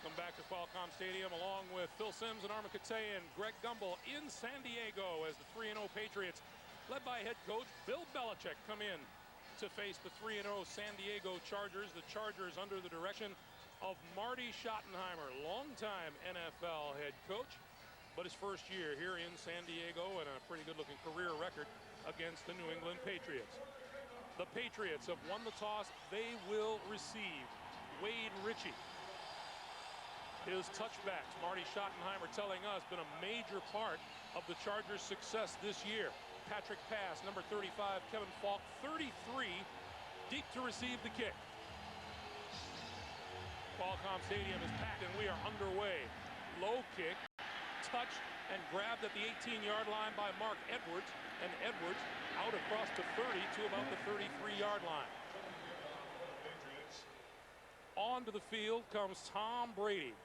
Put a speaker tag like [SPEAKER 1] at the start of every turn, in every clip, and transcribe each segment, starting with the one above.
[SPEAKER 1] Welcome back to Qualcomm Stadium, along with Phil Simms and Armin Kate and Greg Gumbel in San Diego as the 3-0 Patriots, led by head coach Bill Belichick, come in to face the 3-0 San Diego Chargers. The Chargers under the direction of Marty Schottenheimer, longtime NFL head coach, but his first year here in San Diego and a pretty good-looking career record against the New England Patriots. The Patriots have won the toss. They will receive. Wade Ritchie, his touchbacks, Marty Schottenheimer telling us, been a major part of the Chargers' success this year. Patrick Pass, number 35, Kevin Falk, 33, deep to receive the kick. Qualcomm Stadium is packed and we are underway. Low kick, touched and grabbed at the 18-yard line by Mark Edwards, and Edwards out across the 30 to about the 33-yard line. Onto the field comes Tom Brady.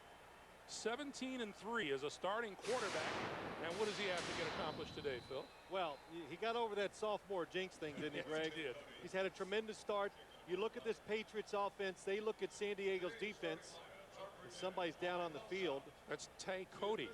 [SPEAKER 1] 17-3 as a starting quarterback. And what does he have to get accomplished today, Phil?
[SPEAKER 2] Well, he got over that sophomore jinx thing, didn't he, Greg?
[SPEAKER 1] Yes, he did.
[SPEAKER 2] He's had a tremendous start. You look at this Patriots offense, they look at San Diego's defense, and somebody's down on the field.
[SPEAKER 1] That's Tay Cody.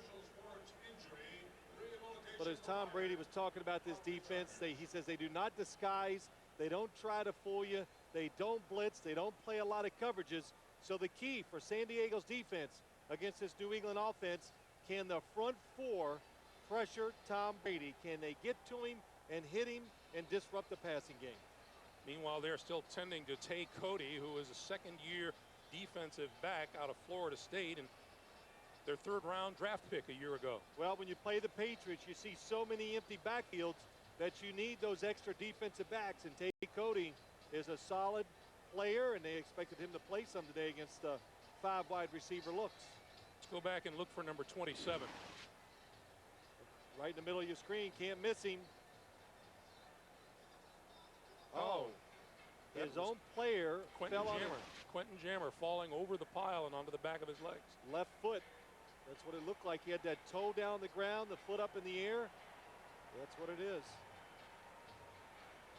[SPEAKER 2] But as Tom Brady was talking about this defense, he says they do not disguise, they don't try to fool you, they don't blitz, they don't play a lot of coverages. So the key for San Diego's defense against this New England offense, can the front four pressure Tom Brady? Can they get to him and hit him and disrupt the passing game?
[SPEAKER 1] Meanwhile, they're still tending to Tay Cody, who is a second-year defensive back out of Florida State and their third-round draft pick a year ago.
[SPEAKER 2] Well, when you play the Patriots, you see so many empty backfields that you need those extra defensive backs, and Tay Cody is a solid player, and they expected him to play some today against the 5 wide receiver looks.
[SPEAKER 1] Let's go back and look for number 27.
[SPEAKER 2] Right in the middle of your screen, can't miss him.
[SPEAKER 1] Oh,
[SPEAKER 2] his own player fell on him.
[SPEAKER 1] Quentin Jammer falling over the pile and onto the back of his legs.
[SPEAKER 2] Left foot. That's what it looked like. He had that toe down the ground, the foot up in the air. That's what it is.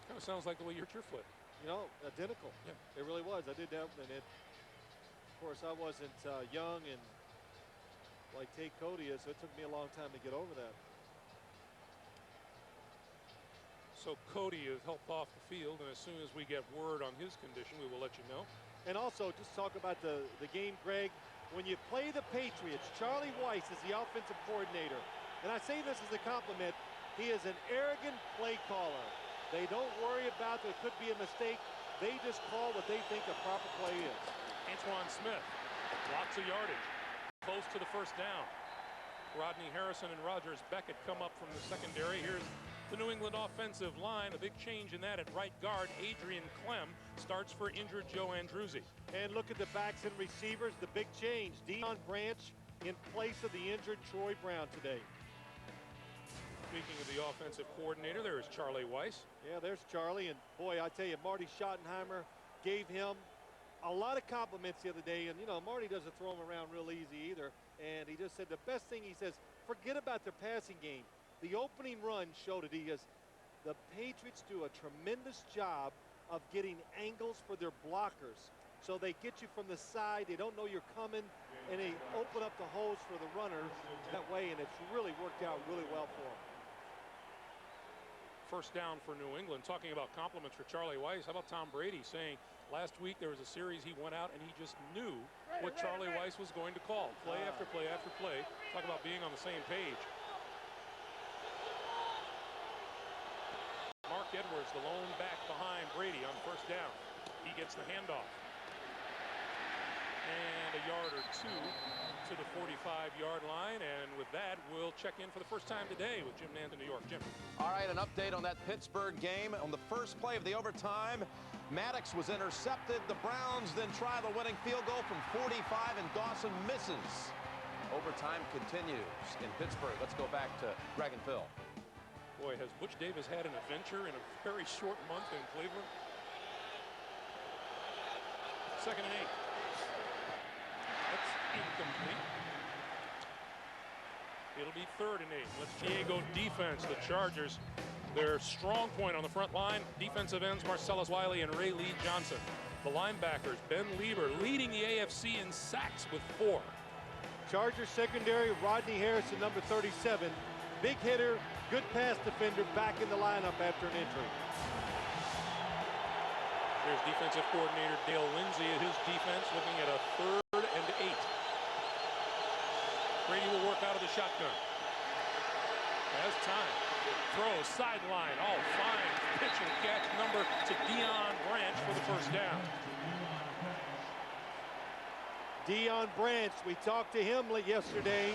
[SPEAKER 1] Kind of sounds like the way your foot.
[SPEAKER 2] You know, identical.
[SPEAKER 1] Yeah.
[SPEAKER 2] It really was. I did that, and of course, I wasn't young and like Tay Cody is, so it took me a long time to get over that.
[SPEAKER 1] So Cody is helped off the field, and as soon as we get word on his condition, we will let you know.
[SPEAKER 2] And also, just talk about the game, Greg. When you play the Patriots, Charlie Weiss is the offensive coordinator. And I say this as a compliment. He is an arrogant play caller. They don't worry about there could be a mistake. They just call what they think a proper play is.
[SPEAKER 1] Antoine Smith, lots of yardage, close to the first down. Rodney Harrison and Rogers Beckett come up from the secondary. Here's the New England offensive line. A big change in that at right guard. Adrian Clem starts for injured Joe Andruzzi.
[SPEAKER 2] And look at the backs and receivers. The big change. Deion Branch in place of the injured Troy Brown today.
[SPEAKER 1] Speaking of the offensive coordinator, there is Charlie Weiss.
[SPEAKER 2] Yeah, there's Charlie. And boy, I tell you, Marty Schottenheimer gave him a lot of compliments the other day. And, you know, Marty doesn't throw him around real easy either. And he just said the best thing, he says, forget about their passing game. The opening run showed it. He goes, the Patriots do a tremendous job of getting angles for their blockers. So they get you from the side. They don't know you're coming. And they open up the holes for the runners that way. And it's really worked out really well for them.
[SPEAKER 1] First down for New England. Talking about compliments for Charlie Weiss. How about Tom Brady saying last week there was a series he went out and he just knew what Charlie Weiss was going to call. Play after play after play. Talk about being on the same page. Mark Edwards, the lone back behind Brady on first down. He gets the handoff. And a yard or two to the 45-yard line. And with that, we'll check in for the first time today with Jim Nance in New York. Jim.
[SPEAKER 3] All right, an update on that Pittsburgh game. On the first play of the overtime, Maddox was intercepted. The Browns then try the winning field goal from 45, and Dawson misses. Overtime continues in Pittsburgh. Let's go back to Greg and Phil.
[SPEAKER 1] Boy, has Butch Davis had an adventure in a very short month in Cleveland. 2nd and 8. That's incomplete. It'll be 3rd and 8. Let's Diego defense. The Chargers, their strong point on the front line, defensive ends Marcellus Wiley and Ray Lee Johnson. The linebackers, Ben Lieber leading the AFC in sacks with 4.
[SPEAKER 2] Chargers secondary, Rodney Harrison, number 37. Big hitter, good pass defender, back in the lineup after an injury.
[SPEAKER 1] Here's defensive coordinator Dale Lindsey at his defense, looking at a 3rd and 8. Brady will work out of the shotgun. Has time. Throws, sideline. Oh, fine pitch and catch number to Deion Branch for the first down.
[SPEAKER 2] Deion Branch, we talked to him yesterday,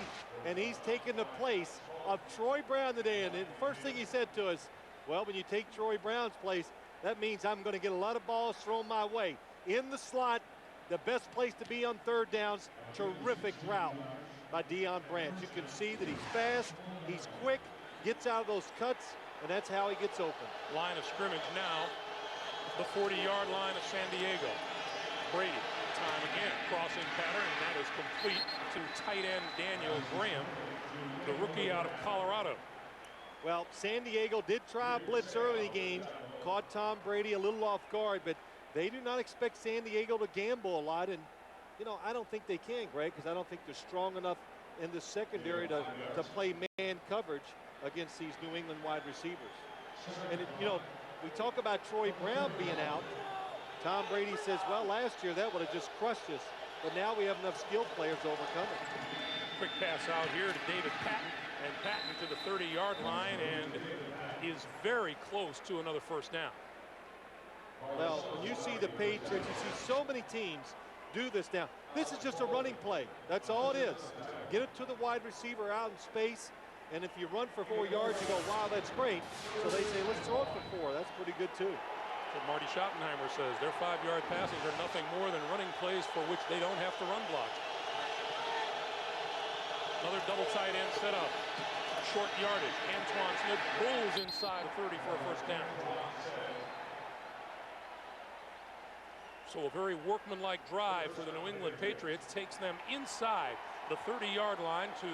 [SPEAKER 2] and he's taken the place of Troy Brown today. And the first thing he said to us, well, when you take Troy Brown's place, that means I'm going to get a lot of balls thrown my way. In the slot, the best place to be on 3rd downs. Terrific route by Deion Branch. You can see that he's fast, he's quick, gets out of those cuts, and that's how he gets open.
[SPEAKER 1] Line of scrimmage now, the 40-yard line of San Diego. Brady, time again, crossing pattern, and that is complete to tight end Daniel Graham, the rookie out of Colorado.
[SPEAKER 2] Well, San Diego did try a blitz early in the game, caught Tom Brady a little off guard, but they do not expect San Diego to gamble a lot. And, you know, I don't think they can, Greg, because I don't think they're strong enough in the secondary to play man coverage against these New England wide receivers. And, you know, we talk about Troy Brown being out. Tom Brady says, well, last year that would have just crushed us, but now we have enough skilled players to overcome it.
[SPEAKER 1] Quick pass out here to David Patton, and Patton to the 30-yard line and is very close to another first down.
[SPEAKER 2] Well, when you see the Patriots, you see so many teams do this now. This is just a running play. That's all it is. Get it to the wide receiver out in space, and if you run for 4 yards, you go, wow, that's great. So they say, let's throw it for 4. That's pretty good, too.
[SPEAKER 1] What Marty Schottenheimer says, their 5-yard passes are nothing more than running plays for which they don't have to run block. Another double tight end set up. Short yardage. Antoine Smith pulls inside the 30 for a first down. So a very workmanlike drive for the New England Patriots takes them inside the 30-yard line to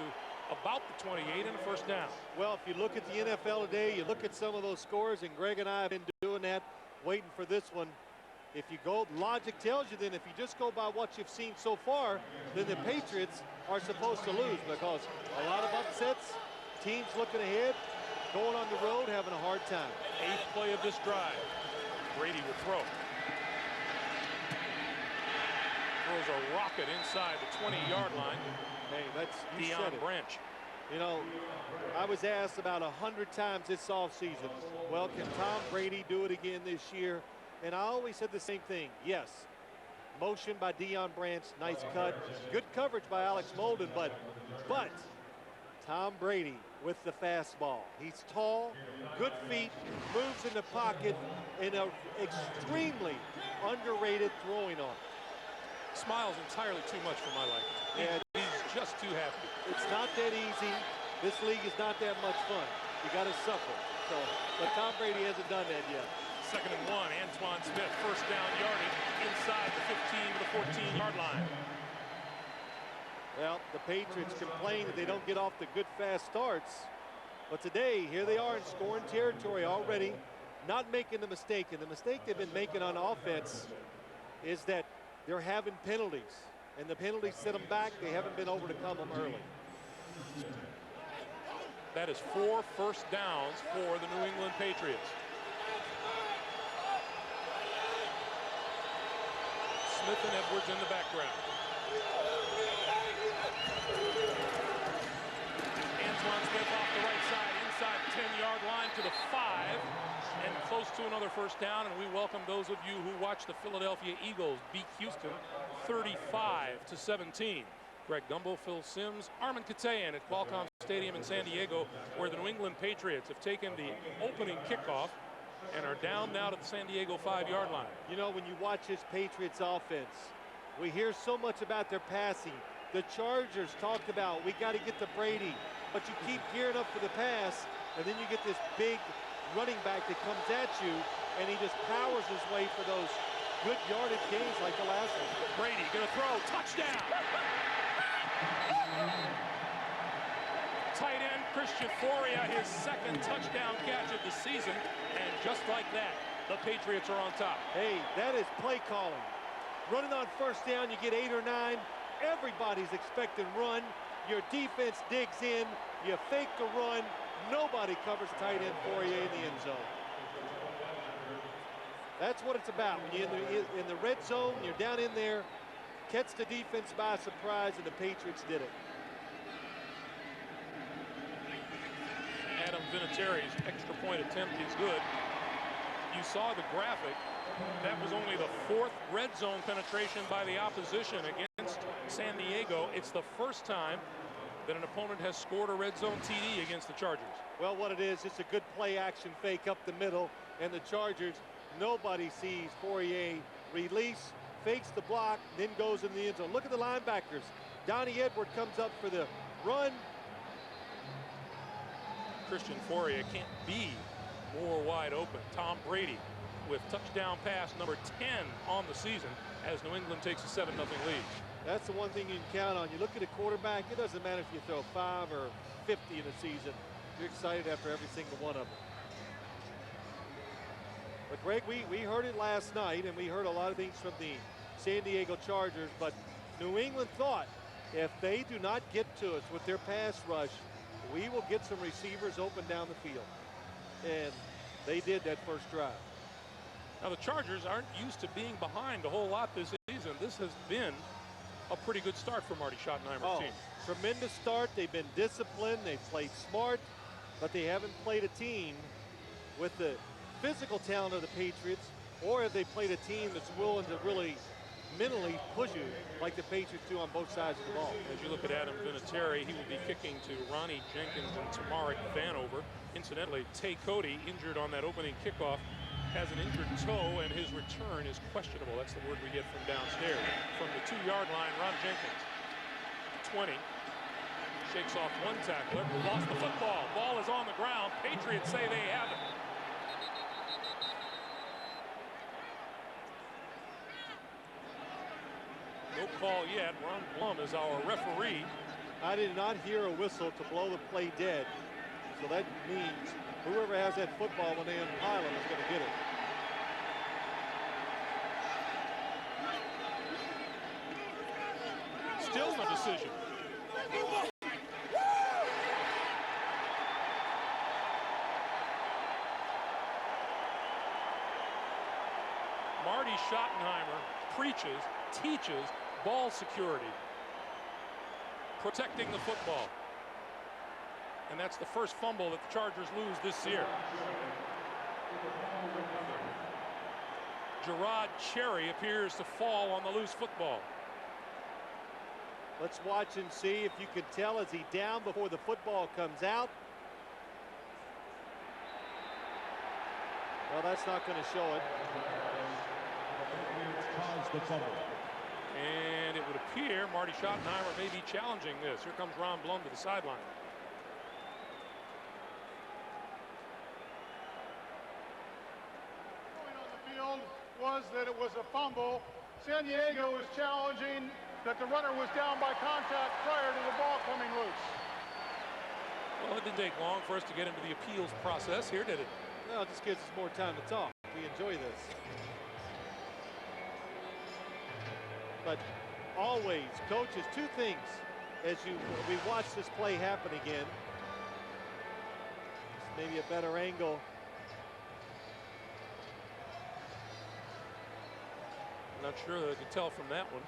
[SPEAKER 1] about the 28 and a first down.
[SPEAKER 2] Well, if you look at the NFL today, you look at some of those scores, and Greg and I have been doing that, waiting for this one. If you go, logic tells you then if you just go by what you've seen so far, then the Patriots are supposed to lose because a lot of upsets, teams looking ahead, going on the road, having a hard time.
[SPEAKER 1] 8th play of this drive. Brady will throw. Throws a rocket inside the 20-yard line.
[SPEAKER 2] Hey, that's
[SPEAKER 1] Deion Branch.
[SPEAKER 2] You know, I was asked about 100 times this offseason, well, can Tom Brady do it again this year? And I always said the same thing. Yes, motion by Deion Branch, nice cut, good coverage by Alex Molden, but Tom Brady with the fastball. He's tall, good feet, moves in the pocket, and an extremely underrated throwing arm.
[SPEAKER 1] Smiles entirely too much for my liking.
[SPEAKER 2] Yeah,
[SPEAKER 1] he's just too happy.
[SPEAKER 2] It's not that easy. This league is not that much fun. You got to suffer. So, but Tom Brady hasn't done that yet.
[SPEAKER 1] 2nd and 1. Antoine Smith, first down yardage inside the 15 to the 14-yard line.
[SPEAKER 2] Well, the Patriots complain that they don't get off the good fast starts. But today, here they are in scoring territory already, not making the mistake. And the mistake they've been making on offense is that they're having penalties. And the penalties set them back. They haven't been able to come them early.
[SPEAKER 1] That is 4 first downs for the New England Patriots. Smith and Edwards in the background. Antoine Smith off the right side, inside the 10-yard line to the 5, and close to another first down. And we welcome those of you who watch the Philadelphia Eagles beat Houston 35-17. Greg Gumbel, Phil Simms, Armin Katayan at Qualcomm Stadium in San Diego, where the New England Patriots have taken the opening kickoff and are down now to the San Diego 5-yard line.
[SPEAKER 2] You know, when you watch this Patriots offense, we hear so much about their passing. The Chargers talked about, we got to get to Brady, but you keep gearing up for the pass, and then you get this big running back that comes at you, and he just powers his way for those good yardage gains like the last one.
[SPEAKER 1] Brady gonna throw, touchdown! Tight end Christian Foria, his 2nd touchdown catch of the season, and just like that, The Patriots are on top.
[SPEAKER 2] Hey, that is play calling. Running on first down, you get 8 or 9. Everybody's expecting run. Your defense digs in. You fake the run. Nobody covers tight end Fourier in the end zone. That's what it's about. When you're in the red zone, you're down in there, catch the defense by surprise, and the Patriots did it.
[SPEAKER 1] Adam Vinatieri's extra point attempt is good. You saw the graphic. That was only the 4th red zone penetration by the opposition against San Diego. It's the first time that an opponent has scored a red zone TD against the Chargers.
[SPEAKER 2] Well, what it is, it's a good play action fake up the middle, and the Chargers, nobody sees Fourier release, fakes the block, then goes in the end zone. Look at the linebackers. Donnie Edward comes up for the run.
[SPEAKER 1] Christian Fourier can't be more wide open. Tom Brady with touchdown pass number 10 on the season as New England takes a 7-0 lead.
[SPEAKER 2] That's the one thing you can count on. You look at a quarterback, it doesn't matter if you throw 5 or 50 in a season. You're excited after every single one of them. But Greg, we heard it last night, and we heard a lot of things from the San Diego Chargers, but New England thought if they do not get to us with their pass rush, we will get some receivers open down the field. And they did that first drive.
[SPEAKER 1] Now the Chargers aren't used to being behind a whole lot this season. This has been a pretty good start for Marty Schottenheimer's team.
[SPEAKER 2] Tremendous start. They've been disciplined. They've played smart, but they haven't played a team with the physical talent of the Patriots, or have they played a team that's willing to really mentally push you like the Patriots do on both sides of the ball.
[SPEAKER 1] As you look at Adam Vinatieri, he will be kicking to Ronnie Jenkins and Tamarick Vanover. Incidentally, Tay Cody, injured on that opening kickoff, has an injured toe, and his return is questionable. That's the word we get from downstairs. From the 2-yard line, Ron Jenkins, 20, shakes off one tackler, lost the football. Ball is on the ground. Patriots say they have it. No call yet. Ron Blum is our referee.
[SPEAKER 2] I did not hear a whistle to blow the play dead. So that means whoever has that football when they unpile him is going to get it.
[SPEAKER 1] Still no decision. Marty Schottenheimer preaches, teaches ball security, protecting the football. And that's the first fumble that the Chargers lose this year. Gerard Cherry appears to fall on the loose football.
[SPEAKER 2] Let's watch and see if you can tell, is he down before the football comes out? Well, that's not going to show it.
[SPEAKER 4] The fumble.
[SPEAKER 1] And it would appear Marty Schottenheimer may be challenging this. Here comes Ron Blum to the sideline.
[SPEAKER 5] On the field was that it was a fumble. San Diego was challenging that the runner was down by contact prior to the ball coming loose.
[SPEAKER 1] Well, it didn't take long for us to get into the appeals process here, did it?
[SPEAKER 2] No, it just gives us more time to talk. We enjoy this. But always, coaches, two things as we watch this play happen again. Maybe a better angle.
[SPEAKER 1] I'm not sure that I could tell from that one.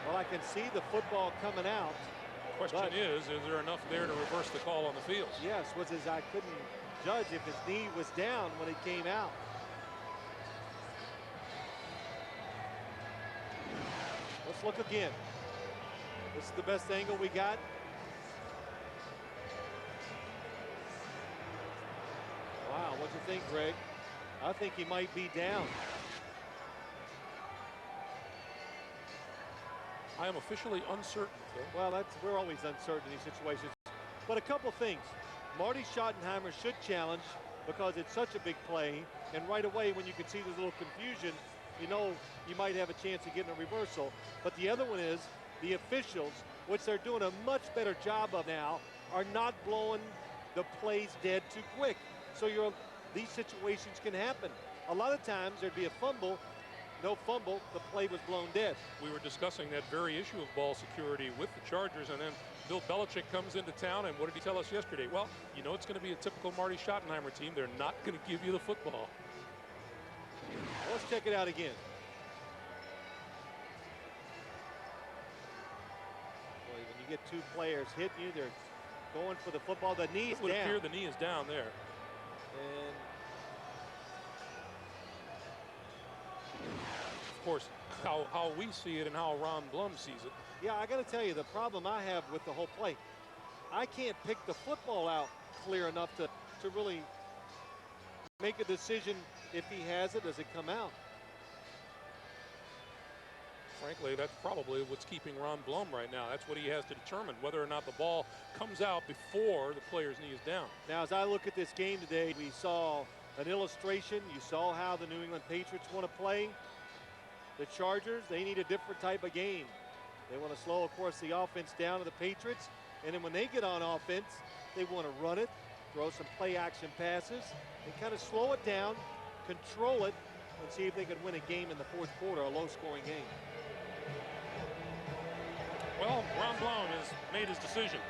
[SPEAKER 2] Well, I can see the football coming out.
[SPEAKER 1] Question is there enough there to reverse the call on the field?
[SPEAKER 2] Yes, I couldn't judge if his knee was down when it came out. Let's look again. This is the best angle we got. Wow, what do you think, Greg? I think he might be down.
[SPEAKER 1] I am officially uncertain, Phil.
[SPEAKER 2] Well, we're always uncertain in these situations. But a couple things. Marty Schottenheimer should challenge because it's such a big play. And right away, when you can see there's a little confusion, you know you might have a chance of getting a reversal. But the other one is the officials which they're doing a much better job of now, are not blowing the plays dead too quick. So these situations can happen. A lot of times there'd be a fumble, no fumble, the play was blown dead.
[SPEAKER 1] We were discussing that very issue of ball security with the Chargers, and then Bill Belichick comes into town, and what did he tell us yesterday? Well, you know it's going to be a typical Marty Schottenheimer team. They're not going to give you the football.
[SPEAKER 2] Let's check it out again. Boy, when you get two players hitting you, they're going for the football. The knee's
[SPEAKER 1] It would
[SPEAKER 2] down.
[SPEAKER 1] appear the knee is down there.
[SPEAKER 2] And
[SPEAKER 1] of course, how we see it and how Ron Blum sees it.
[SPEAKER 2] yeah, I got to tell you, the problem I have with the whole play, I can't pick the football out clear enough to really make a decision. If he has it, does it come out?
[SPEAKER 1] Frankly, that's probably what's keeping Ron Blum right now. That's what he has to determine, whether or not the ball comes out before the player's knee is down.
[SPEAKER 2] Now, as I look at this game today, we saw an illustration. You saw how the New England Patriots want to play. The Chargers, they need a different type of game. They want to slow, of course, the offense down to the Patriots. And then when they get on offense, they want to run it, throw some play-action passes, and kind of slow it down, control it, and see if they can win a game in the fourth quarter, a low-scoring game.
[SPEAKER 1] Well, Ron Blum has made his decision.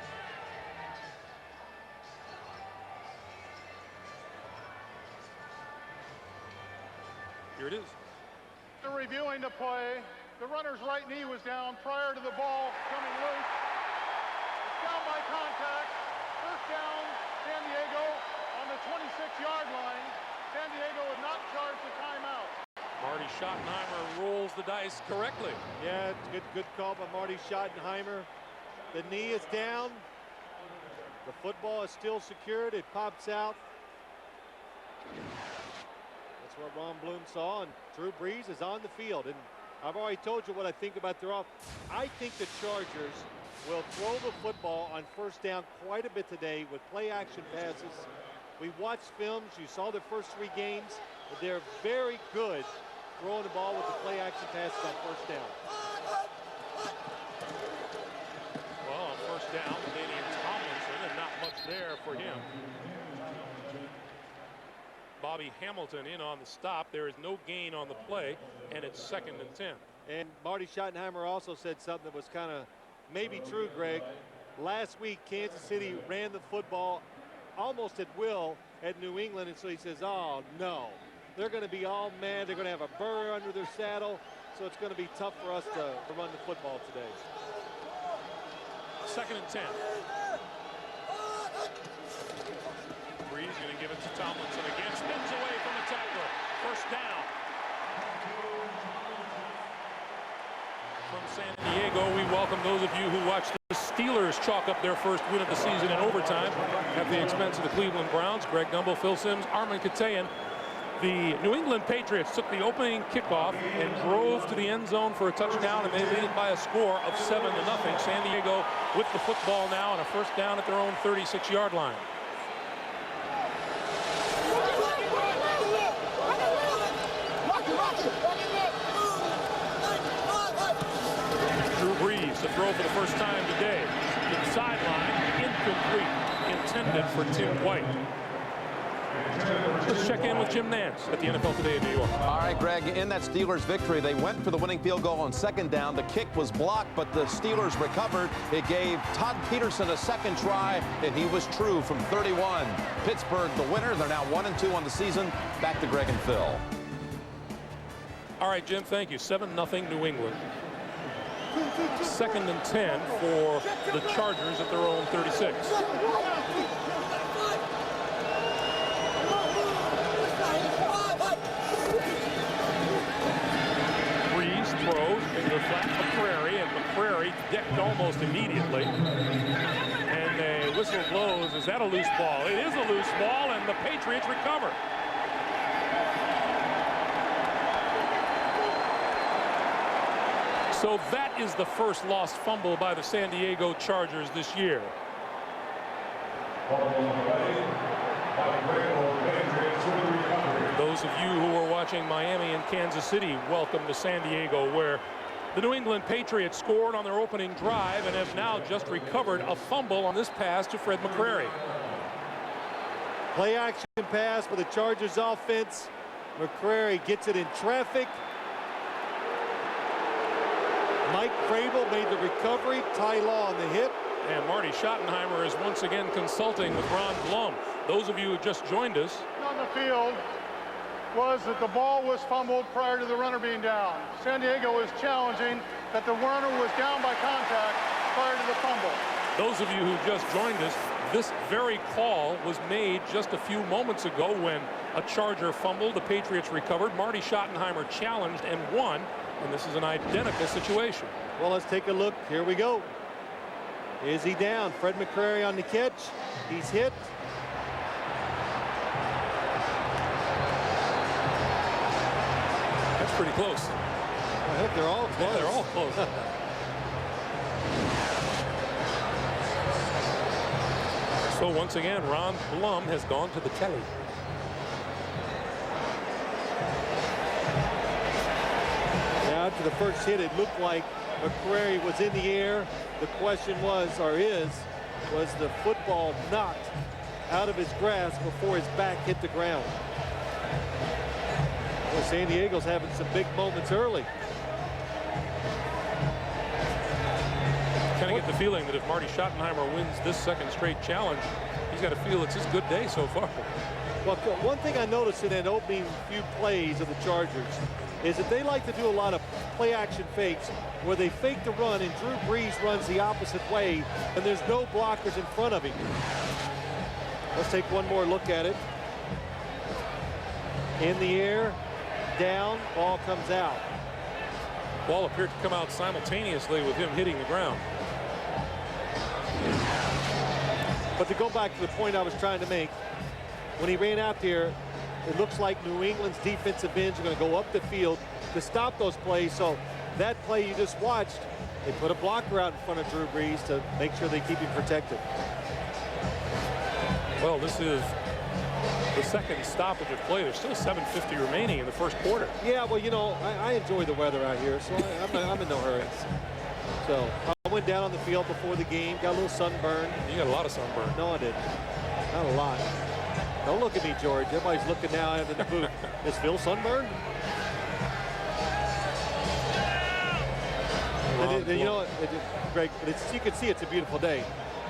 [SPEAKER 1] Here it is.
[SPEAKER 5] After reviewing the play, the runner's right knee was down prior to the ball coming loose. It's down by contact. First down, San Diego on the 26-yard line. San Diego would not charge the timeout.
[SPEAKER 1] Marty Schottenheimer rolls the dice correctly.
[SPEAKER 2] Yeah, good call by Marty Schottenheimer. The knee is down. The football is still secured. It pops out. That's what Ron Blum saw, and Drew Brees is on the field. And I've already told you what I think about their offense. I think the Chargers will throw the football on first down quite a bit today with play-action passes. We watched films. You saw their first 3 games. They're very good throwing the ball with the play-action passes on first down.
[SPEAKER 1] Well, on first down, Danny Tomlinson, and not much there for him. Bobby Hamilton in on the stop. There is no gain on the play, and it's 2nd and 10.
[SPEAKER 2] And Marty Schottenheimer also said something that was kind of maybe true, Greg. Last week, Kansas City ran the football almost at will at New England, and so he says, oh, no. They're going to be all mad. They're going to have a burr under their saddle, so it's going to be tough for us to run the football today.
[SPEAKER 1] 2nd and 10. Brees going to give it to Tomlinson again. Spins away from the tackler. First down. From San Diego, we welcome those of you who watched the Steelers chalk up their first win of the season in overtime at the expense of the Cleveland Browns. Greg Gumbel, Phil Simms, Armin Katayan. The New England Patriots took the opening kickoff and drove to the end zone for a touchdown, and they lead it by a score of 7-0. San Diego with the football now on a first down at their own 36-yard line. Drew Brees to throw for the first time today. To the sideline, incomplete, intended for Tim White. Let's check in with Jim Nance at the NFL Today in New York.
[SPEAKER 3] All right, Greg, in that Steelers victory, they went for the winning field goal on 2nd down. The kick was blocked, but the Steelers recovered. It gave Todd Peterson a second try, and he was true from 31. Pittsburgh, the winner. They're now 1-2 on the season. Back to Greg and Phil.
[SPEAKER 1] All right, Jim, thank you. 7-0 New England. 2nd and 10 for the Chargers at their own 36. Throws into the flat McCrary, and McCrary decked almost immediately. And the whistle blows. Is that a loose ball? It is a loose ball, and the Patriots recover. So that is the first lost fumble by the San Diego Chargers this year. Those of you who are watching Miami and Kansas City, welcome to San Diego, where The New England Patriots scored on their opening drive and have now just recovered a fumble on this pass to Fred McCrary.
[SPEAKER 2] Play action pass for the Chargers offense. McCrary gets it in traffic. Mike Vrabel made the recovery. Ty Law on the hit.
[SPEAKER 1] And Marty Schottenheimer is once again consulting with Ron Blum. Those of you who just joined us.
[SPEAKER 5] On the field was that the ball was fumbled prior to the runner being down. San Diego is challenging that the runner was down by contact prior to the fumble.
[SPEAKER 1] Those of you who just joined us, this very call was made just a few moments ago when a Charger fumbled. The Patriots recovered. Marty Schottenheimer challenged and won. And this is an identical situation.
[SPEAKER 2] Well, let's take a look. Here we go. Is he down? Fred McCrary on the catch. He's hit.
[SPEAKER 1] That's pretty close.
[SPEAKER 2] I hope they're all close.
[SPEAKER 1] Yeah, they're all close. So once again, Ron Blum has gone to the telly.
[SPEAKER 2] Now, after the first hit, it looked like McCrary was in the air. The question was the football knocked out of his grasp before his back hit the ground? Well, San Diego's having some big moments early.
[SPEAKER 1] Kind of get the feeling that if Marty Schottenheimer wins this second straight challenge, he's got to feel it's his good day so far.
[SPEAKER 2] Well, one thing I noticed in that opening few plays of the Chargers is that they like to do a lot of play action fakes where they fake the run and Drew Brees runs the opposite way and there's no blockers in front of him. Let's take one more look at it. In the air, down, ball comes out.
[SPEAKER 1] Ball appeared to come out simultaneously with him hitting the ground.
[SPEAKER 2] But to go back to the point I was trying to make, when he ran out there, it looks like New England's defensive ends are going to go up the field to stop those plays. So that play you just watched, they put a blocker out in front of Drew Brees to make sure they keep him protected.
[SPEAKER 1] Well, this is the second stoppage of play. There's still 7:50 remaining in the first quarter.
[SPEAKER 2] Yeah, well, you know, I enjoy the weather out here, so I'm in no hurry. So I went down on the field before the game, got a little sunburn.
[SPEAKER 1] You got a lot of sunburn.
[SPEAKER 2] No, I didn't. Not a lot. Don't look at me, George. Everybody's looking now into the booth. Is Phil sunburned? You know what, Greg, you can see it's a beautiful day.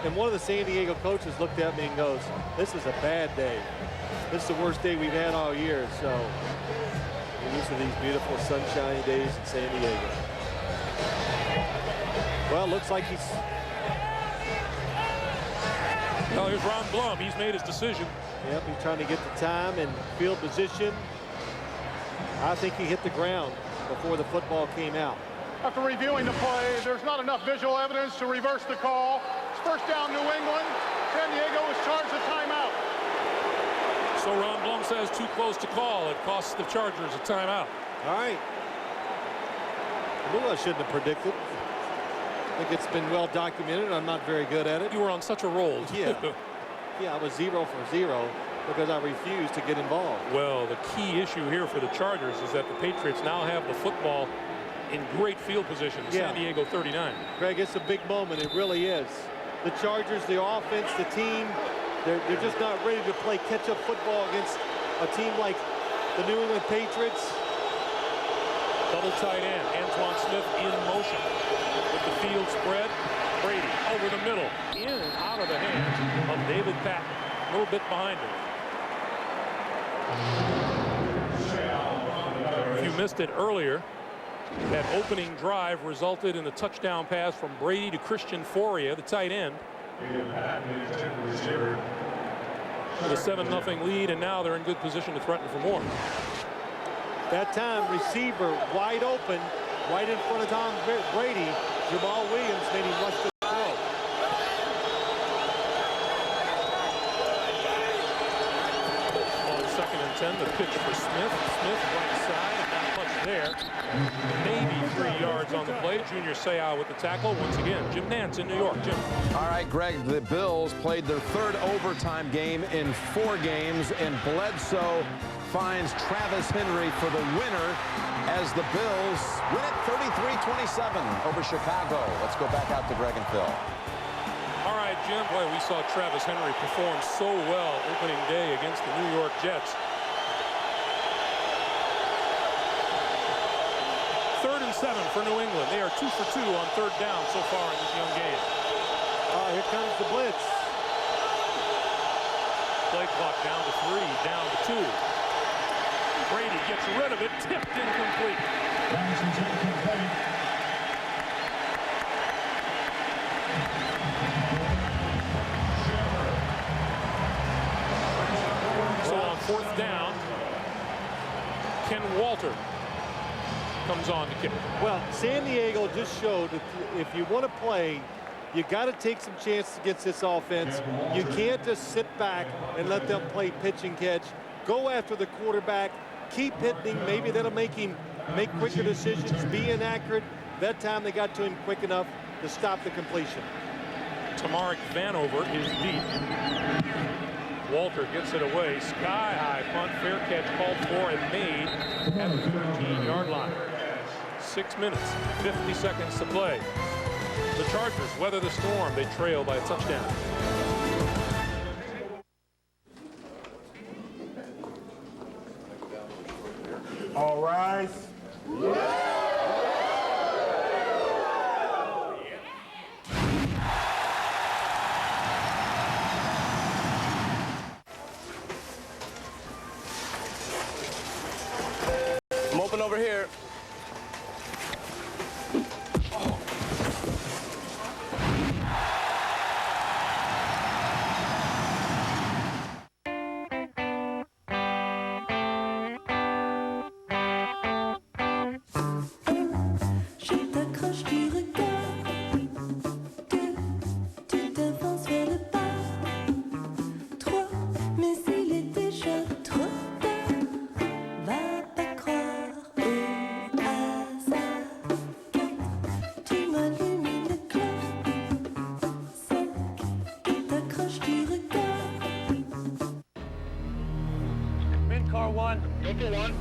[SPEAKER 2] And one of the San Diego coaches looked at me and goes, this is a bad day. This is the worst day we've had all year. So we're used to these beautiful sunshiny days in San Diego. Well, looks like he's...
[SPEAKER 1] Well, here's Ron Blum. He's made his decision.
[SPEAKER 2] Yep, he's trying to get the time and field position. I think he hit the ground before the football came out.
[SPEAKER 5] After reviewing the play, there's not enough visual evidence to reverse the call. It's first down, New England. San Diego is charged a timeout.
[SPEAKER 1] So Ron Blum says too close to call. It costs the Chargers a timeout.
[SPEAKER 2] All right. Well, I shouldn't have predicted. I think it's been well documented. I'm not very good at it.
[SPEAKER 1] You were on such a roll.
[SPEAKER 2] Yeah. Yeah, I was 0 for 0 because I refused to get involved.
[SPEAKER 1] Well, the key issue here for the Chargers is that the Patriots now have the football in great field position.
[SPEAKER 2] Yeah.
[SPEAKER 1] San Diego 39.
[SPEAKER 2] Greg, it's a big moment. It really is. The Chargers, the offense, the team, they're just not ready to play catch-up football against a team like the New England Patriots.
[SPEAKER 1] Double tight end. Antoine Smith in motion. With the field spread. Brady over the middle. In and out of the hands of David Patton. A little bit behind him. If you missed it earlier, that opening drive resulted in a touchdown pass from Brady to Christian Foria, the tight end. With a 7-0 lead, and now they're in good position to threaten for more.
[SPEAKER 2] That time, receiver wide open, right in front of Tom Brady. Jamal Williams made him rush the throw.
[SPEAKER 1] On 2nd and 10, the pitch for Smith. Smith right side, not much there. Maybe 3 yards on the play. Junior Seau with the tackle. Once again, Jim Nantz in New York. Jim.
[SPEAKER 3] All right, Greg, the Bills played their 3rd overtime game in 4 games, and Bledsoe finds Travis Henry for the winner as the Bills win it 33-27 over Chicago. Let's go back out to Greg and Phil.
[SPEAKER 1] All right, Jim. Boy, we saw Travis Henry perform so well opening day against the New York Jets. 3rd and 7 for New England. They are 2 for 2 on 3rd down so far in this young game.
[SPEAKER 2] Here comes the blitz.
[SPEAKER 1] Play clock down to 3, down to 2. Brady gets rid of it, tipped incomplete. So on 4th down, Ken Walter comes on to kick.
[SPEAKER 2] Well, San Diego just showed that if you want to play, you got to take some chances against this offense. You can't just sit back and let them play pitch and catch. Go after the quarterback, keep hitting him. Maybe that'll make him make quicker decisions, be inaccurate. That time they got to him quick enough to stop the completion.
[SPEAKER 1] Tamarick Vanover is deep. Walter gets it away. Sky high punt, fair catch called for and made at the 13-yard line. 6 minutes, 50 seconds to play. The Chargers weather the storm. They trail by a touchdown.
[SPEAKER 4] All rise.
[SPEAKER 6] I'm open over here.
[SPEAKER 7] Car 1. Local 1.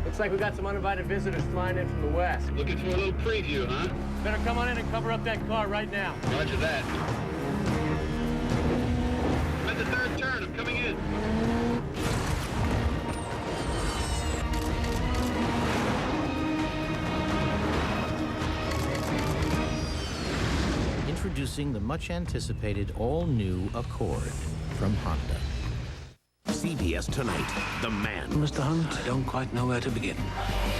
[SPEAKER 7] Looks like we got some uninvited visitors flying in from the west.
[SPEAKER 8] Looking for a little preview, huh?
[SPEAKER 7] Better come on in and cover up that car right now.
[SPEAKER 8] Roger that. I'm at the 3rd turn. I'm coming in.
[SPEAKER 9] Introducing the much-anticipated all-new Accord from Honda.
[SPEAKER 10] CBS tonight, the man.
[SPEAKER 11] Mr. Hunt, I don't quite know where to begin.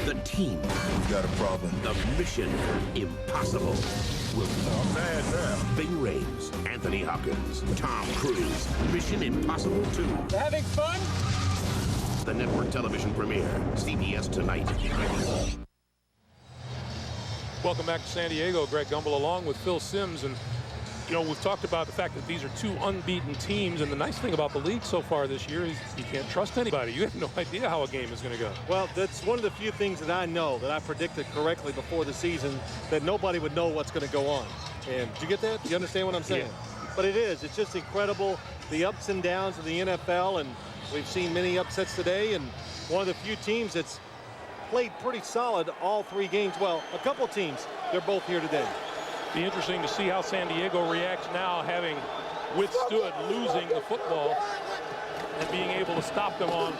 [SPEAKER 10] The team.
[SPEAKER 4] We've got a problem.
[SPEAKER 10] The mission impossible.
[SPEAKER 4] Bad now.
[SPEAKER 10] Bing Rames, Anthony Hopkins, Tom Cruise. Mission Impossible 2.
[SPEAKER 7] Having fun?
[SPEAKER 10] The network television premiere. CBS tonight.
[SPEAKER 1] Welcome back to San Diego. Greg Gumbel along with Phil Simms. And you know, we've talked about the fact that these are 2 unbeaten teams, and the nice thing about the league so far this year is you can't trust anybody. You have no idea how a game is going to go.
[SPEAKER 2] Well, that's one of the few things that I know that I predicted correctly before the season, that nobody would know what's going to go on. And do you get that? Do you understand what I'm saying?
[SPEAKER 1] Yeah.
[SPEAKER 2] But it is. It's just incredible, the ups and downs of the NFL, and we've seen many upsets today, and one of the few teams that's played pretty solid all 3 games. Well, a couple teams, they're both here today.
[SPEAKER 1] Be interesting to see how San Diego reacts now, having withstood losing the football and being able to stop them on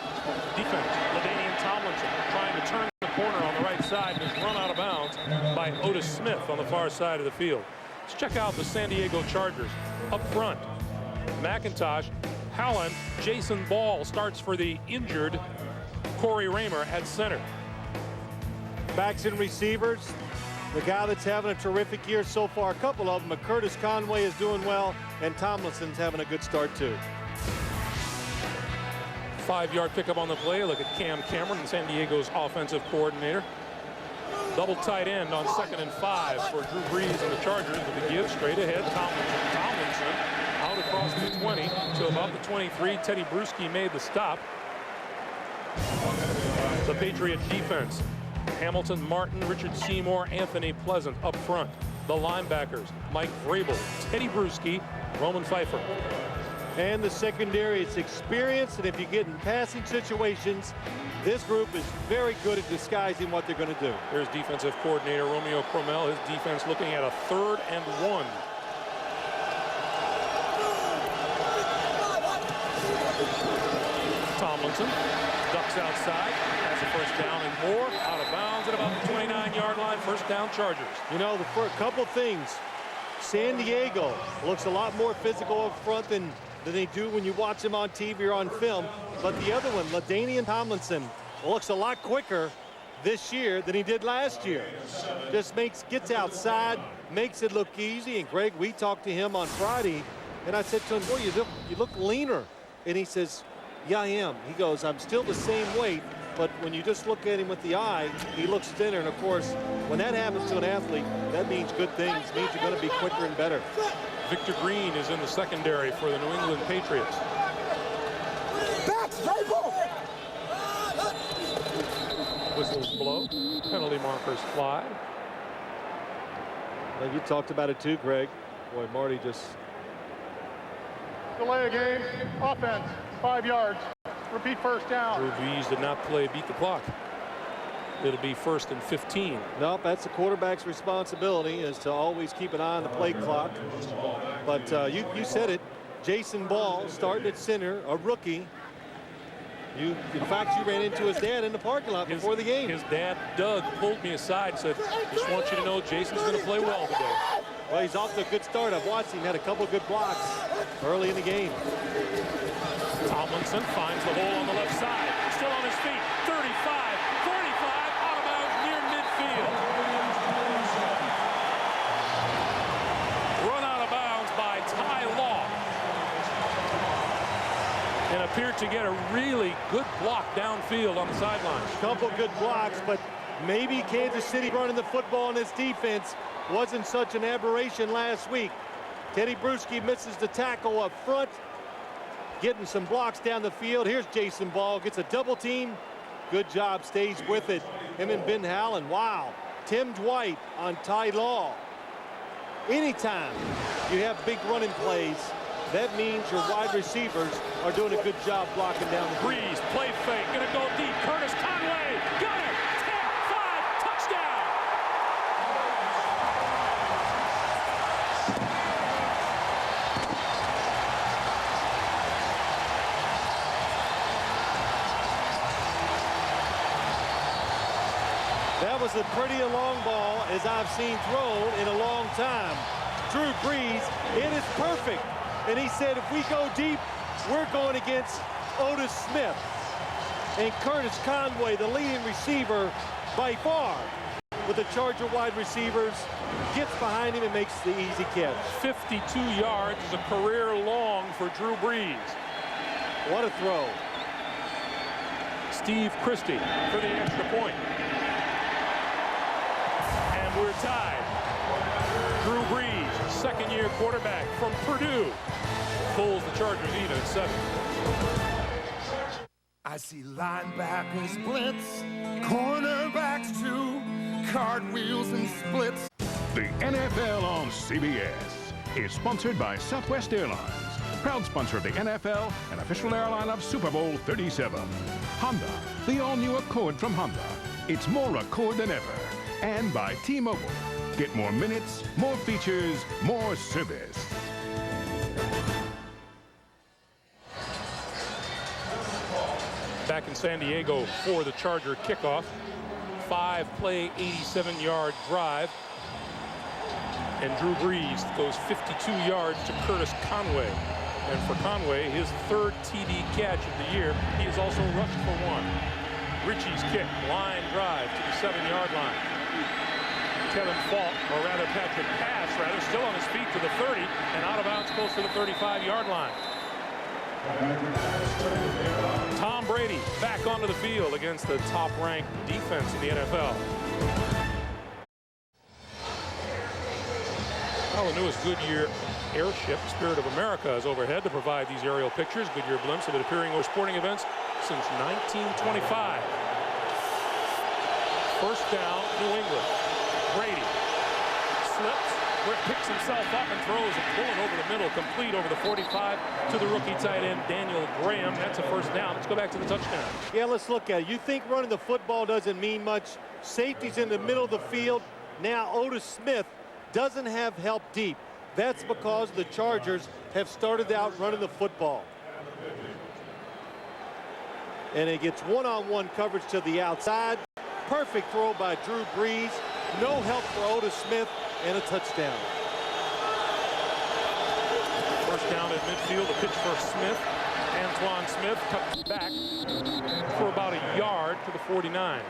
[SPEAKER 1] defense. LaDainian Tomlinson trying to turn the corner on the right side and is run out of bounds by Otis Smith on the far side of the field. Let's check out the San Diego Chargers. Up front, McIntosh, Hallen, Jason Ball starts for the injured Corey Raymer at center.
[SPEAKER 2] Backs and receivers. The guy that's having a terrific year so far, a couple of them, Curtis Conway is doing well, and Tomlinson's having a good start too.
[SPEAKER 1] 5-yard pickup on the play. Look at Cam Cameron, San Diego's offensive coordinator. Double tight end on 2nd and 5 for Drew Brees and the Chargers with the give straight ahead. Tomlinson out across the 20 to about the 23. Teddy Bruschi made the stop. The Patriot defense. Hamilton, Martin, Richard Seymour, Anthony Pleasant up front. The linebackers, Mike Vrabel, Teddy Bruschi, Roman Pfeiffer.
[SPEAKER 2] And the secondary, it's experience, and if you get in passing situations, this group is very good at disguising what they're going to do.
[SPEAKER 1] There's defensive coordinator Romeo Cromell. His defense looking at a 3rd and 1. Tomlinson ducks outside, has a first down and more, out of bounds at about the 29-yard line. First down, Chargers.
[SPEAKER 2] You know, for a couple things, San Diego looks a lot more physical up front than they do when you watch them on TV or on film. But the other one, LaDainian Tomlinson, looks a lot quicker this year than he did last year. Just gets outside, makes it look easy. And Greg, we talked to him on Friday, and I said to him, boy, you look leaner. And he says, yeah, I am. He goes, I'm still the same weight, but when you just look at him with the eye, he looks thinner. And of course, when that happens to an athlete, that means good things. It means you're going to be quicker and better.
[SPEAKER 1] Victor Green is in the secondary for the New England Patriots. Whistles blow, penalty markers fly.
[SPEAKER 2] Well, you talked about it too, Greg. Boy, Marty just...
[SPEAKER 5] Delay a game, offense, 5 yards. Repeat first down.
[SPEAKER 1] Drew Brees did not play beat the clock. It'll be 1st and 15.
[SPEAKER 2] Nope, that's the quarterback's responsibility, is to always keep an eye on the play clock. But you said it. Jason Ball starting at center, a rookie. In fact, you ran into his dad in the parking lot before the game.
[SPEAKER 1] His dad, Doug, pulled me aside and said, just want you to know Jason's going to play well today.
[SPEAKER 2] Well, he's off to a good start. I've watched him, had a couple good blocks early in the game.
[SPEAKER 1] Tomlinson finds the hole on the left side. Still on his feet. 35, 45, out of bounds near midfield. Run out of bounds by Ty Law. And appeared to get a really good block downfield on the sideline.
[SPEAKER 2] Couple good blocks, but maybe Kansas City running the football in its defense wasn't such an aberration last week. Teddy Bruschi misses the tackle up front, getting some blocks down the field. Here's Jason Ball, gets a double team. Good job, stays with it. Him and Ben Howland, wow. Tim Dwight on Ty Law. Anytime you have big running plays, that means your wide receivers are doing a good job blocking down the field.
[SPEAKER 1] Brees, play fake, gonna go deep. Curtis Conway, got it. 10-5, touchdown.
[SPEAKER 2] That was as pretty a long ball as I've seen thrown in a long time. Drew Brees, it is perfect. And he said, if we go deep, we're going against Otis Smith. And Curtis Conway, the leading receiver by far with the Charger wide receivers, gets behind him and makes the easy catch.
[SPEAKER 1] 52 yards is a career long for Drew Brees.
[SPEAKER 2] What a throw.
[SPEAKER 1] Steve Christie for the extra point. And we're tied. Drew Brees, second-year quarterback from Purdue, pulls the Chargers even at 7.
[SPEAKER 6] I see linebackers blitz, cornerbacks too, cartwheels and splits.
[SPEAKER 10] The NFL on CBS is sponsored by Southwest Airlines, proud sponsor of the NFL and official airline of Super Bowl 37. Honda, the all-new Accord from Honda. It's more Accord than ever. And by T-Mobile. Get more minutes, more features, more service.
[SPEAKER 1] Back in San Diego for the Charger kickoff. 5-play, 87-yard drive. And Drew Brees goes 52 yards to Curtis Conway. And for Conway, his 3rd TD catch of the year. He has also rushed for 1. Ritchie's kick, line drive to the 7-yard line. Kevin Falk, or rather Patrick Pass, rather, still on his feet to the 30 and out of bounds close to the 35-yard line. Tom Brady back onto the field against the top-ranked defense in the NFL. Well, the newest Goodyear airship, Spirit of America, is overhead to provide these aerial pictures. Goodyear blimps have been appearing over sporting events since 1925. First down, New England. Brady slips, picks himself up and throws a bullet over the middle, complete over the 45 to the rookie tight end, Daniel Graham. That's a first down. Let's go back to the touchdown.
[SPEAKER 2] Yeah, let's look at it. You think running the football doesn't mean much. Safety's in the middle of the field. Now Otis Smith doesn't have help deep. That's because the Chargers have started out running the football. And it gets one-on-one coverage to the outside. Perfect throw by Drew Brees. No help for Otis Smith, and a touchdown.
[SPEAKER 1] First down at midfield, a pitch for Smith. Antoine Smith cuts back for about a yard to the 49.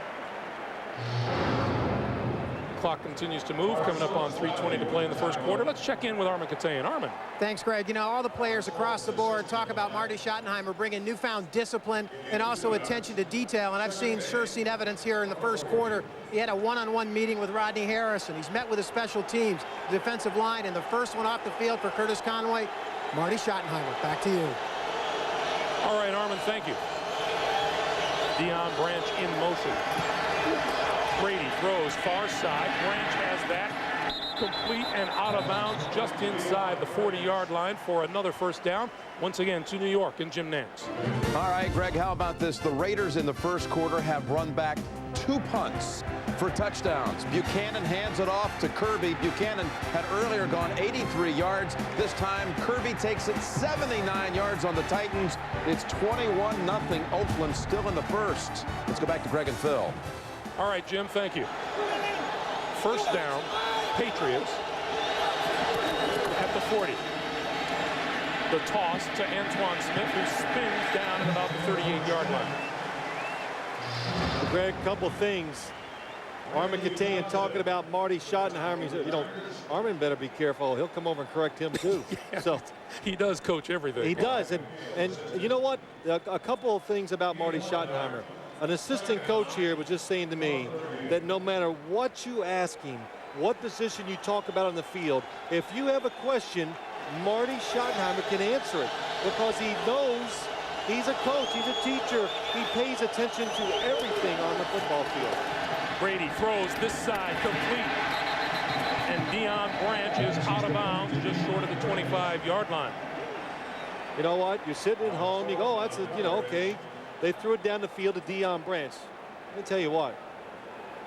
[SPEAKER 1] Clock continues to move, coming up on 3:20 to play in the first quarter. Let's check in with Armin Katayan. Armin.
[SPEAKER 12] Thanks, Greg. You know, all the players across the board talk about Marty Schottenheimer bringing newfound discipline and also attention to detail, and I've seen evidence here in the first quarter. He had a one-on-one meeting with Rodney Harrison. He's met with his special teams, the defensive line, and the first one off the field for Curtis Conway. Marty Schottenheimer, back to you.
[SPEAKER 1] All right, Armin, thank you. Deion Branch in motion. Brady throws far side. Branch has that. Complete and out of bounds just inside the 40-yard line for another first down. Once again to New York and Jim Nantz.
[SPEAKER 3] All right, Greg, how about this? The Raiders in the first quarter have run back 2 punts for touchdowns. Buchanan hands it off to Kirby. Buchanan had earlier gone 83 yards. This time, Kirby takes it 79 yards on the Titans. It's 21-0. Oakland still in the first. Let's go back to Greg and Phil.
[SPEAKER 1] All right, Jim, thank you. First down, Patriots at the 40. The toss to Antoine Smith, who spins down at about the 38-yard line.
[SPEAKER 2] Greg, a couple things. Armin Katayan talking about Marty Schottenheimer. He said, you know, Armin better be careful. He'll come over and correct him too.
[SPEAKER 1] Yeah,
[SPEAKER 2] so
[SPEAKER 1] he does coach everything.
[SPEAKER 2] He does, and you know what? A couple of things about Marty Schottenheimer. An assistant coach here was just saying to me that no matter what you ask him, what position you talk about on the field, if you have a question, Marty Schottenheimer can answer it because he knows he's a coach, he's a teacher. He pays attention to everything on the football field.
[SPEAKER 1] Brady throws this side complete, and Deion Branch is out of bounds just short of the 25-yard line.
[SPEAKER 2] You know what? You're sitting at home, you go, oh, that's a, you know, okay. They threw it down the field to Deion Branch. Let me tell you what,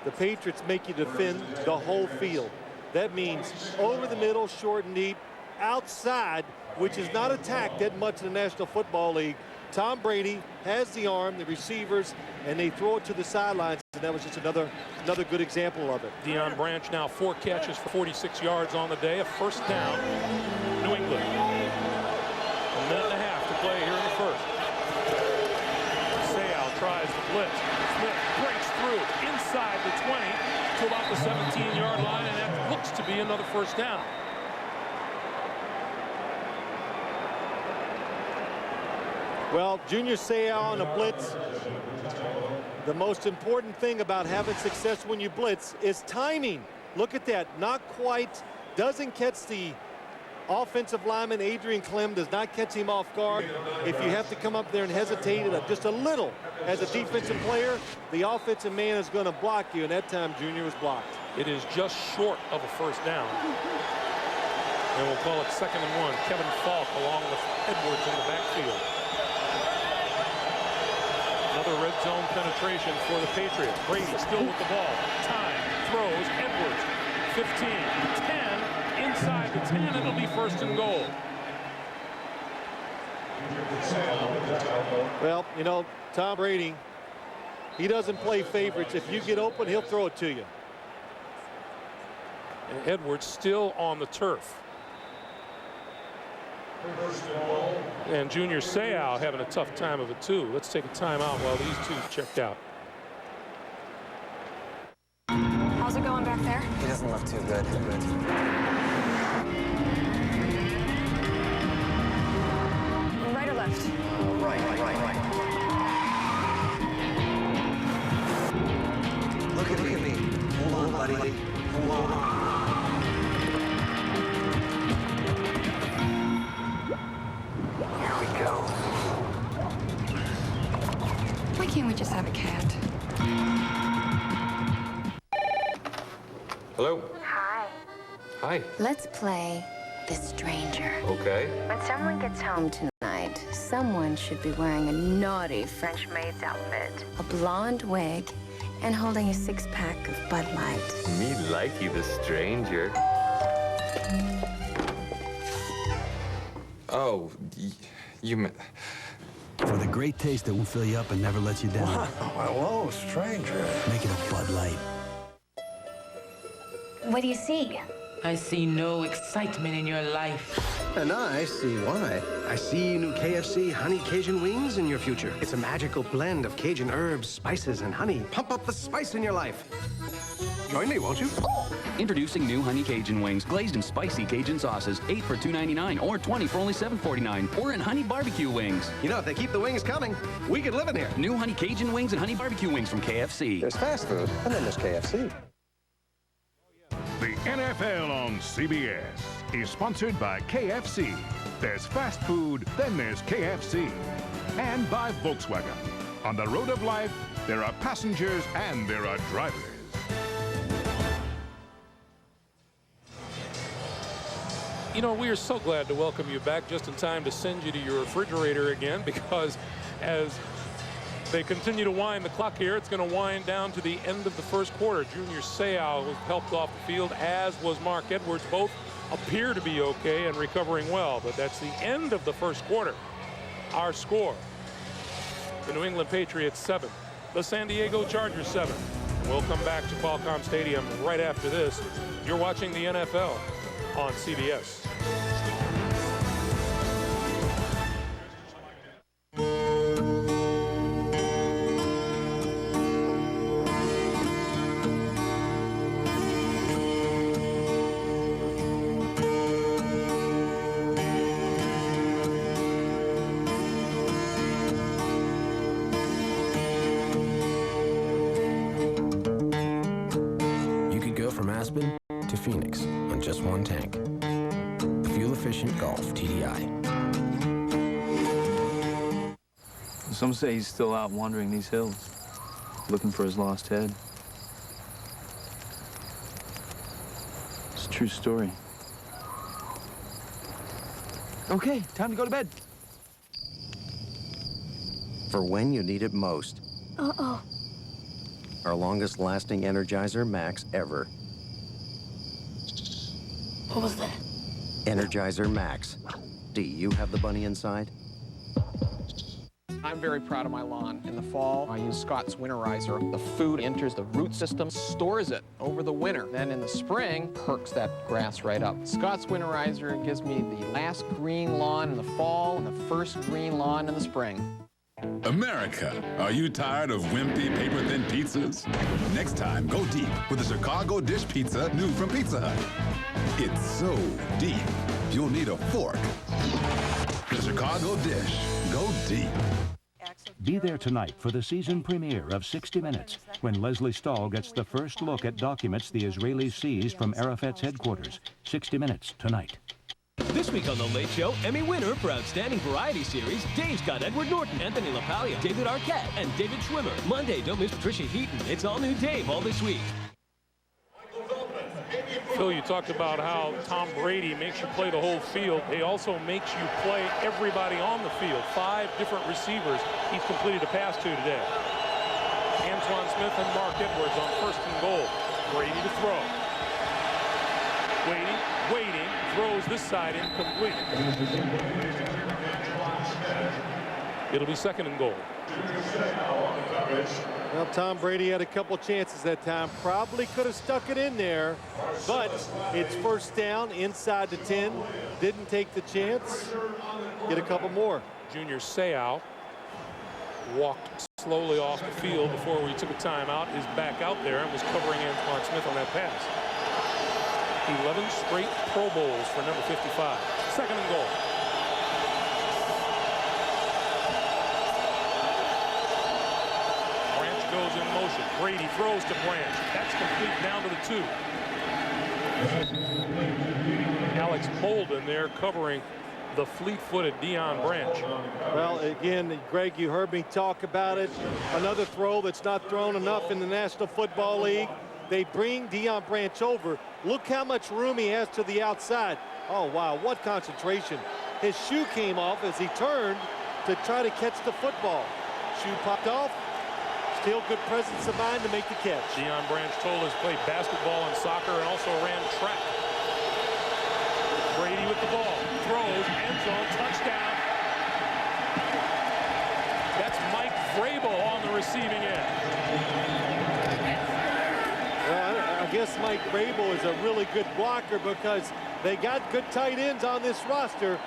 [SPEAKER 2] the Patriots make you defend the whole field. That means over the middle, short and deep, outside, which is not attacked that much in the National Football League. Tom Brady has the arm, the receivers, and they throw it to the sidelines, and that was just another good example of it.
[SPEAKER 1] Deion Branch now 4 catches for 46 yards on the day, a first down, New England. A minute and a half to play here in the first. Tries the blitz. Smith breaks through inside the 20 to about the 17-yard line, and that looks to be another first down.
[SPEAKER 2] Well, Junior Seau on a blitz. The most important thing about having success when you blitz is timing. Look at that. Not quite. Doesn't catch the offensive lineman. Adrian Clem does not catch him off guard. If you have to come up there and hesitate just a little as a defensive player, the offensive man is going to block you, and that time Junior was blocked.
[SPEAKER 1] It is just short of a first down. And we'll call it 2nd and 1. Kevin Falk along with Edwards in the backfield. Another red zone penetration for the Patriots. Brady still with the ball. Time, throws, Edwards, 15, 10. Inside the 10, it'll be 1st and goal.
[SPEAKER 2] Well, you know, Tom Brady, he doesn't play favorites. If you get open, he'll throw it to you.
[SPEAKER 1] And Edwards still on the turf. And Junior Seau having a tough time of it too. Let's take a timeout while these two checked out.
[SPEAKER 13] How's it going back there?
[SPEAKER 14] He doesn't look too good.
[SPEAKER 13] Right or left?
[SPEAKER 14] Right. Look at me. Hold on, buddy. Hold on. Here we go.
[SPEAKER 13] Why can't we just have a cat?
[SPEAKER 15] Hello?
[SPEAKER 13] Hi.
[SPEAKER 15] Hi.
[SPEAKER 16] Let's play The Stranger.
[SPEAKER 15] Okay.
[SPEAKER 16] When someone gets home tonight, someone should be wearing a naughty French maid's outfit, a blonde wig, and holding a six-pack of Bud Light.
[SPEAKER 15] Me like you, the stranger. Oh, you meant...
[SPEAKER 17] For the great taste that will fill you up and never let you down.
[SPEAKER 4] Wow, hello, stranger.
[SPEAKER 17] Make it a Bud Light.
[SPEAKER 16] What do you see?
[SPEAKER 18] I see no excitement in your life.
[SPEAKER 19] And I see why. I see new KFC Honey Cajun Wings in your future. It's a magical blend of Cajun herbs, spices, and honey. Pump up the spice in your life. Join me, won't you?
[SPEAKER 20] Introducing new Honey Cajun Wings, glazed in spicy Cajun sauces. 8 for $2.99 or 20 for only $7.49. Or in Honey Barbecue Wings.
[SPEAKER 19] You know, if they keep the wings coming, we could live in here.
[SPEAKER 20] New Honey Cajun Wings and Honey Barbecue Wings from KFC.
[SPEAKER 19] There's fast food, and then there's KFC.
[SPEAKER 10] The NFL on CBS is sponsored by KFC. There's fast food, then there's KFC. And by Volkswagen. On the road of life, there are passengers and there are drivers.
[SPEAKER 1] You know, we are so glad to welcome you back just in time to send you to your refrigerator again, because as they continue to wind the clock here, it's going to wind down to the end of the first quarter. Junior Seau was helped off the field, as was Mark Edwards. Both appear to be okay and recovering well, but that's the end of the first quarter. Our score: the New England Patriots 7, the San Diego Chargers 7. We'll come back to Qualcomm Stadium right after this. You're watching the NFL on CBS.
[SPEAKER 21] You could go from Aspen to Phoenix on just one tank. Fuel-efficient Golf TDI.
[SPEAKER 22] Some say he's still out wandering these hills, looking for his lost head. It's a true story. Okay, time to go to bed.
[SPEAKER 19] For when you need it most.
[SPEAKER 16] Uh-oh.
[SPEAKER 19] Our longest-lasting Energizer Max ever.
[SPEAKER 16] What was that?
[SPEAKER 19] Energizer Max. Do you have the bunny inside?
[SPEAKER 23] I'm very proud of my lawn. In the fall, I use Scott's Winterizer. The food enters the root system, stores it over the winter. Then in the spring, perks that grass right up. Scott's Winterizer gives me the last green lawn in the fall and the first green lawn in the spring.
[SPEAKER 24] America, are you tired of wimpy, paper-thin pizzas? Next time, go deep with the Chicago Dish Pizza, new from Pizza Hut. It's so deep, you'll need a fork. The Chicago Dish. Go deep.
[SPEAKER 25] Be there tonight for the season premiere of 60 Minutes, when Leslie Stahl gets the first look at documents the Israelis seized from Arafat's headquarters. 60 Minutes tonight.
[SPEAKER 26] This week on The Late Show, Emmy winner for Outstanding Variety Series, Dave's got Edward Norton, Anthony LaPaglia, David Arquette, and David Schwimmer. Monday, don't miss Patricia Heaton. It's all new Dave all this week.
[SPEAKER 1] Phil, you talked about how Tom Brady makes you play the whole field. He also makes you play everybody on the field. 5 different receivers he's completed a pass to today. Antoine Smith and Mark Edwards on 1st and goal. Brady to throw. Waiting, throws this side incomplete. It'll be 2nd and goal.
[SPEAKER 2] Well, Tom Brady had a couple chances that time. Probably could have stuck it in there, but it's 1st down inside the 10. Didn't take the chance. Get a couple more.
[SPEAKER 1] Junior Seau walked slowly off the field before we took a timeout. Is back out there and was covering Antoine Smith on that pass. 11 straight Pro Bowls for number 55. 2nd and goal. Goes in motion. Brady throws to Branch. That's complete down to the 2. Alex Bolden there covering the fleet-footed Deion Branch.
[SPEAKER 2] Well, again, Greg, you heard me talk about it. Another throw that's not thrown enough in the National Football League. They bring Deion Branch over. Look how much room he has to the outside. Oh, wow, what concentration. His shoe came off as he turned to try to catch the football. Shoe popped off. Still good presence of mind to make the catch.
[SPEAKER 1] Deion Branch told us played basketball and soccer and also ran track. Brady with the ball. Throws, end zone, touchdown. That's Mike Vrabel on the receiving end.
[SPEAKER 2] Well, I guess Mike Vrabel is a really good blocker because they got good tight ends on this roster.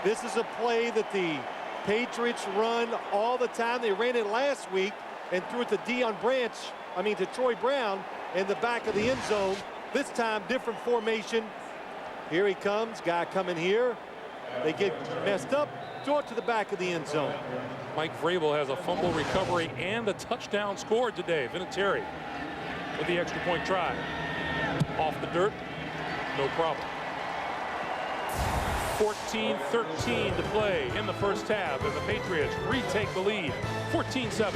[SPEAKER 2] This is a play that the Patriots run all the time. They ran it last week and threw it to to Troy Brown in the back of the end zone. This time, different formation. Here he comes, guy coming here. They get messed up, throw it to the back of the end zone.
[SPEAKER 1] Mike Vrabel has a fumble recovery and a touchdown scored today. Vinatieri with the extra point try. Off the dirt, no problem. 14-13 to play in the first half as the Patriots retake the lead, 14-7.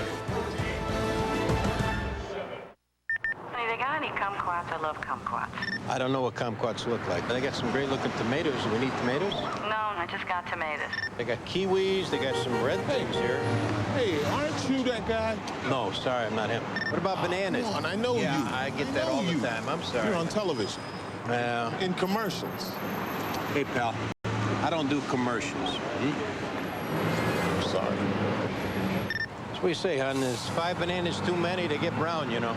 [SPEAKER 5] Honey, they got any kumquats? I love kumquats.
[SPEAKER 6] I don't know what kumquats look like. They got some great looking tomatoes. Do we need tomatoes?
[SPEAKER 5] No, I just got tomatoes.
[SPEAKER 6] They got kiwis. They got some red things here.
[SPEAKER 7] Hey, aren't you that guy?
[SPEAKER 6] No, sorry, I'm not him. What about bananas?
[SPEAKER 7] Come on, I know you.
[SPEAKER 6] I get that all the time. I'm sorry.
[SPEAKER 7] You're on television. In commercials.
[SPEAKER 6] Hey, pal. I don't do commercials.
[SPEAKER 7] I'm sorry.
[SPEAKER 6] That's what you say, hon. There's 5 bananas too many to get brown, you know.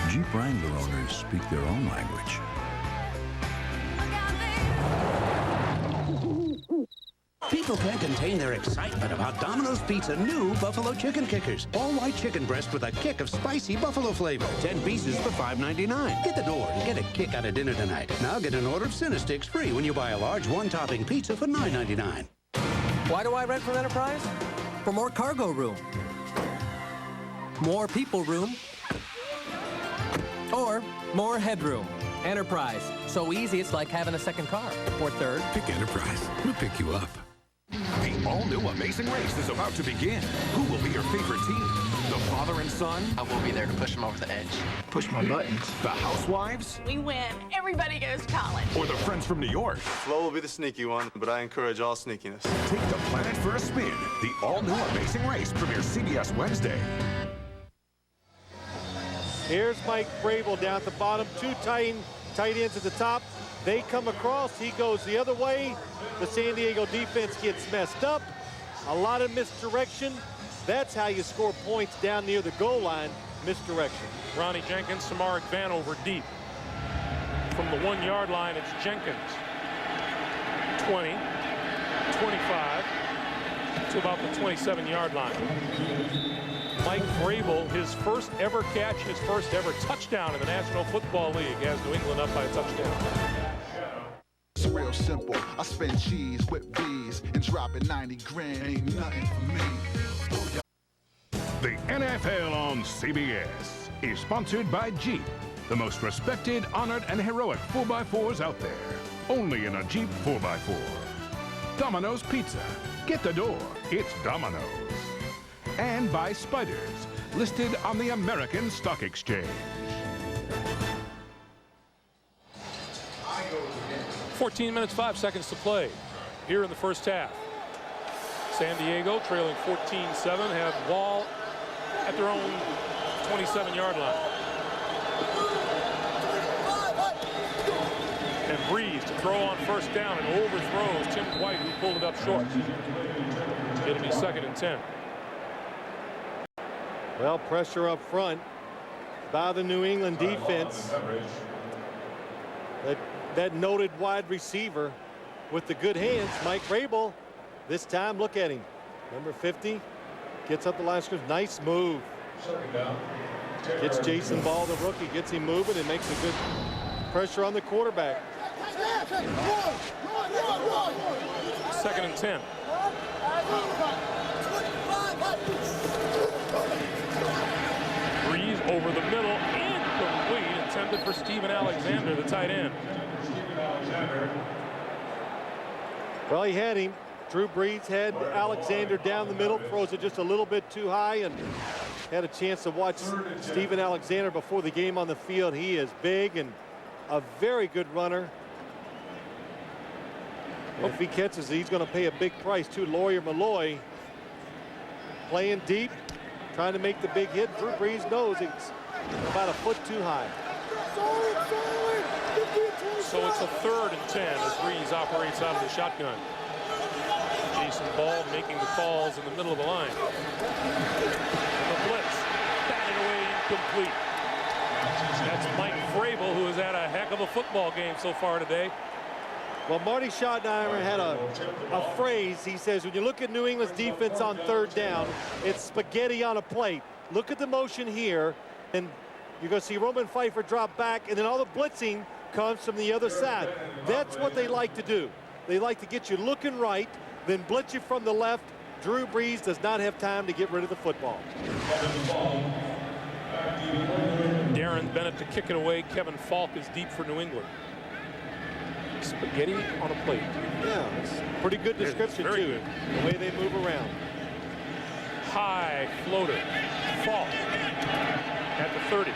[SPEAKER 17] Jeep Wrangler owners speak their own language.
[SPEAKER 8] People can't contain their excitement about Domino's Pizza new Buffalo Chicken Kickers. All-white chicken breast with a kick of spicy buffalo flavor. 10 pieces for $5.99. Get the door and get a kick out of dinner tonight. Now get an order of Cinesticks free when you buy a large one-topping pizza for $9.99.
[SPEAKER 9] Why do I rent from Enterprise? For more cargo room. More people room. Or more headroom. Enterprise. So easy it's like having a second car. Or third.
[SPEAKER 17] Pick Enterprise. We'll pick you up.
[SPEAKER 10] The all-new Amazing Race is about to begin. Who will be your favorite team? The father and son?
[SPEAKER 11] I will be there to push them over the edge. Push my buttons.
[SPEAKER 10] The housewives?
[SPEAKER 27] We win. Everybody goes to college.
[SPEAKER 10] Or the friends from New York?
[SPEAKER 28] Flo will be the sneaky one, but I encourage all sneakiness.
[SPEAKER 10] Take the planet for a spin. The all-new Amazing Race premieres CBS Wednesday.
[SPEAKER 2] Here's Mike Vrabel down at the bottom. 2 tight ends at the top. They come across. He goes the other way. The San Diego defense gets messed up. A lot of misdirection. That's how you score points down near the goal line. Misdirection.
[SPEAKER 1] Ronnie Jenkins, Samaric Vanover deep. From the 1-yard line, it's Jenkins. 20, 25, to about the 27-yard line. Mike Vrabel, his first ever catch, his first ever touchdown in the National Football League, has New England up by a touchdown.
[SPEAKER 29] It's real simple. I spend cheese with bees and dropping 90 grand ain't nothing for me.
[SPEAKER 10] The NFL on CBS is sponsored by Jeep, the most respected, honored, and heroic 4x4s out there. Only in a Jeep 4x4. Domino's Pizza. Get the door. It's Domino's. And by Spiders, listed on the American Stock Exchange.
[SPEAKER 1] 14 minutes, 5 seconds to play here in the first half. San Diego trailing 14-7, have ball at their own 27-yard line. And Brees to throw on first down and overthrows Tim White, who pulled it up short. It'll be 2nd and 10.
[SPEAKER 2] Well, pressure up front by the New England defense. That noted wide receiver with the good hands, Mike Vrabel. This time, look at him. Number 50 gets up the line of scrimmage. Nice move. Gets Jason Ball, the rookie, gets him moving and makes a good pressure on the quarterback.
[SPEAKER 1] 2nd and 10. Brees over the middle, incomplete, intended for Steven Alexander, the tight end.
[SPEAKER 2] Well, he had him. Drew Brees had Alexander down the middle, throws it just a little bit too high, and had a chance to watch Steven Alexander before the game on the field. He is big and a very good runner. If he catches it, he's going to pay a big price too. Lawyer Malloy playing deep, trying to make the big hit. Drew Brees knows it's about a foot too high.
[SPEAKER 1] So it's a 3rd and 10 as Brees operates out of the shotgun. Jason Ball making the calls in the middle of the line. And the blitz batted away, incomplete. That's Mike Vrabel, who has had a heck of a football game so far today.
[SPEAKER 2] Well, Marty Schottenheimer had a phrase. He says, when you look at New England's defense on 3rd down, it's spaghetti on a plate. Look at the motion here, and you're going to see Roman Pfeiffer drop back, and then all the blitzing comes from the other side. That's what they like to do. They like to get you looking right, then blitz you from the left. Drew Brees does not have time to get rid of the football.
[SPEAKER 1] Darren Bennett to kick it away. Kevin Falk is deep for New England. Spaghetti on a plate.
[SPEAKER 2] Yeah, it's a pretty good description too.
[SPEAKER 1] Good.
[SPEAKER 2] The way they move around.
[SPEAKER 1] High floater. Falk at the 30.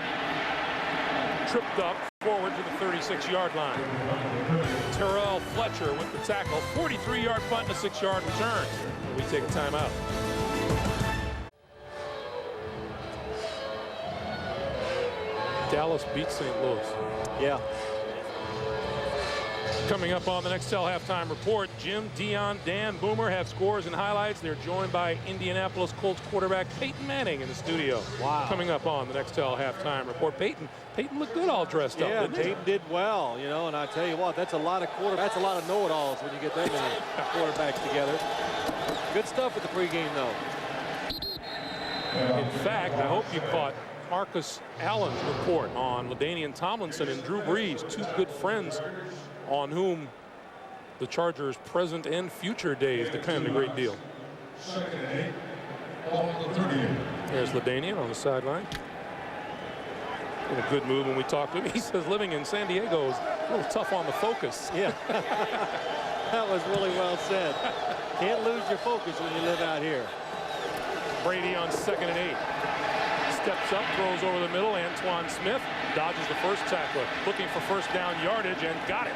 [SPEAKER 1] Tripped up forward to the 36-yard line. Terrell Fletcher with the tackle. 43-yard punt and a 6-yard return. We take a timeout. Dallas beats St. Louis.
[SPEAKER 2] Yeah.
[SPEAKER 1] Coming up on the Nextel halftime report, Jim, Dion, Dan, Boomer have scores and highlights. They're joined by Indianapolis Colts quarterback Peyton Manning in the studio.
[SPEAKER 2] Wow.
[SPEAKER 1] Coming up on the Nextel halftime report. Peyton looked good all dressed up, didn't he?
[SPEAKER 2] Peyton did well, you know, and I tell you what, that's a lot of know-it-alls when you get that many quarterbacks together. Good stuff at the pregame, though.
[SPEAKER 1] In fact, I hope you caught Marcus Allen's report on LaDainian Tomlinson and Drew Brees, 2 good friends on whom the Chargers' present and future days depend a great deal. There's LaDainian on the sideline. In a good mood when we talked to him. He says living in San Diego is a little tough on the focus.
[SPEAKER 2] Yeah, that was really well said. Can't lose your focus when you live out here.
[SPEAKER 1] Brady on 2nd and 8. Steps up, throws over the middle. Antoine Smith dodges the first tackler, looking for first down yardage, and got it.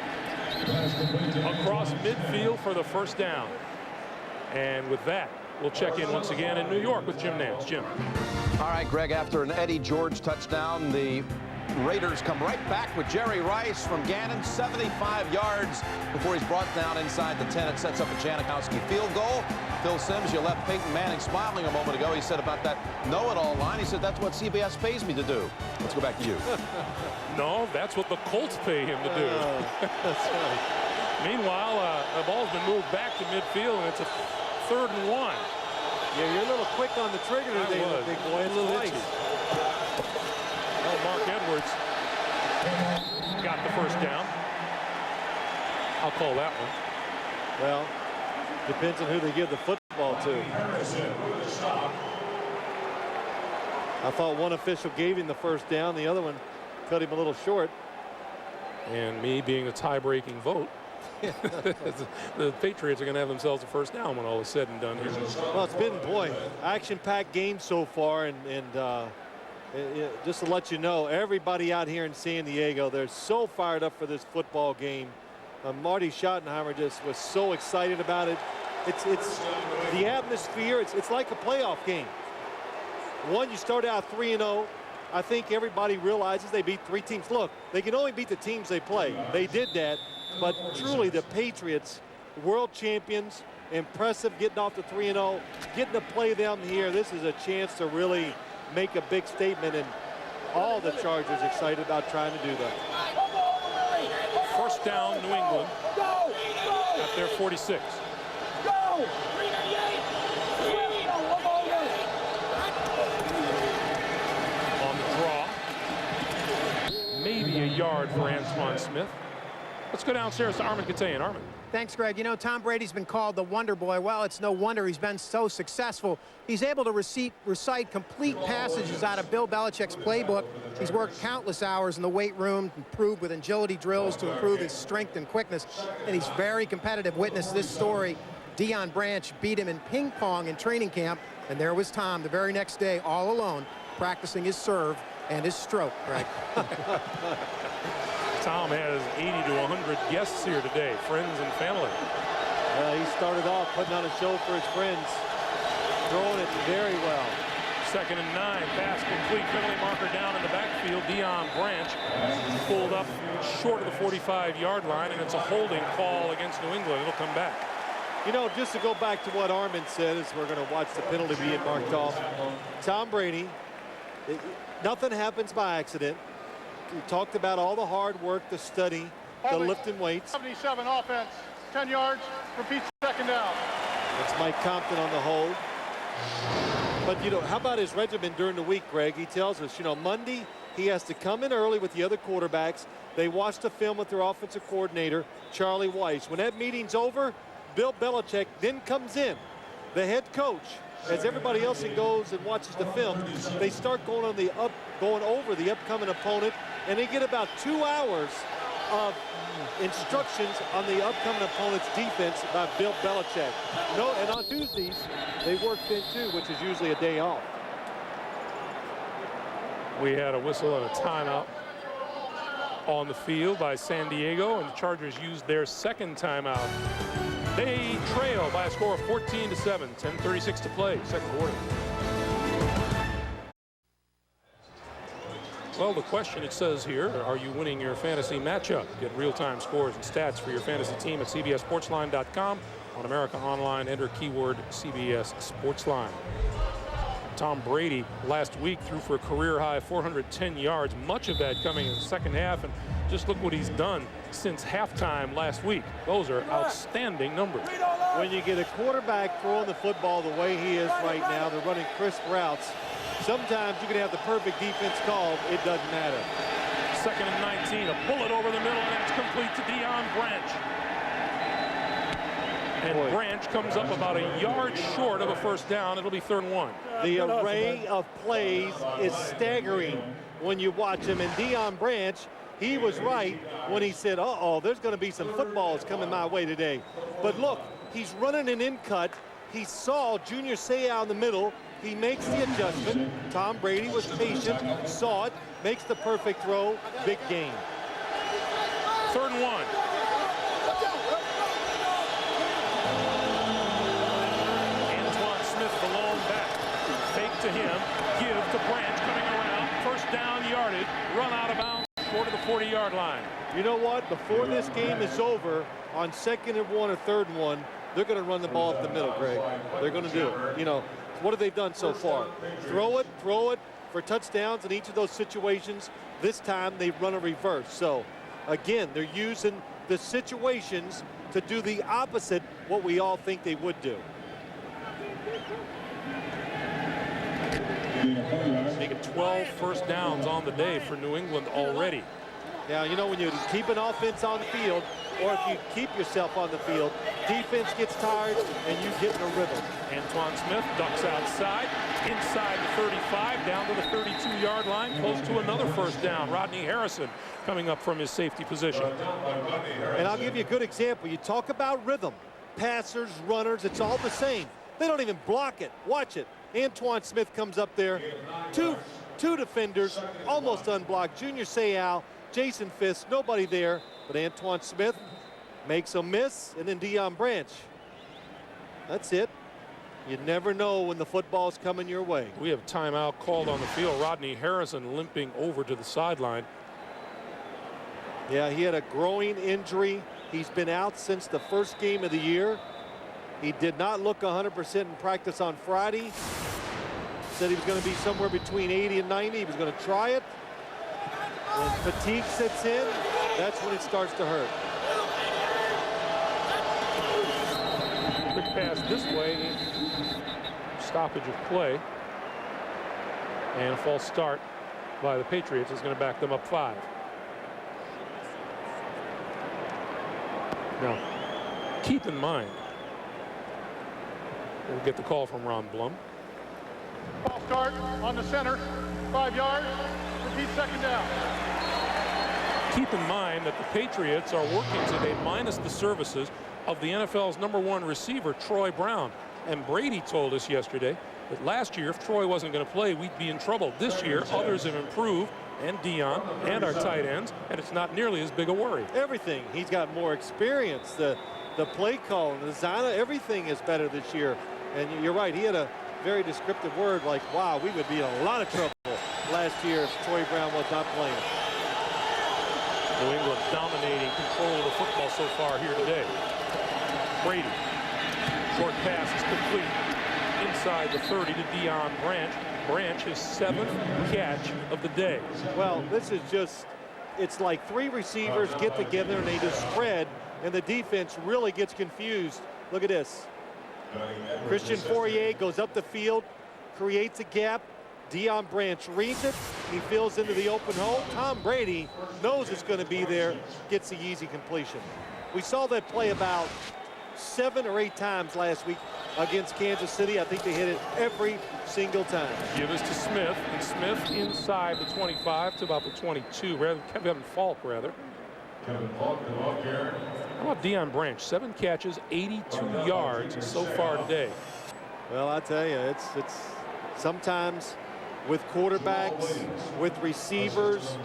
[SPEAKER 1] Across midfield for the first down. And with that, we'll check in once again in New York with Jim Nance. Jim.
[SPEAKER 3] All right, Greg, after an Eddie George touchdown, the Raiders come right back with Jerry Rice from Gannon, 75 yards before he's brought down inside the 10. It sets up a Janikowski field goal. Phil Simms, you left Peyton Manning smiling a moment ago. He said about that know-it-all line, he said, that's what CBS pays me to do. Let's go back to you.
[SPEAKER 1] No, that's what the Colts pay him to do.
[SPEAKER 2] That's right.
[SPEAKER 1] Meanwhile, the ball's been moved back to midfield, and it's a 3rd and 1.
[SPEAKER 2] Yeah, you're a little quick on the trigger today, big boy.
[SPEAKER 1] A little itchy. Well, Mark Edwards got the first down. I'll call that one.
[SPEAKER 2] Well, depends on who they give the football to. I thought one official gave him the first down. The other one cut him a little short.
[SPEAKER 1] And me being the tie-breaking vote, the Patriots are going to have themselves a first down when all is said and done here.
[SPEAKER 2] Well, it's been, boy, action-packed game so far, and just to let you know, everybody out here in San Diego, they're so fired up for this football game. Marty Schottenheimer just was so excited about it. It's the atmosphere. It's like a playoff game. One, you start out 3-0. I think everybody realizes they beat 3 teams. Look, they can only beat the teams they play. They did that. But truly, the Patriots, world champions, impressive getting off to 3-0, getting to play them here. This is a chance to really make a big statement, and all the Chargers excited about trying to do that.
[SPEAKER 1] First down, New England at their 46. On the draw, maybe a yard for Antoine Smith. Let's go downstairs to Armin Katayan. Armin.
[SPEAKER 6] Thanks, Greg. You know, Tom Brady's been called the Wonder Boy. Well, it's no wonder he's been so successful. He's able to recite complete passages out of Bill Belichick's playbook. He's worked countless hours in the weight room, improved with agility drills to improve his strength and quickness, and he's very competitive. Witness this story. Deion Branch beat him in ping pong in training camp, and there was Tom the very next day, all alone, practicing his serve and his stroke, Greg.
[SPEAKER 1] Tom has 80 to 100 guests here today, friends and family.
[SPEAKER 2] He started off putting on a show for his friends, throwing it very well.
[SPEAKER 1] 2nd and 9, pass complete, penalty marker down in the backfield. Deion Branch pulled up short of the 45-yard line, and it's a holding call against New England. It'll come back.
[SPEAKER 2] You know, just to go back to what Armin said, as we're going to watch the penalty being marked off. Tom Brady, nothing happens by accident. We talked about all the hard work, the study, the lifting weights.
[SPEAKER 4] 77 offense, 10 yards, repeat 2nd down.
[SPEAKER 2] That's Mike Compton on the hold. But, you know, how about his regimen during the week, Greg? He tells us, you know, Monday he has to come in early with the other quarterbacks. They watch the film with their offensive coordinator, Charlie Weiss. When that meeting's over, Bill Belichick then comes in, the head coach. As everybody else goes and watches the film, they start going over the upcoming opponent, and they get about 2 hours of instructions on the upcoming opponent's defense by Bill Belichick. And on Tuesdays, they work then too, which is usually a day off.
[SPEAKER 1] We had a whistle and a timeout on the field by San Diego, and the Chargers used their 2nd timeout. They trail by a score of 14-7, 10:36 to play, 2nd quarter. Well, the question, it says here, are you winning your fantasy matchup? Get real-time scores and stats for your fantasy team at CBSSportsline.com. On America Online, enter keyword CBS Sportsline. Tom Brady last week threw for a career-high 410 yards, much of that coming in the 2nd half, and just look what he's done since halftime last week. Those are outstanding numbers.
[SPEAKER 2] When you get a quarterback throwing the football the way he is right now, they're running crisp routes. Sometimes you can have the perfect defense called. It doesn't matter.
[SPEAKER 1] 2nd and 19, a bullet over the middle, and it's complete to Deion Branch. And Branch comes up about a yard short of a 1st down. It'll be 3rd and 1.
[SPEAKER 2] The array of plays is staggering when you watch him. And Deion Branch, he was right when he said, uh-oh, there's going to be some footballs coming my way today. But look, he's running an in-cut. He saw Junior Seau in the middle. He makes the adjustment. Tom Brady was patient, saw it, makes the perfect throw. Big game.
[SPEAKER 1] 3rd and 1. The lone back, fake to him, give to Branch coming around, 1st down yardage, run out of bounds short of the 40-yard line.
[SPEAKER 2] You know what? Before this game is over, on 2nd and 1 or 3rd and 1, they're going to run the ball up the middle, Greg. They're going to do it. You know, what have they done so far? Throw it for touchdowns in each of those situations. This time they run a reverse. So, again, they're using the situations to do the opposite what we all think they would do.
[SPEAKER 1] Making 12 1st downs on the day for New England already.
[SPEAKER 2] Now, you know, when you keep an offense on the field, or if you keep yourself on the field, defense gets tired and you get in a rhythm.
[SPEAKER 1] Antoine Smith ducks outside, inside the 35, down to the 32-yard line, close to another 1st down. Rodney Harrison coming up from his safety position.
[SPEAKER 2] And I'll give you a good example. You talk about rhythm. Passers, runners, it's all the same. They don't even block it. Watch it. Antoine Smith comes up there. Two defenders, almost unblocked. Junior Seau, Jason Fisk, nobody there. But Antoine Smith makes a miss, and then Deion Branch. That's it. You never know when the football's coming your way.
[SPEAKER 1] We have timeout called on the field. Rodney Harrison limping over to the sideline.
[SPEAKER 2] Yeah, he had a growing injury. He's been out since the 1st game of the year. He did not look 100% in practice on Friday. Said he was going to be somewhere between 80 and 90. He was going to try it. When fatigue sets in, that's when it starts to hurt.
[SPEAKER 1] Quick pass this way. Stoppage of play. And a false start by the Patriots is going to back them up 5. Now, keep in mind, we'll get the call from Ron Blum.
[SPEAKER 4] Ball start on the center, 5 yards, repeat second down.
[SPEAKER 1] Keep in mind that the Patriots are working today minus the services of the NFL's #1 receiver, Troy Brown. And Brady told us yesterday that last year, if Troy wasn't going to play, we'd be in trouble. This year, others have improved, and Dion, and our tight ends, and it's not nearly as big a worry.
[SPEAKER 2] Everything. He's got more experience. The play call, the design, everything is better this year. And you're right, he had a very descriptive word like, wow, we would be in a lot of trouble last year if Troy Brown was not playing.
[SPEAKER 1] New England dominating control of the football so far here today. Brady. Short pass is complete inside the 30 to Deion Branch. Branch, his 7th catch of the day.
[SPEAKER 2] Well, this is just, it's like 3 receivers get together and they just spread, and the defense really gets confused. Look at this. Christian Fourier goes up the field, creates a gap. Deion Branch reads it. He fills into the open hole. Tom Brady knows it's going to be there, gets the easy completion. We saw that play about 7 or 8 times last week against Kansas City. I think they hit it every single time.
[SPEAKER 1] Give us to Smith, and Smith inside the 25 to about the 22, rather Kevin Falk, rather. How about Deion Branch? 7 catches, 82 yards so far today.
[SPEAKER 2] Well, I tell you, it's sometimes with quarterbacks, with receivers,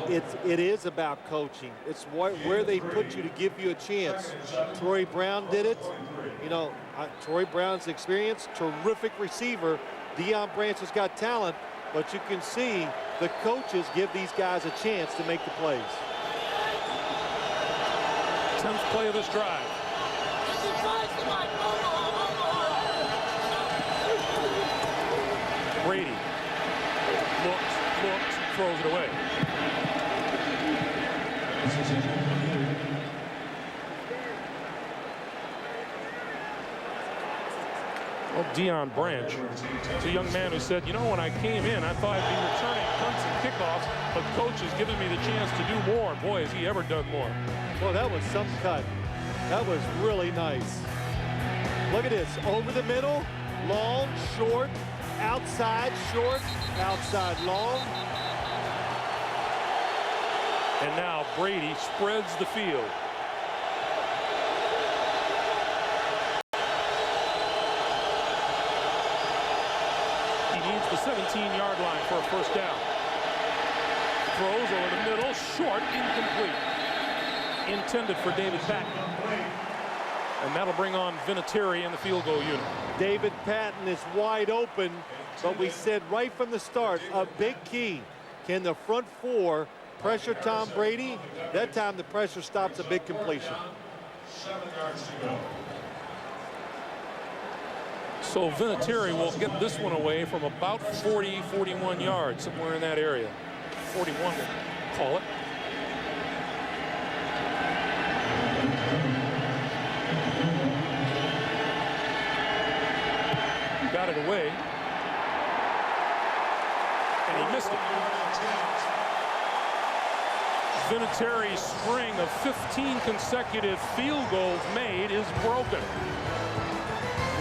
[SPEAKER 2] it is about coaching. It's where they put you to give you a chance. Troy Brown did it. You know, Troy Brown's experience, terrific receiver. Deion Branch has got talent, but you can see the coaches give these guys a chance to make the plays.
[SPEAKER 1] 10th play of this drive. Brady looks, throws it away. Well, Deion Branch, it's a young man who said, you know, when I came in, I thought I'd be returning punts and kickoffs, but coach has given me the chance to do more. And boy, has he ever done more.
[SPEAKER 2] Well, that was some cut. That was really nice. Look at this, over the middle, long, short, outside, short, outside, long.
[SPEAKER 1] And now Brady spreads the field. He needs the 17-yard line for a first down. Throws over the middle, short, incomplete. Intended for David Patton. And that'll bring on Vinatieri in the field goal unit.
[SPEAKER 2] David Patton is wide open, but we said right from the start, a big key. Can the front 4 pressure Tom Brady? That time the pressure stops a big completion.
[SPEAKER 1] So Vinatieri will get this one away from about 40, 41 yards, somewhere in that area. 41, we'll call it. Got it away. And he missed it. Vinatieri's string of 15 consecutive field goals made is broken.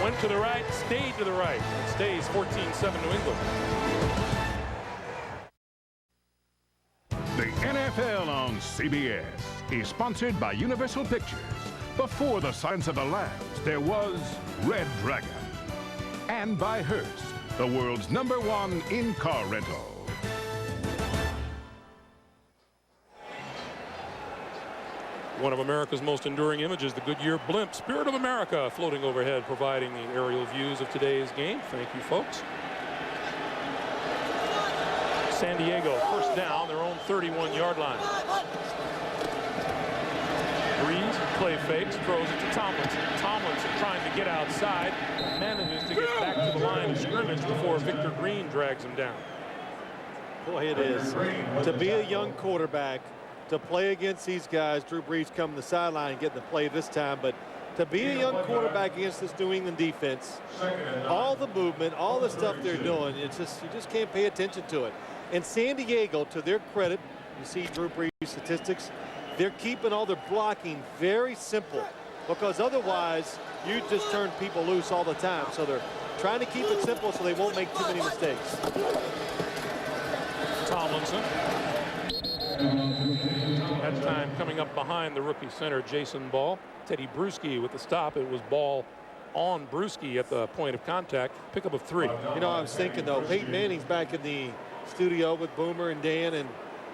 [SPEAKER 1] Went to the right, stayed to the right. It stays 14-7 New England.
[SPEAKER 10] The NFL on CBS is sponsored by Universal Pictures. Before the Silence of the Lambs, there was Red Dragon. And by Hearst, the world's #1 in-car rental.
[SPEAKER 1] One of America's most enduring images, the Goodyear blimp, Spirit of America, floating overhead, providing the aerial views of today's game. Thank you, folks. San Diego, first down, their own 31-yard line. Brees, play fakes, throws it to Tomlinson. Tomlinson trying to get outside, manages to get back to the line of scrimmage before Victor Green drags him down.
[SPEAKER 2] Boy, it is. To be a young quarterback, to play against these guys, Drew Brees coming to the sideline and getting the play this time, but to be a young quarterback against this New England defense, all the movement, all the stuff they're doing, it's just, you just can't pay attention to it. And San Diego, to their credit, you see Drew Brees' statistics, they're keeping all their blocking very simple, because otherwise you just turn people loose all the time. So they're trying to keep it simple so they won't make too many mistakes.
[SPEAKER 1] Tomlinson. That time coming up behind the rookie center, Jason Ball. Teddy Bruschi with the stop. It was Ball on Bruschi at the point of contact. Pickup of 3.
[SPEAKER 2] You know, I was thinking, though, Peyton Manning's back in the studio with Boomer and Dan, and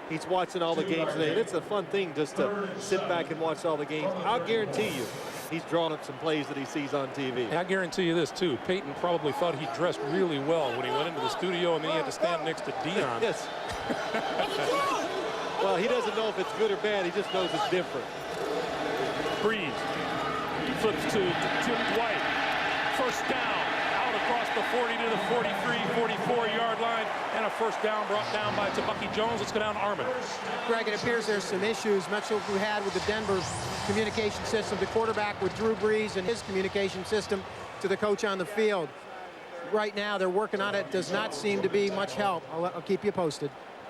[SPEAKER 2] he's watching all the games today. And it's a fun thing just to sit back and watch all the games. I'll guarantee you he's drawing up some plays that he sees on TV.
[SPEAKER 1] I guarantee you this, too. Peyton probably thought he dressed really well when he went into the studio, and then he had to stand next to Deion.
[SPEAKER 2] Yes. Well, he doesn't know if it's good or bad. He just knows it's different.
[SPEAKER 1] Brees flips to Tim Dwight. First down, out across the 40 to the 43, 44-yard line, and a first down brought down by Tabucky Jones. Let's go down to Armin.
[SPEAKER 6] Greg, it appears there's some issues, much like we had with the Denver communication system, the quarterback with Drew Brees and his communication system to the coach on the field. Right now, they're working on it. Does not seem to be much help. I'll keep you posted.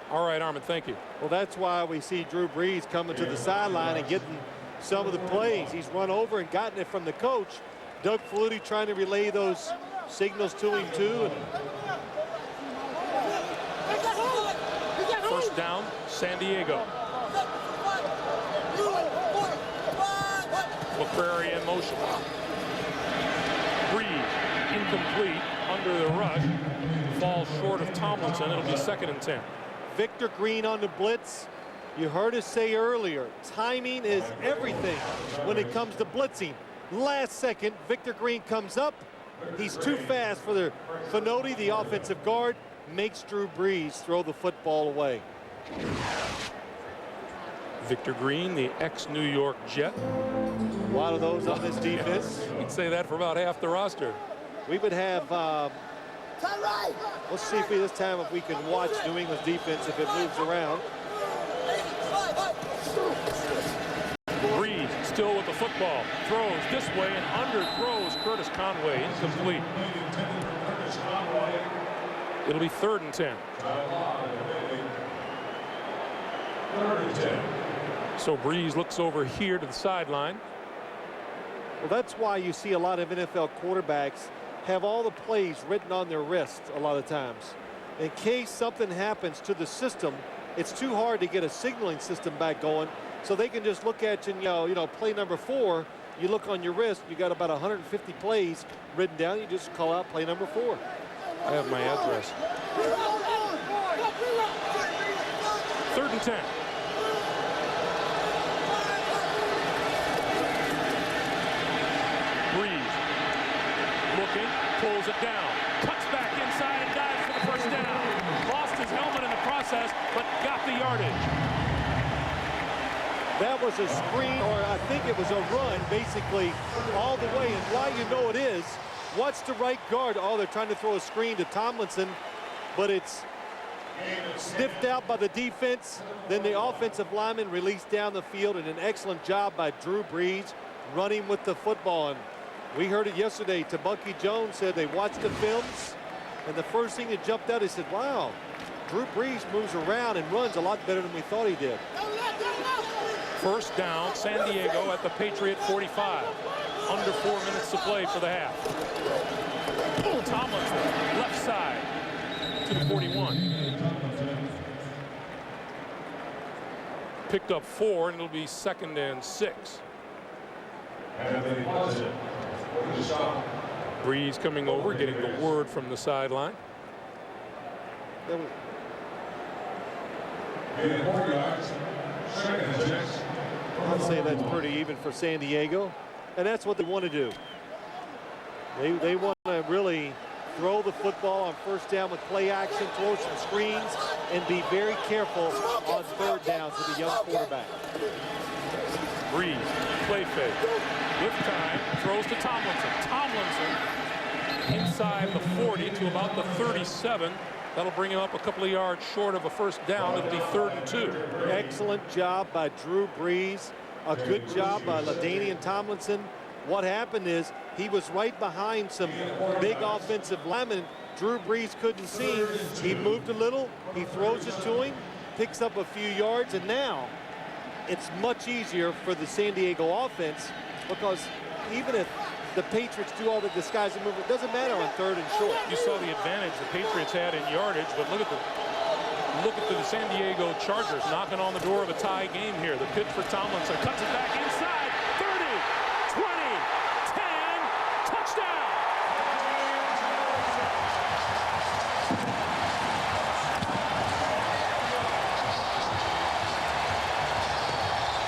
[SPEAKER 1] All right, Armin, thank you.
[SPEAKER 2] Well, that's why we see Drew Brees coming to the sideline and getting some of the plays. He's run over and gotten it from the coach. Doug Flutie trying to relay those signals to him, too.
[SPEAKER 1] First down, San Diego. McCrary in motion. Brees, incomplete, under the rush. Falls short of Tomlinson. It'll be 2nd and 10.
[SPEAKER 2] Victor Green on the blitz. You heard us say earlier, timing is everything when it comes to blitzing. Last second, Victor Green comes up. He's too fast for the Finotti, the offensive guard, makes Drew Brees throw the football away.
[SPEAKER 1] Victor Green, the ex-New York Jet.
[SPEAKER 2] A lot of those on this defense.
[SPEAKER 1] You'd say that for about half the roster.
[SPEAKER 2] We would have, let's see if this time if we can watch New England's defense if it moves around.
[SPEAKER 1] Brees still with the football, throws this way and underthrows Curtis Conway, incomplete. It'll be 3rd and 10. So Brees looks over here to the sideline.
[SPEAKER 2] Well, that's why you see a lot of NFL quarterbacks have all the plays written on their wrist a lot of times. In case something happens to the system, it's too hard to get a signaling system back going, so they can just look at you, you know, play number 4, you look on your wrist, you got about 150 plays written down, you just call out play number 4.
[SPEAKER 1] I have my address. 3rd and 10. Brees looking, pulls it down, cuts back inside and dives for the first down. Lost his helmet in the process, but got the yardage.
[SPEAKER 2] That was a screen, or I think it was a run, basically, all the way. And why you know it is, watch the right guard. Oh, they're trying to throw a screen to Tomlinson, but it's sniffed out by the defense. Then the offensive lineman released down the field, and an excellent job by Drew Brees running with the football. And we heard it yesterday. Tabucky Jones said they watched the films, and the first thing that jumped out, he said, wow, Drew Brees moves around and runs a lot better than we thought he did.
[SPEAKER 1] First down, San Diego at the Patriot 45. Under 4 minutes to play for the half. Tomlinson, left side to the 41. Picked up 4, and it'll be 2nd and 6. Brees coming over, getting the word from the sideline.
[SPEAKER 2] I'd say that's pretty even for San Diego, and that's what they want to do. They want to really throw the football on first down with play action, throw some screens, and be very careful on 3rd down for the young quarterback.
[SPEAKER 1] Brees, play fake. With time, throws to Tomlinson. Tomlinson inside the 40 to about the 37. That'll bring him up a couple of yards short of a first down. It'll be 3rd and 2.
[SPEAKER 2] Excellent job by Drew Brees. A good job by LaDainian Tomlinson. What happened is he was right behind some big offensive linemen. Drew Brees couldn't see him. He moved a little. He throws it to him, picks up a few yards, and now it's much easier for the San Diego offense because even if the Patriots do all the disguise and movement, it doesn't matter on 3rd and short.
[SPEAKER 1] You saw the advantage the Patriots had in yardage, but look at the San Diego Chargers knocking on the door of a tie game here. The pitch for Tomlinson, cuts it back inside, 30, 20, 10, touchdown!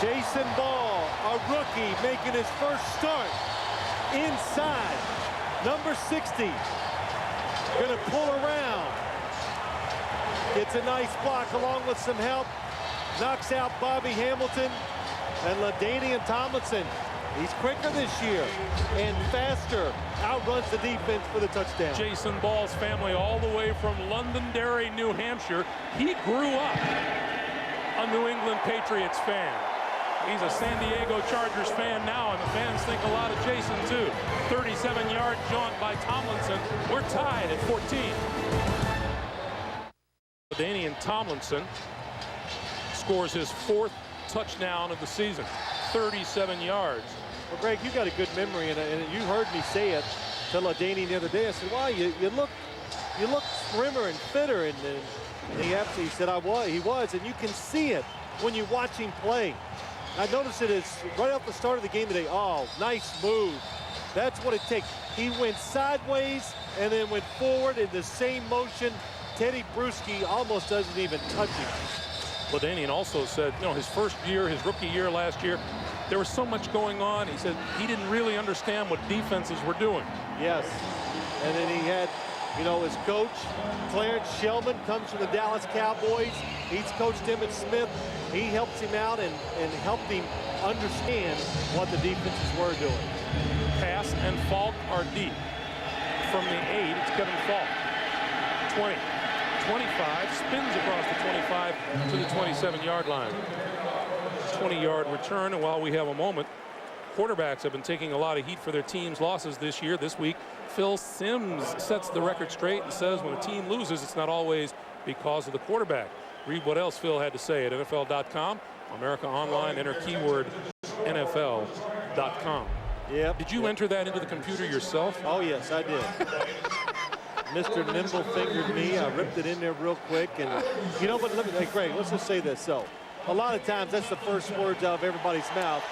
[SPEAKER 2] Jason Ball, a rookie, making his first start inside. Number 60, gonna pull around. Gets a nice block along with some help. Knocks out Bobby Hamilton and LaDainian Tomlinson. He's quicker this year and faster. Outruns the defense for the touchdown.
[SPEAKER 1] Jason Ball's family all the way from Londonderry, New Hampshire. He grew up a New England Patriots fan. He's a San Diego Chargers fan now, and the fans think a lot of Jason, too. 37-yard jaunt by Tomlinson. We're tied at 14. LaDainian Tomlinson scores his 4th touchdown of the season, 37 yards.
[SPEAKER 2] Well, Greg, you got a good memory, and you heard me say it to LaDainian the other day. I said, "Wow, you look trimmer and fitter," and he absolutely said, he was, and you can see it when you watch him play. I noticed it is right off the start of the game today. Oh, nice move. That's what it takes. He went sideways and then went forward in the same motion. Teddy Bruschi almost doesn't even touch him.
[SPEAKER 1] LaDainian also said, his first year, his rookie year last year, there was so much going on. He said he didn't really understand what defenses were doing.
[SPEAKER 2] Yes. And then he had, his coach, Clarence Shellman, comes from the Dallas Cowboys. He's coached Emmitt Smith. He helps him out and helped him understand what the defenses were doing.
[SPEAKER 1] Pass and Falk are deep. From the 8, it's Kevin Falk. 20, 25, spins across the 25 to the 27-yard line. 20-yard return, and while we have a moment, quarterbacks have been taking a lot of heat for their team's losses this year. This week, Phil Simms sets the record straight and says when a team loses, it's not always because of the quarterback. Read what else Phil had to say at NFL.com. America Online, enter keyword NFL.com.
[SPEAKER 2] Yep.
[SPEAKER 1] Did you enter that into the computer yourself?
[SPEAKER 2] Oh, yes, I did. Mr. Nimble-fingered me. I ripped it in there real quick. And, but Greg, let's just say this. So, a lot of times, that's the first words out of everybody's mouth.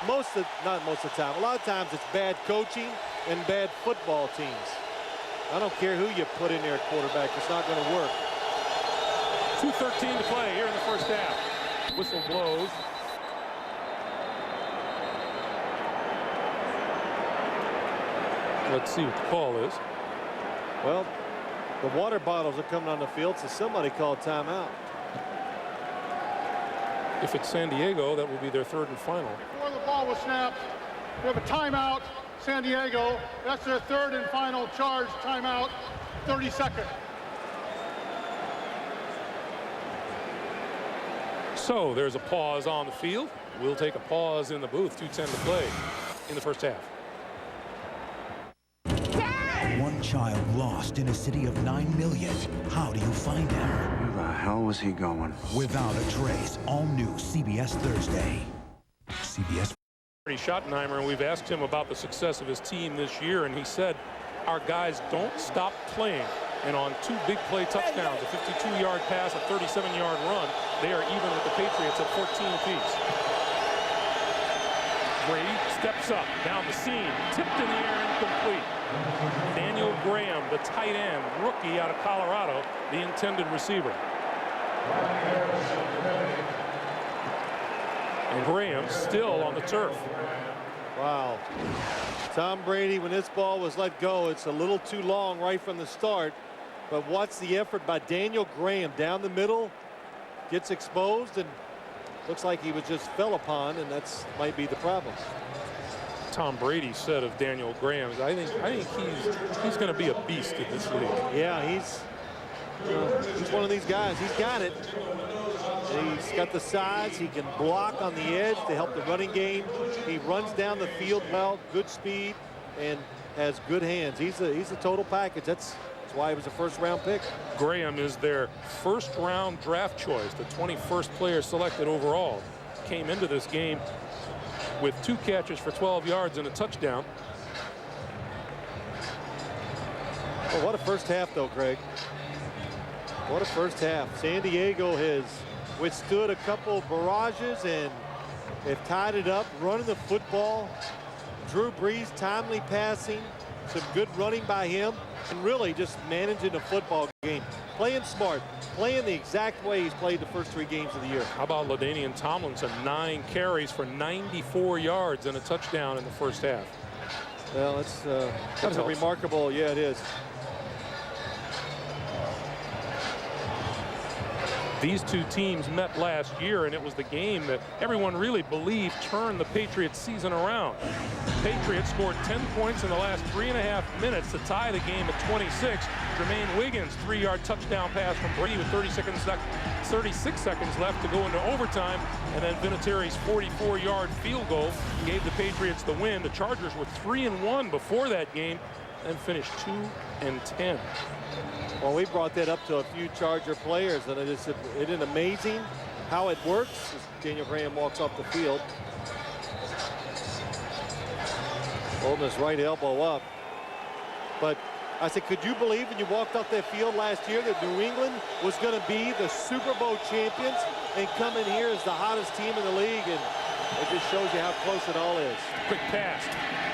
[SPEAKER 2] Not most of the time. A lot of times, it's bad coaching and bad football teams. I don't care who you put in there at quarterback. It's not going to work.
[SPEAKER 1] 2:13 to play here in the first half. Whistle blows. Let's see what the call is.
[SPEAKER 2] Well, the water bottles are coming on the field, so somebody called timeout.
[SPEAKER 1] If it's San Diego, that will be their 3rd and final.
[SPEAKER 4] Before the ball was snapped, we have a timeout, San Diego. That's their 3rd and final charge timeout, 32nd.
[SPEAKER 1] So there's a pause on the field. We'll take a pause in the booth. 2:10 to play in the first half.
[SPEAKER 12] One child lost in a city of 9 million. How do you find him?
[SPEAKER 13] Where the hell was he going?
[SPEAKER 12] Without a trace. All new CBS Thursday. CBS.
[SPEAKER 1] Schottenheimer, and we've asked him about the success of his team this year, and he said, our guys don't stop playing. And on 2 big play touchdowns, a 52-yard pass, a 37-yard run, they are even with the Patriots at 14 apiece. Brady steps up, down the seam, tipped in the air, incomplete. Daniel Graham, the tight end, rookie out of Colorado, the intended receiver. And Graham still on the turf.
[SPEAKER 2] Wow. Tom Brady, when this ball was let go, it's a little too long right from the start. But what's the effort by Daniel Graham down the middle? Gets exposed and looks like he was just fell upon, and that's might be the problem.
[SPEAKER 1] Tom Brady said of Daniel Graham, I think he's going to be a beast in this league.
[SPEAKER 2] Yeah, he's one of these guys. He's got it. He's got the size. He can block on the edge to help the running game. He runs down the field well, good speed, and has good hands. He's a total package. That's why he was a first-round pick.
[SPEAKER 1] Graham is their first-round draft choice, the 21st player selected overall. came into this game with 2 catches for 12 yards and a touchdown.
[SPEAKER 2] Well, what a first half, though, Greg. What a first half. San Diego has withstood a couple barrages, and they've tied it up, running the football. Drew Brees, timely passing, some good running by him, and really just managing the football game. Playing smart, playing the exact way he's played the first 3 games of the year.
[SPEAKER 1] How about LaDainian Tomlinson? 9 carries for 94 yards and a touchdown in the first half.
[SPEAKER 2] Well, that's a remarkable, yeah, it is.
[SPEAKER 1] These 2 teams met last year, and it was the game that everyone really believed turned the Patriots season around. Patriots scored 10 points in the last 3.5 minutes to tie the game at 26. Jermaine Wiggins' 3-yard touchdown pass from Brady with 36 seconds left to go into overtime, and then Vinatieri's 44-yard field goal gave the Patriots the win. The Chargers were 3-1 before that game and finished 2-10.
[SPEAKER 2] Well, we brought that up to a few Charger players, and it is amazing how it works as Daniel Graham walks off the field. Holding his right elbow up. But I said, could you believe when you walked off that field last year that New England was going to be the Super Bowl champions and come in here as the hottest team in the league? And it just shows you how close it all is.
[SPEAKER 1] Quick pass.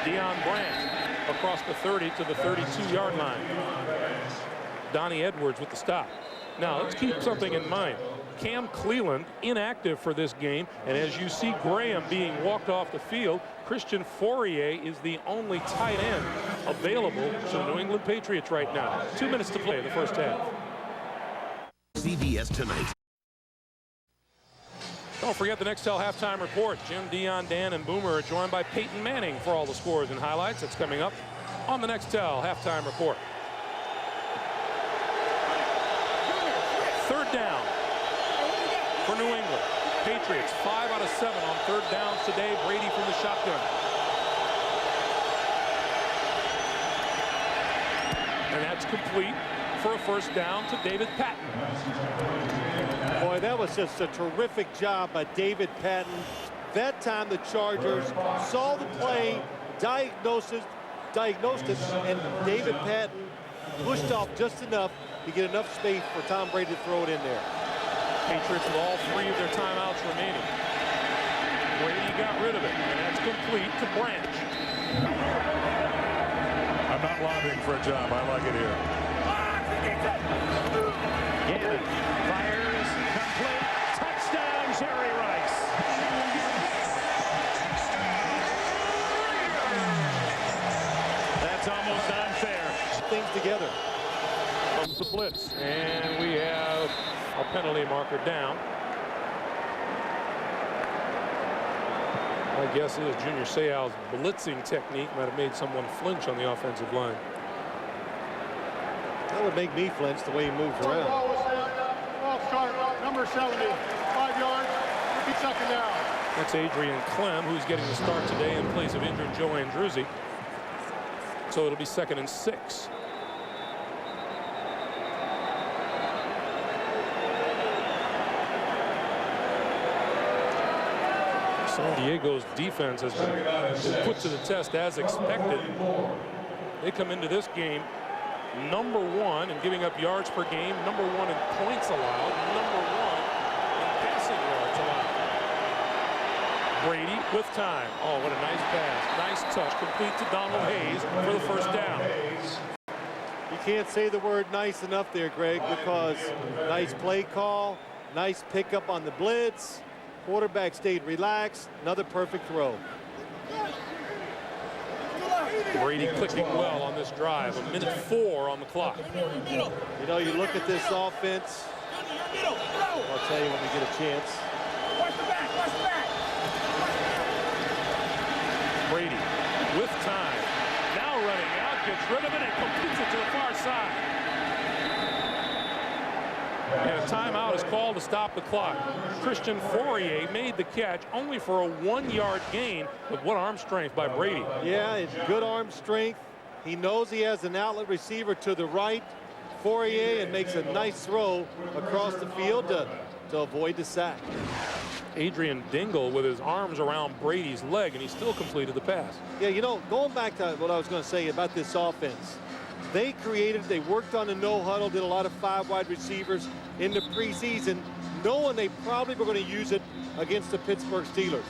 [SPEAKER 1] Deion Branch across the 30 to the 32-yard line. Donnie Edwards with the stop. Now, let's keep something in mind. Cam Cleveland inactive for this game, and as you see Graham being walked off the field, Christian Fourier is the only tight end available to the New England Patriots right now. 2 minutes to play the first half.
[SPEAKER 14] CBS tonight.
[SPEAKER 1] Don't forget the Nextel halftime report. Jim, Dion, Dan, and Boomer are joined by Peyton Manning for all the scores and highlights. That's coming up on the Nextel halftime report. 3rd down for New England. Patriots 5 out of 7 on 3rd downs today. Brady from the shotgun. And that's complete for a 1st down to David Patton.
[SPEAKER 2] Boy, that was just a terrific job by David Patton. That time the Chargers saw the play, diagnosed it, and David Patton pushed off just enough to get enough space for Tom Brady to throw it in there.
[SPEAKER 1] Patriots with all 3 of their timeouts remaining. Brady got rid of it, and that's complete to Branch.
[SPEAKER 15] I'm not lobbying for a job. I like it here.
[SPEAKER 16] Gannon fires, complete, touchdown, Jerry Rice. That's almost unfair.
[SPEAKER 2] Things together.
[SPEAKER 1] Comes the blitz, and we have a penalty marker down. My guess is Junior Seau's blitzing technique might have made someone flinch on the offensive line.
[SPEAKER 2] That would make me flinch the way he moves around.
[SPEAKER 4] Ball start, number 70, 5 yards, 2nd down.
[SPEAKER 1] That's Adrian Clem, who's getting the start today in place of injured Joe Andruzzi. So it'll be 2nd and 6. San Diego's defense has been put to the test as expected. They come into this game number 1 in giving up yards per game, number 1 in points allowed, number 1 in passing yards allowed. Brady with time. Oh, what a nice pass. Nice touch. Complete to Donald Hayes for the 1st down.
[SPEAKER 2] You can't say the word nice enough there, Greg, because nice play call, nice pickup on the blitz. Quarterback stayed relaxed. Another perfect throw.
[SPEAKER 1] Brady clicking well on this drive. 1:04 on the clock.
[SPEAKER 2] You know, you look at this offense. I'll tell you when we get a chance.
[SPEAKER 1] Brady with time. Now running out. Gets rid of it and completes it to the far side. And a timeout is called to stop the clock. Christian Fourier made the catch only for a 1-yard gain, with what arm strength by Brady.
[SPEAKER 2] Yeah, it's good arm strength. He knows he has an outlet receiver to the right, Fourier, and makes a nice throw across the field to avoid the sack.
[SPEAKER 1] Adrian Dingle with his arms around Brady's leg, and he still completed the pass.
[SPEAKER 2] Yeah, you know, going back to what I was going to say about this offense, they worked on the no huddle, did a lot of 5 wide receivers in the preseason, knowing they probably were going to use it against the Pittsburgh Steelers.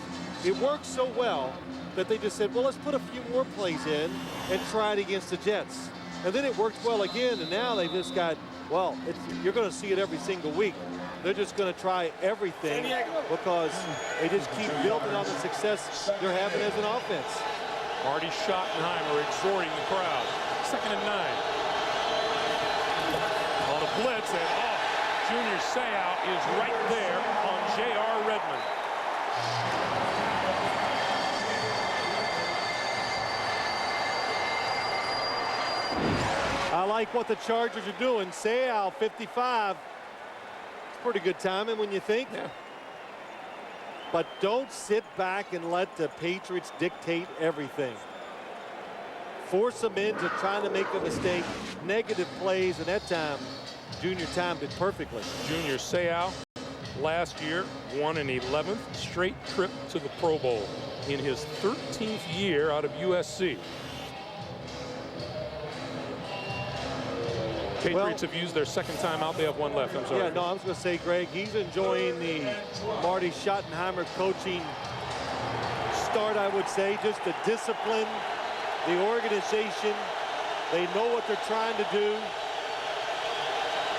[SPEAKER 2] It worked so well that they just said, well, let's put a few more plays in and try it against the Jets. And then it worked well again, and now they just got, well, you're going to see it every single week. They're just going to try everything because they just keep building on the success they're having as an offense.
[SPEAKER 1] Marty Schottenheimer exhorting the crowd. 2nd and 9. On a blitz, and Junior Seau is right there on J.R. Redmond.
[SPEAKER 2] I like what the Chargers are doing. Seau, 55. It's pretty good timing when you think.
[SPEAKER 1] Yeah.
[SPEAKER 2] But don't sit back and let the Patriots dictate everything. Force them into trying to make a mistake, negative plays, and that time, Junior timed it perfectly.
[SPEAKER 1] Junior Seau last year won an 11th straight trip to the Pro Bowl in his 13th year out of USC. Patriots have used their 2nd time out. They have 1 left. I'm sorry.
[SPEAKER 2] Yeah, no, I was going to say, Greg, he's enjoying the Marty Schottenheimer coaching start, I would say. Just the discipline, the organization. They know what they're trying to do.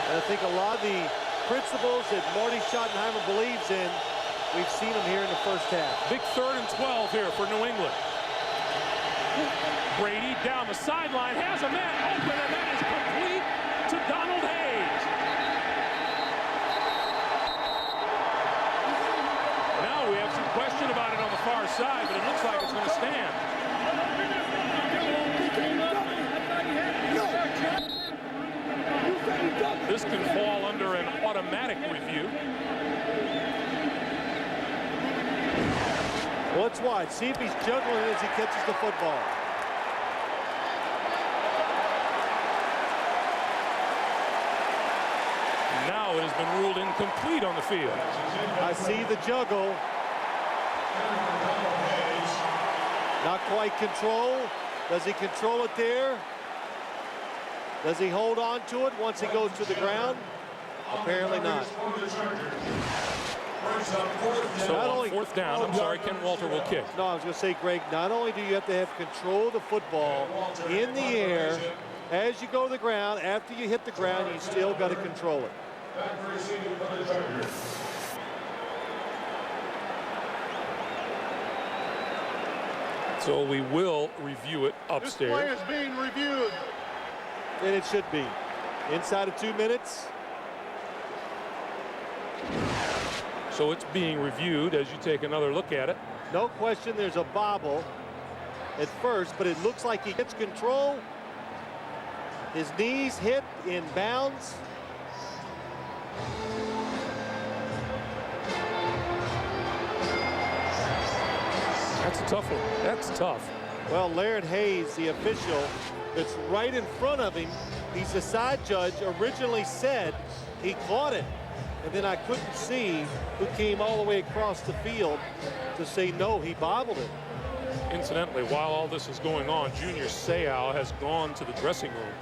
[SPEAKER 2] And I think a lot of the principles that Marty Schottenheimer believes in, we've seen them here in the first half.
[SPEAKER 1] Big 3rd and 12 here for New England. Brady down the sideline, has a man open, and that is complete to Donald Hayes. Now we have some question about it on the far side, but it looks like it's going to stand. This can fall under an automatic review.
[SPEAKER 2] Well, it's wide. See if he's juggling as he catches the football.
[SPEAKER 1] Now it has been ruled incomplete on the field.
[SPEAKER 2] I see the juggle. Not quite control. Does he control it there? Does he hold on to it once he goes to the ground? Apparently not.
[SPEAKER 1] So on 4th down, I'm sorry, Ken Walter will kick.
[SPEAKER 2] No, I was going to say, Greg, not only do you have to have control of the football in the air, as you go to the ground, after you hit the ground, you still got to control it.
[SPEAKER 1] So we will review it upstairs.
[SPEAKER 4] This play is being reviewed.
[SPEAKER 2] And it should be. Inside of 2 minutes.
[SPEAKER 1] So it's being reviewed as you take another look at it.
[SPEAKER 2] No question there's a bobble at first, but it looks like he gets control. His knees hit in bounds.
[SPEAKER 1] That's a tough one. That's tough.
[SPEAKER 2] Well, Laird Hayes, the official that's right in front of him, he's the side judge, originally said he caught it. And then I couldn't see who came all the way across the field to say, no, he bobbled it.
[SPEAKER 1] Incidentally, while all this is going on, Junior Seau has gone to the dressing room.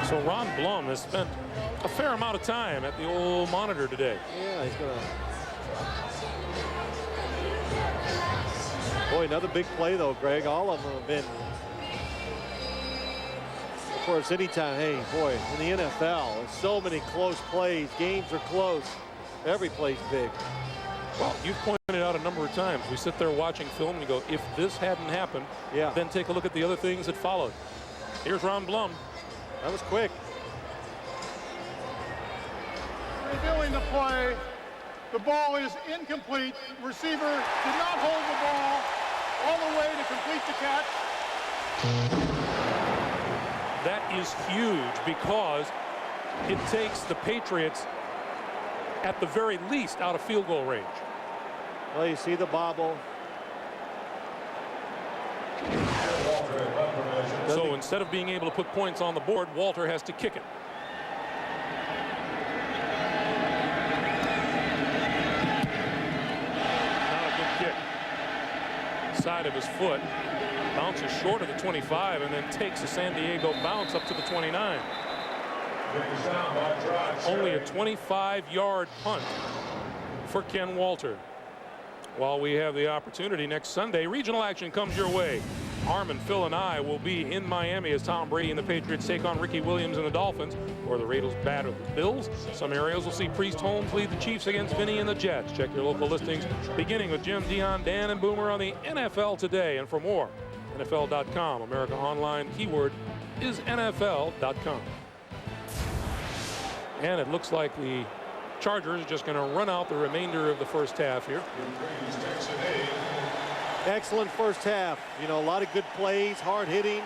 [SPEAKER 1] So Ron Blum has spent a fair amount of time at the old monitor today.
[SPEAKER 2] Yeah, he's gonna. Boy, another big play though, Greg. All of them have been. Of course, anytime, hey, boy, in the NFL, there's so many close plays. Games are close. Every play's big.
[SPEAKER 1] Well, you've pointed out a number of times. We sit there watching film and you go, if this hadn't happened, then take a look at the other things that followed. Here's Ron Blum.
[SPEAKER 2] That was quick.
[SPEAKER 4] Reviewing the play, the ball is incomplete. Receiver did not hold the ball all the way to complete the catch.
[SPEAKER 1] That is huge because it takes the Patriots at the very least out of field goal range.
[SPEAKER 2] Well, you see the bobble.
[SPEAKER 1] So instead of being able to put points on the board, Walter has to kick it. Not a good kick. Side of his foot. Bounces short of the 25 and then takes a San Diego bounce up to the 29. Only a 25-yard punt for Ken Walter. While we have the opportunity next Sunday, regional action comes your way. Armin, Phil, and I will be in Miami as Tom Brady and the Patriots take on Ricky Williams and the Dolphins, or the Raiders batter the Bills. Some areas will see Priest Holmes lead the Chiefs against Vinny and the Jets. Check your local listings, beginning with Jim, Dion, Dan, and Boomer on the NFL Today. And for more, NFL.com. America Online, keyword is NFL.com. And it looks like the Chargers are just going to run out the remainder of the first half here.
[SPEAKER 2] Excellent first half. You know, a lot of good plays, hard hitting.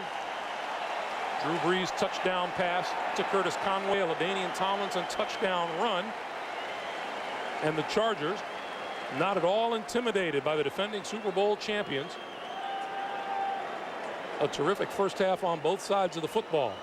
[SPEAKER 1] Drew Brees touchdown pass to Curtis Conway, a LaDainian Tomlinson touchdown run. And the Chargers not at all intimidated by the defending Super Bowl champions. A terrific first half on both sides of the football.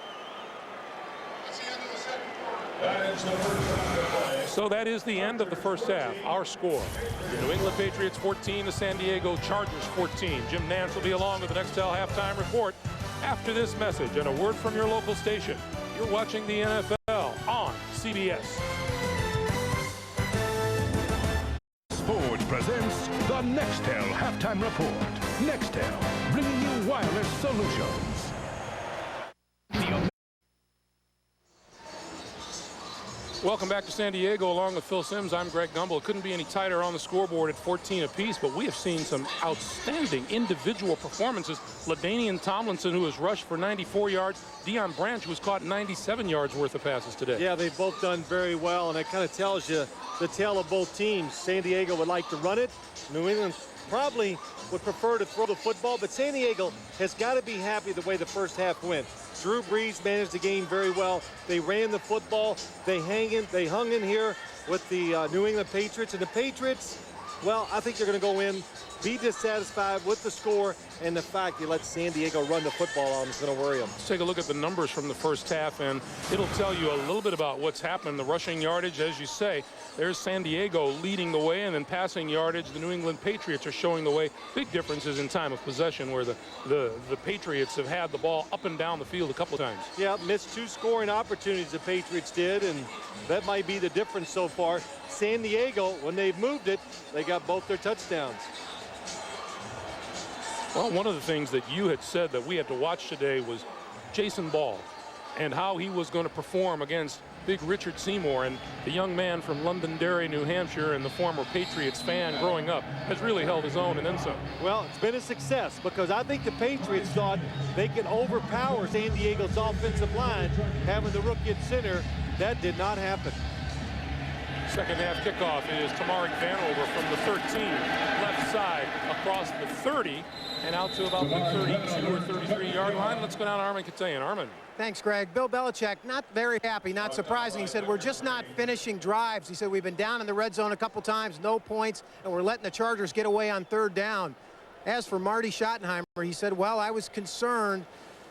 [SPEAKER 1] So that is the end of the first half. Our score: the New England Patriots 14, the San Diego Chargers 14. Jim Nance will be along with the Nextel halftime report after this message and a word from your local station. You're watching the NFL on CBS.
[SPEAKER 10] Sports presents the Nextel halftime report. Nextel, bringing you wireless solutions.
[SPEAKER 1] Welcome back to San Diego along with Phil Simms. I'm Greg Gumbel. It couldn't be any tighter on the scoreboard at 14 apiece, but we have seen some outstanding individual performances. LaDainian Tomlinson, who has rushed for 94 yards. Deion Branch, who's caught 97 yards worth of passes today.
[SPEAKER 2] Yeah, they've both done very well, and it kind of tells you the tale of both teams. San Diego would like to run it. New England probably would prefer to throw the football, but San Diego has got to be happy the way the first half went. Drew Brees managed the game very well. They ran the football. They hung in here with the New England Patriots. And the Patriots, well, I think they're going to go in, be dissatisfied with the score, and the fact they let San Diego run the football on is going to worry them.
[SPEAKER 1] Let's take a look at the numbers from the first half, and it'll tell you a little bit about what's happened. The rushing yardage, as you say, there's San Diego leading the way, and then passing yardage, the New England Patriots are showing the way. Big differences in time of possession, where the Patriots have had the ball up and down the field a couple of times.
[SPEAKER 2] Yeah, missed 2 scoring opportunities the Patriots did, and that might be the difference so far. San Diego, when they've moved it, they got both their touchdowns.
[SPEAKER 1] Well, one of the things that you had said that we had to watch today was Jason Ball and how he was going to perform against big Richard Seymour. And the young man from Londonderry, New Hampshire, and the former Patriots fan growing up has really held his own and then some.
[SPEAKER 2] Well, it's been a success because I think the Patriots thought they could overpower San Diego's offensive line, having the rookie at center. That did not happen.
[SPEAKER 1] Second half kickoff is Tamarick Vanover from the 13, left side, across the 30, and out to about the 32 or 33-yard line. Let's go down to Armin Katayan. Armin.
[SPEAKER 6] Thanks, Greg. Bill Belichick, not very happy, not surprising. He said, we're just not finishing drives. He said, we've been down in the red zone a couple times, no points, and we're letting the Chargers get away on third down. As for Marty Schottenheimer, he said, well, I was concerned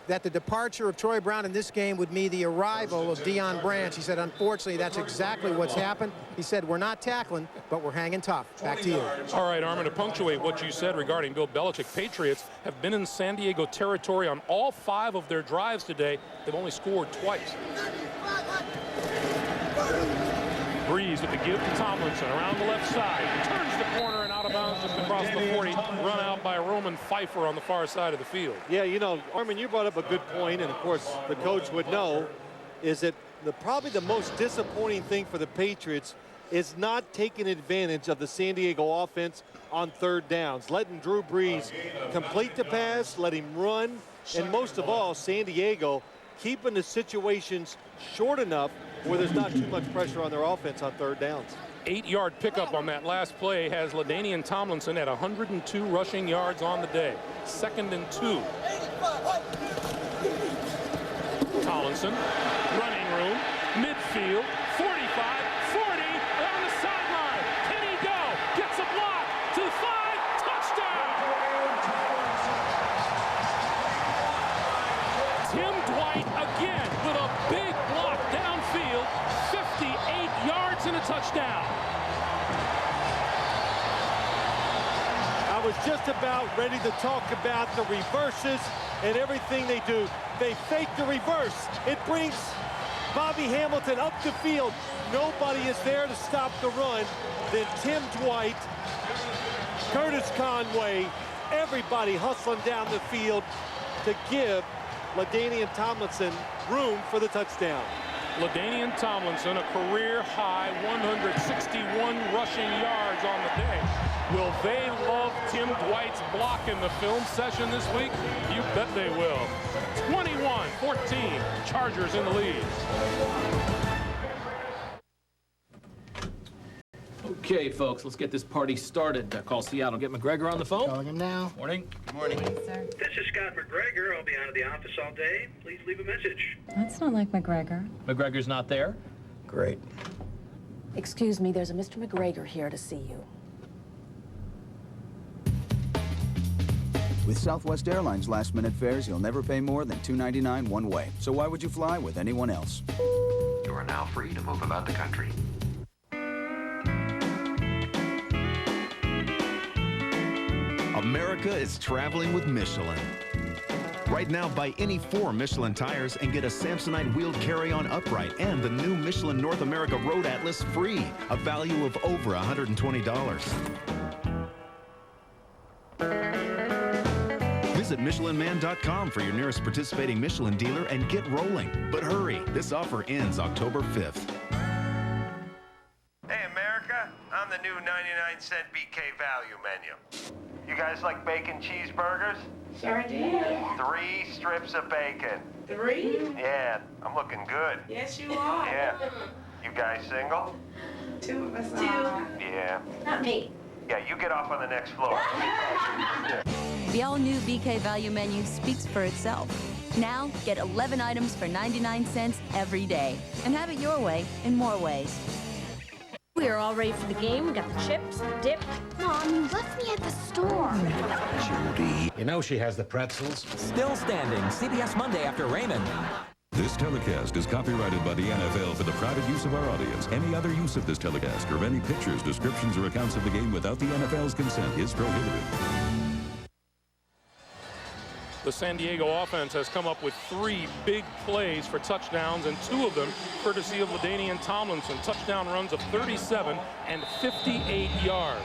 [SPEAKER 6] that the departure of Troy Brown in this game would mean the arrival of Deion Branch. He said, unfortunately, that's exactly what's happened. He said, we're not tackling, but we're hanging tough. Back to you.
[SPEAKER 1] All right, Armin, to punctuate what you said regarding Bill Belichick, Patriots have been in San Diego territory on all 5 of their drives today. They've only scored twice. Brees with the give to Tomlinson around the left side. Turns the corner and out of bounds just across the 40. Run out by Roman Pfeiffer on the far side of the field.
[SPEAKER 2] Yeah, you know, Armin, you brought up a good point, and of course the coach would know, is that probably the most disappointing thing for the Patriots is not taking advantage of the San Diego offense on third downs, letting Drew Brees complete the pass, let him run, and most of all, San Diego keeping the situations short enough where there's not too much pressure on their offense on third downs.
[SPEAKER 1] 8-yard pickup on that last play has LaDainian Tomlinson at 102 rushing yards on the day. 2nd and 2. Tomlinson, running room, midfield, 45, 40, on the sideline. Can he go? Gets a block to the 5, touchdown! touchdown.
[SPEAKER 2] I was just about ready to talk about the reverses and everything they do. They fake the reverse. It brings Bobby Hamilton up the field. Nobody is there to stop the run. Then Tim Dwight, Curtis Conway, everybody hustling down the field to give LaDainian Tomlinson room for the touchdown.
[SPEAKER 1] LaDainian Tomlinson, a career-high 161 rushing yards on the day. Will they love Tim Dwight's block in the film session this week? You bet they will. 21-14, Chargers in the lead.
[SPEAKER 9] Okay, folks, let's get this party started. Call Seattle. Get McGregor on the phone.
[SPEAKER 14] Calling him now.
[SPEAKER 9] Morning.
[SPEAKER 14] Good morning.
[SPEAKER 18] Sir. This is Scott McGregor. I'll be out of the office all day. Please leave a message.
[SPEAKER 27] That's not like McGregor.
[SPEAKER 9] McGregor's not there?
[SPEAKER 14] Great.
[SPEAKER 27] Excuse me, there's a Mr. McGregor here to see you.
[SPEAKER 19] With Southwest Airlines last-minute fares, you'll never pay more than $2.99 one way. So why would you fly with anyone else?
[SPEAKER 20] You are now free to move about the country.
[SPEAKER 21] America is traveling with Michelin. Right now, buy any 4 Michelin tires and get a Samsonite wheeled carry-on upright and the new Michelin North America Road Atlas free, a value of over $120. Visit MichelinMan.com for your nearest participating Michelin dealer and get rolling. But hurry, this offer ends October 5th.
[SPEAKER 22] Hey, America, I'm the new 99-cent BK value menu. You guys like bacon cheeseburgers?
[SPEAKER 27] Sure do.
[SPEAKER 22] 3 strips of bacon.
[SPEAKER 27] 3?
[SPEAKER 22] Yeah, I'm looking good.
[SPEAKER 27] Yes, you are.
[SPEAKER 22] Yeah. You guys single?
[SPEAKER 27] 2 of us. 2.
[SPEAKER 22] Yeah.
[SPEAKER 27] Not me.
[SPEAKER 22] Yeah, you get off on the next floor.
[SPEAKER 23] The all-new BK value menu speaks for itself. Now, get 11 items for 99 cents every day. And have it your way in more ways.
[SPEAKER 27] We are all ready for the game. We got the chips, the dip.
[SPEAKER 24] Mom, you left me at the store.
[SPEAKER 25] Judy. You know she has the pretzels.
[SPEAKER 30] Still standing. CBS Monday after Raymond.
[SPEAKER 31] This telecast is copyrighted by the NFL for the private use of our audience. Any other use of this telecast or any pictures, descriptions, or accounts of the game without the NFL's consent is prohibited.
[SPEAKER 1] The San Diego offense has come up with 3 big plays for touchdowns, and 2 of them courtesy of LaDainian Tomlinson. Touchdown runs of 37 and 58 yards.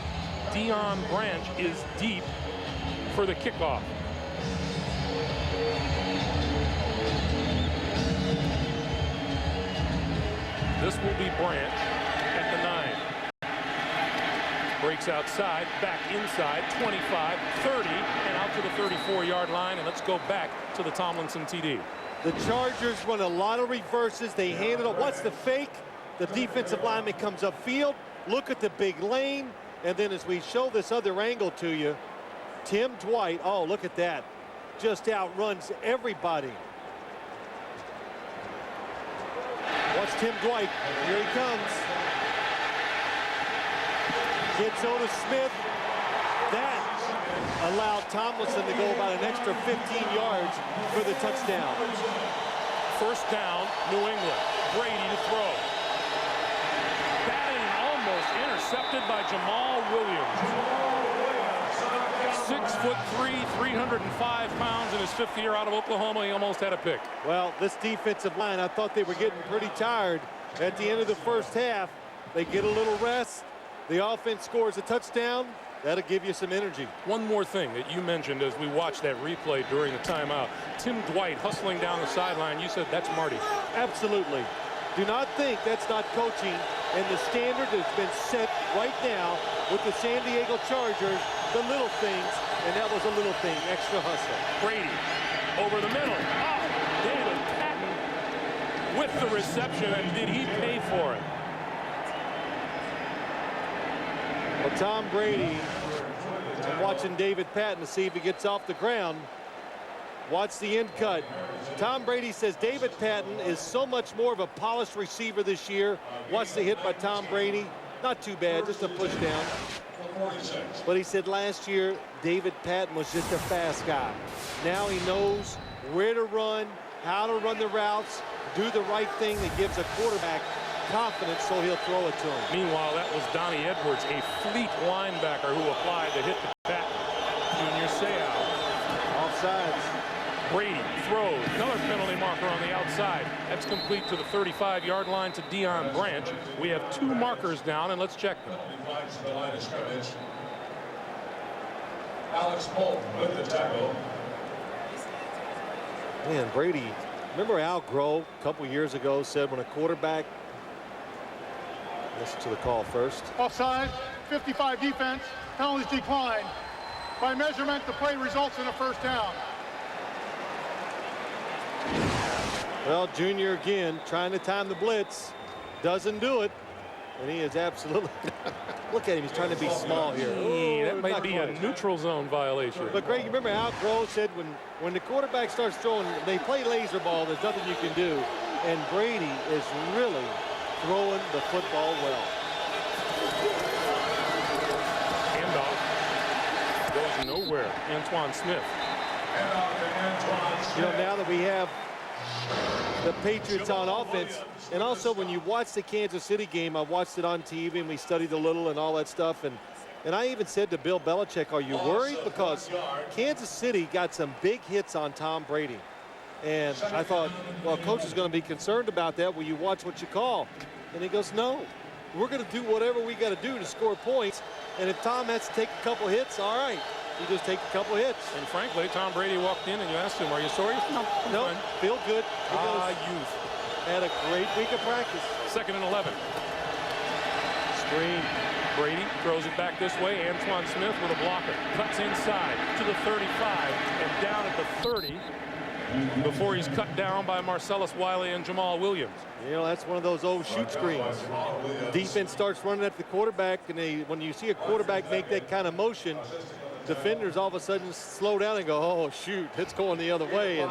[SPEAKER 1] Deion Branch is deep for the kickoff. This will be Branch at the 9. Breaks outside, back inside, 25, 30, and out to the 34-yard line. And let's go back to the Tomlinson TD.
[SPEAKER 2] The Chargers run a lot of reverses. They hand it up. What's the fake? The defensive lineman comes upfield. Look at the big lane. And then as we show this other angle to you, Tim Dwight, oh, look at that. Just outruns everybody. Watch Tim Dwight. Here he comes. Gets Otis Smith. That allowed Tomlinson to go about an extra 15 yards for the touchdown.
[SPEAKER 1] First down, New England. Brady to throw. Batting almost intercepted by Jamal Williams. 6'3", 305 pounds in his 5th year out of Oklahoma. He almost had a pick.
[SPEAKER 2] Well, this defensive line, I thought they were getting pretty tired at the end of the first half. They get a little rest. The offense scores a touchdown. That'll give you some energy.
[SPEAKER 1] One more thing that you mentioned as we watched that replay during the timeout. Tim Dwight hustling down the sideline. You said that's Marty.
[SPEAKER 2] Absolutely. Do not think that's not coaching. And the standard has been set right now with the San Diego Chargers, the little things, and that was a little thing, extra hustle.
[SPEAKER 1] Brady over the middle. Oh, David Patton with the reception, and did he pay for it?
[SPEAKER 2] Well, Tom Brady, I'm watching David Patton to see if he gets off the ground. Watch the end cut. Tom Brady says David Patton is so much more of a polished receiver this year. Watch the hit by Tom Brady. Not too bad, just a push down. But he said last year, David Patton was just a fast guy. Now he knows where to run, how to run the routes, do the right thing that gives a quarterback confidence, so he'll throw it to him.
[SPEAKER 1] Meanwhile, that was Donnie Edwards, a fleet linebacker who applied the hit to Pat Junior Seau.
[SPEAKER 2] Offsides.
[SPEAKER 1] Brady throws, another penalty marker on the outside. That's complete to the 35-yard line to Deion Branch. We have 2 markers down, and let's check them.
[SPEAKER 15] Alex Bolton with the tackle.
[SPEAKER 2] Man, Brady, remember Al Grove a couple years ago said when a quarterback, listen to the call first.
[SPEAKER 4] Offside, 55 defense, penalties declined. By measurement, the play results in a first down.
[SPEAKER 2] Well, Junior again trying to time the blitz. Doesn't do it. And he is absolutely, look at him, he's trying to be small here.
[SPEAKER 1] That might be a neutral zone violation.
[SPEAKER 2] But Greg, you remember Al Grove said when the quarterback starts throwing, they play laser ball, there's nothing you can do. And Brady is really throwing the football well.
[SPEAKER 1] Handoff goes nowhere. Antoine Smith.
[SPEAKER 2] You know, now that we have the Patriots on offense, and also when you watch the Kansas City game, I watched it on TV and we studied a little and all that stuff, and I even said to Bill Belichick, are you worried? Because Kansas City got some big hits on Tom Brady. And I thought, well, coach is going to be concerned about that. Will you watch what you call? And he goes, no, we're going to do whatever we got to do to score points. And if Tom has to take a couple hits, all right. You just take a couple hits.
[SPEAKER 1] And frankly, Tom Brady walked in and you asked him, are you sorry?
[SPEAKER 2] No, feel good.
[SPEAKER 1] Youth.
[SPEAKER 2] Had a great week of practice.
[SPEAKER 1] 2nd and 11.
[SPEAKER 2] Screen.
[SPEAKER 1] Brady throws it back this way. Antoine Smith with a blocker. Cuts inside to the 35 and down at the 30 before he's cut down by Marcellus Wiley and Jamal Williams.
[SPEAKER 2] You know, that's one of those old shoot screens. Defense starts running at the quarterback, and when you see a quarterback make that kind of motion, defenders all of a sudden slow down and go, oh, shoot, it's going the other way. And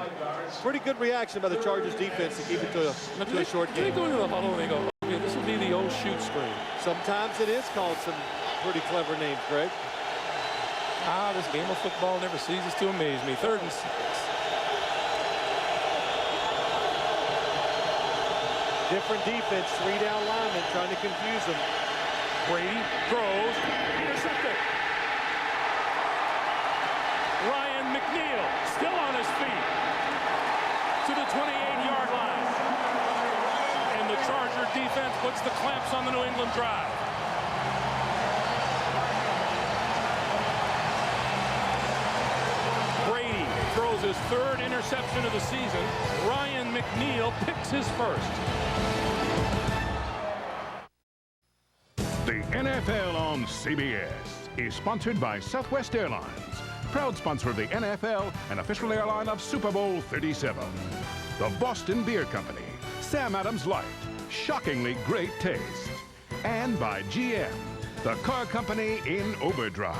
[SPEAKER 2] pretty good reaction by the Chargers defense to keep it to a short game.
[SPEAKER 1] They go into the huddle and they go, okay, this will be the old shoot screen.
[SPEAKER 2] Sometimes it is called some pretty clever names, Greg.
[SPEAKER 1] This game of football never ceases to amaze me. 3rd and 6.
[SPEAKER 2] Different defense, 3 down linemen trying to confuse them.
[SPEAKER 1] Brady throws, intercepted. Ryan McNeil still on his feet to the 28-yard line. And the Charger defense puts the clamps on the New England drive. Brady throws his 3rd interception of the season. Ryan McNeil picks his first.
[SPEAKER 10] The NFL on CBS is sponsored by Southwest Airlines, proud sponsor of the NFL and official airline of Super Bowl 37. The Boston Beer Company, Sam Adams Light, shockingly great taste. And by GM, the car company in overdrive.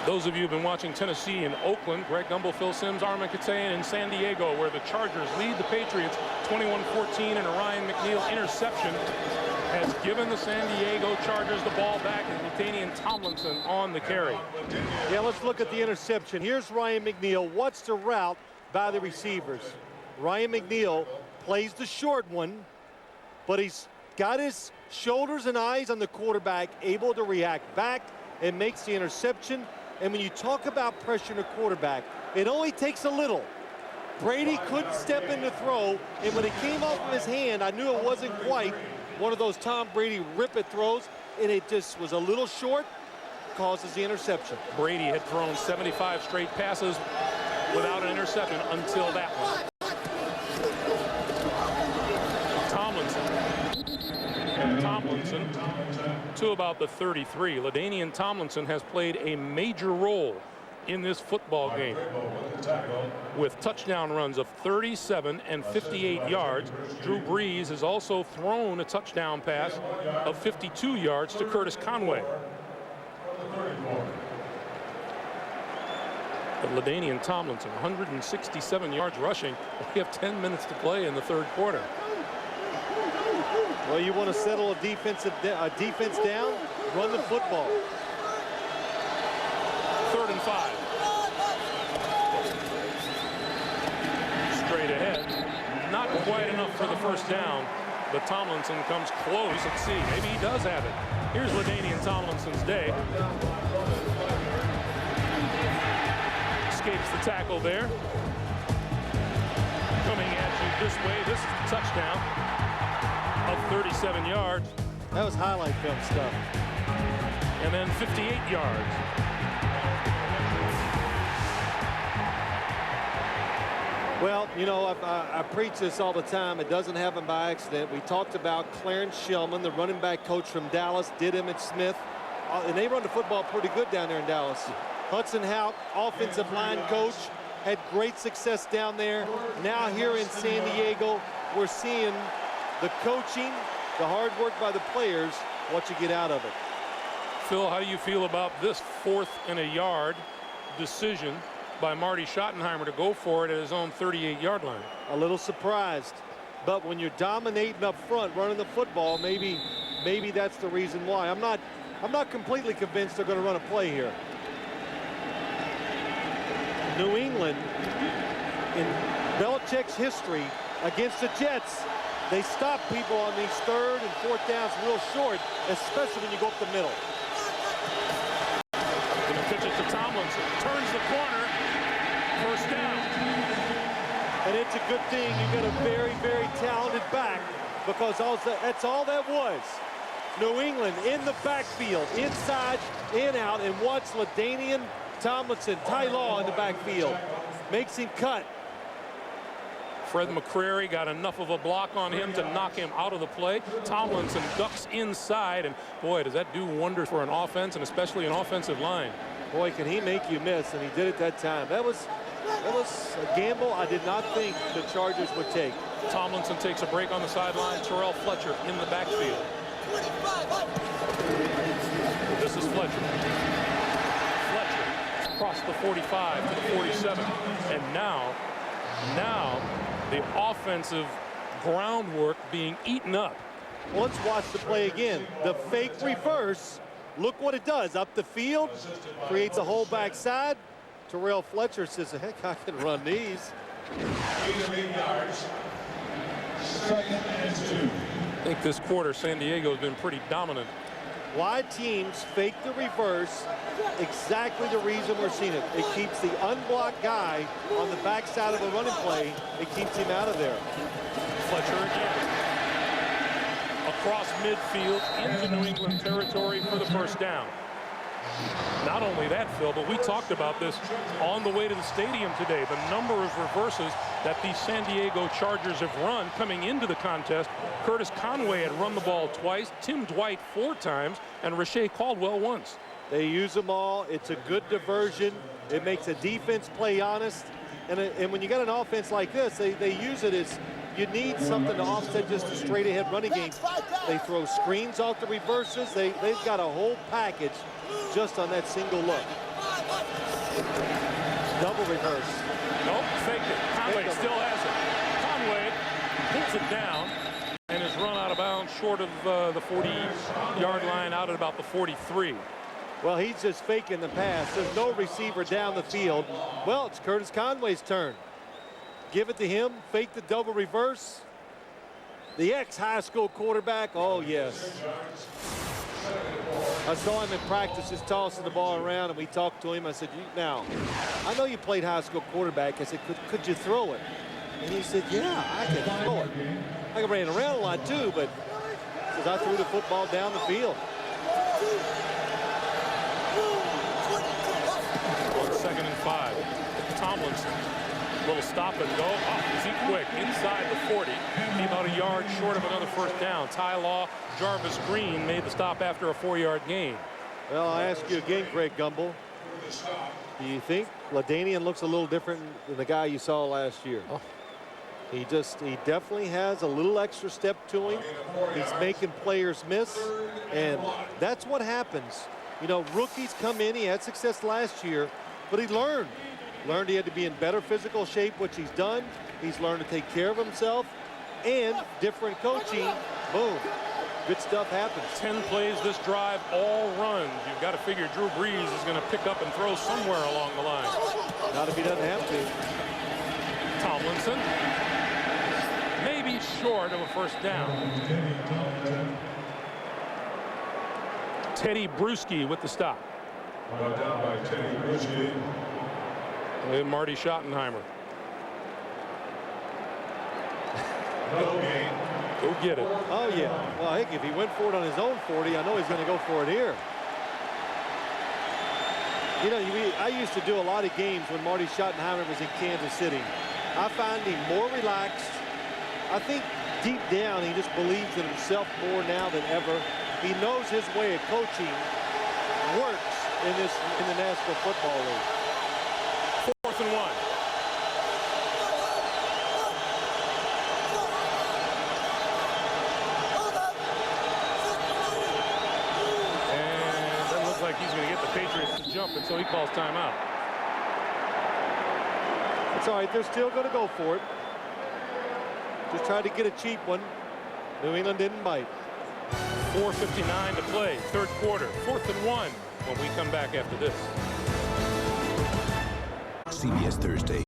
[SPEAKER 1] Those of you who've been watching Tennessee and Oakland, Greg Gumbel, Phil Simms, Armin Katayan in San Diego, where the Chargers lead the Patriots 21-14, and a Ryan McNeil interception has given the San Diego Chargers the ball back, and LaDainian Tomlinson on the carry.
[SPEAKER 2] Yeah, let's look at the interception. Here's Ryan McNeil. What's the route by the receivers? Ryan McNeil plays the short one, but he's got his shoulders and eyes on the quarterback, able to react back and makes the interception. And when you talk about pressuring a quarterback, it only takes a little. Brady couldn't step in to throw, and when it came off of his hand, I knew it wasn't quite one of those Tom Brady rip-it throws, and it just was a little short, causes the interception.
[SPEAKER 1] Brady had thrown 75 straight passes without an interception until that one. Tomlinson to about the 33. LaDainian Tomlinson has played a major role in this football game with touchdown runs of 37 and 58 yards. Drew Brees has also thrown a touchdown pass of 52 yards to Curtis Conway. But LaDainian Tomlinson, 167 yards rushing. We have 10 minutes to play in the 3rd quarter.
[SPEAKER 2] Well, you want to settle a defense down, run the football.
[SPEAKER 1] 3rd and 5. quite enough for the first down, but Tomlinson comes close. Let's see, maybe he does have it. Here's LaDainian Tomlinson's day. Escapes the tackle there. Coming at you this way, this is the touchdown of 37 yards.
[SPEAKER 2] That was highlight film stuff.
[SPEAKER 1] And then 58 yards.
[SPEAKER 2] Well, you know, I preach this all the time. It doesn't happen by accident. We talked about Clarence Shillman, the running back coach from Dallas, did him at Smith. And they run the football pretty good down there in Dallas. Hudson Houck, offensive line coach, had great success down there. Now here in San Diego, we're seeing the coaching, the hard work by the players, what you get out of it.
[SPEAKER 1] Phil, how do you feel about this 4th and a yard decision by Marty Schottenheimer to go for it at his own 38-yard line?
[SPEAKER 2] A little surprised, but when you're dominating up front, running the football, maybe that's the reason why. I'm not completely convinced they're going to run a play here. New England, in Belichick's history against the Jets, they stop people on these 3rd and 4th downs real short, especially when you go up the middle.
[SPEAKER 1] Gonna pitch it to Tomlinson. Turns the corner. First down.
[SPEAKER 2] And it's a good thing you got a very, very talented back, because that's all that was. New England in the backfield, inside, in, out, and watch LaDainian Tomlinson, Ty Law in the backfield. Makes him cut.
[SPEAKER 1] Fred McCrary got enough of a block on him to knock him out of the play. Tomlinson ducks inside, and boy, does that do wonders for an offense, and especially an offensive line.
[SPEAKER 2] Boy, can he make you miss, and he did it that time. That was a gamble I did not think the Chargers would take.
[SPEAKER 1] Tomlinson takes a break on the sideline. Terrell Fletcher in the backfield. This is Fletcher. Fletcher across the 45 to the 47, and now the offensive groundwork being eaten up.
[SPEAKER 2] Well, let's watch the play again. The fake reverse. Look what it does. Up the field, creates a hole backside. Terrell Fletcher says, heck, I can run these.
[SPEAKER 1] 8 yards. 2nd and 2. I think this quarter San Diego's been pretty dominant.
[SPEAKER 2] Why teams fake the reverse? Exactly the reason we're seeing it. It keeps the unblocked guy on the backside of the running play. It keeps him out of there.
[SPEAKER 1] Fletcher again. Across midfield into New England territory for the first down. Not only that, Phil, but we talked about this on the way to the stadium today. The number of reverses that the San Diego Chargers have run coming into the contest. Curtis Conway had run the ball twice, Tim Dwight 4 times, and Rashae Caldwell once.
[SPEAKER 2] They use them all. It's a good diversion. It makes a defense play honest. And when you got an offense like this, they use it as you need something to offset just a straight ahead running game. They throw screens off the reverses. They've got a whole package just on that single look. Double reverse.
[SPEAKER 1] Nope, faked it. Conway still has it. Conway pulls it down and is run out of bounds short of the 40-yard line, out at about the 43.
[SPEAKER 2] Well, he's just faking the pass. There's no receiver down the field. Well, it's Curtis Conway's turn. Give it to him, fake the double reverse. The ex-high school quarterback, oh yes. I saw him in practice just tossing the ball around, and we talked to him. I said, now, I know you played high school quarterback. I said, could you throw it? And he said, yeah, I can throw it. I ran around a lot too, but he says, I threw the football down the field.
[SPEAKER 1] On 2nd and 5, Tomlinson. Little stop and go. Oh, is he quick? Inside the 40. Be about a yard short of another first down. Ty Law, Jarvis Green made the stop after a 4-yard gain.
[SPEAKER 2] Well, I'll ask you again, Greg Gumbel. Do you think LaDainian looks a little different than the guy you saw last year? Oh. He definitely has a little extra step to him. He's making players miss, and that's what happens. You know, rookies come in. He had success last year, but he learned he had to be in better physical shape, which he's done. He's learned to take care of himself, and different coaching. Boom. Good stuff happens.
[SPEAKER 1] 10 plays this drive, all runs. You've got to figure Drew Brees is going to pick up and throw somewhere along the line.
[SPEAKER 2] Not if he doesn't have to.
[SPEAKER 1] Tomlinson short of a first down. Teddy Bruschi with the stop.
[SPEAKER 15] Brought down by Teddy Bruschi.
[SPEAKER 1] And Marty Schottenheimer.
[SPEAKER 15] No gain.
[SPEAKER 1] Go get it.
[SPEAKER 2] Oh, yeah. Well, heck, if he went for it on his own 40, I know he's going to go for it here. You know, I used to do a lot of games when Marty Schottenheimer was in Kansas City. I find him more relaxed. I think deep down he just believes in himself more now than ever. He knows his way of coaching works in the National Football League.
[SPEAKER 1] 4th and 1. And doesn't look like he's going to get the Patriots to jump, and so he calls timeout.
[SPEAKER 2] It's all right. They're still going to go for it. Just tried to get a cheap one. New England didn't bite.
[SPEAKER 1] 4:59 to play, 3rd quarter. 4th and 1 when we come back after this.
[SPEAKER 12] CBS Thursday.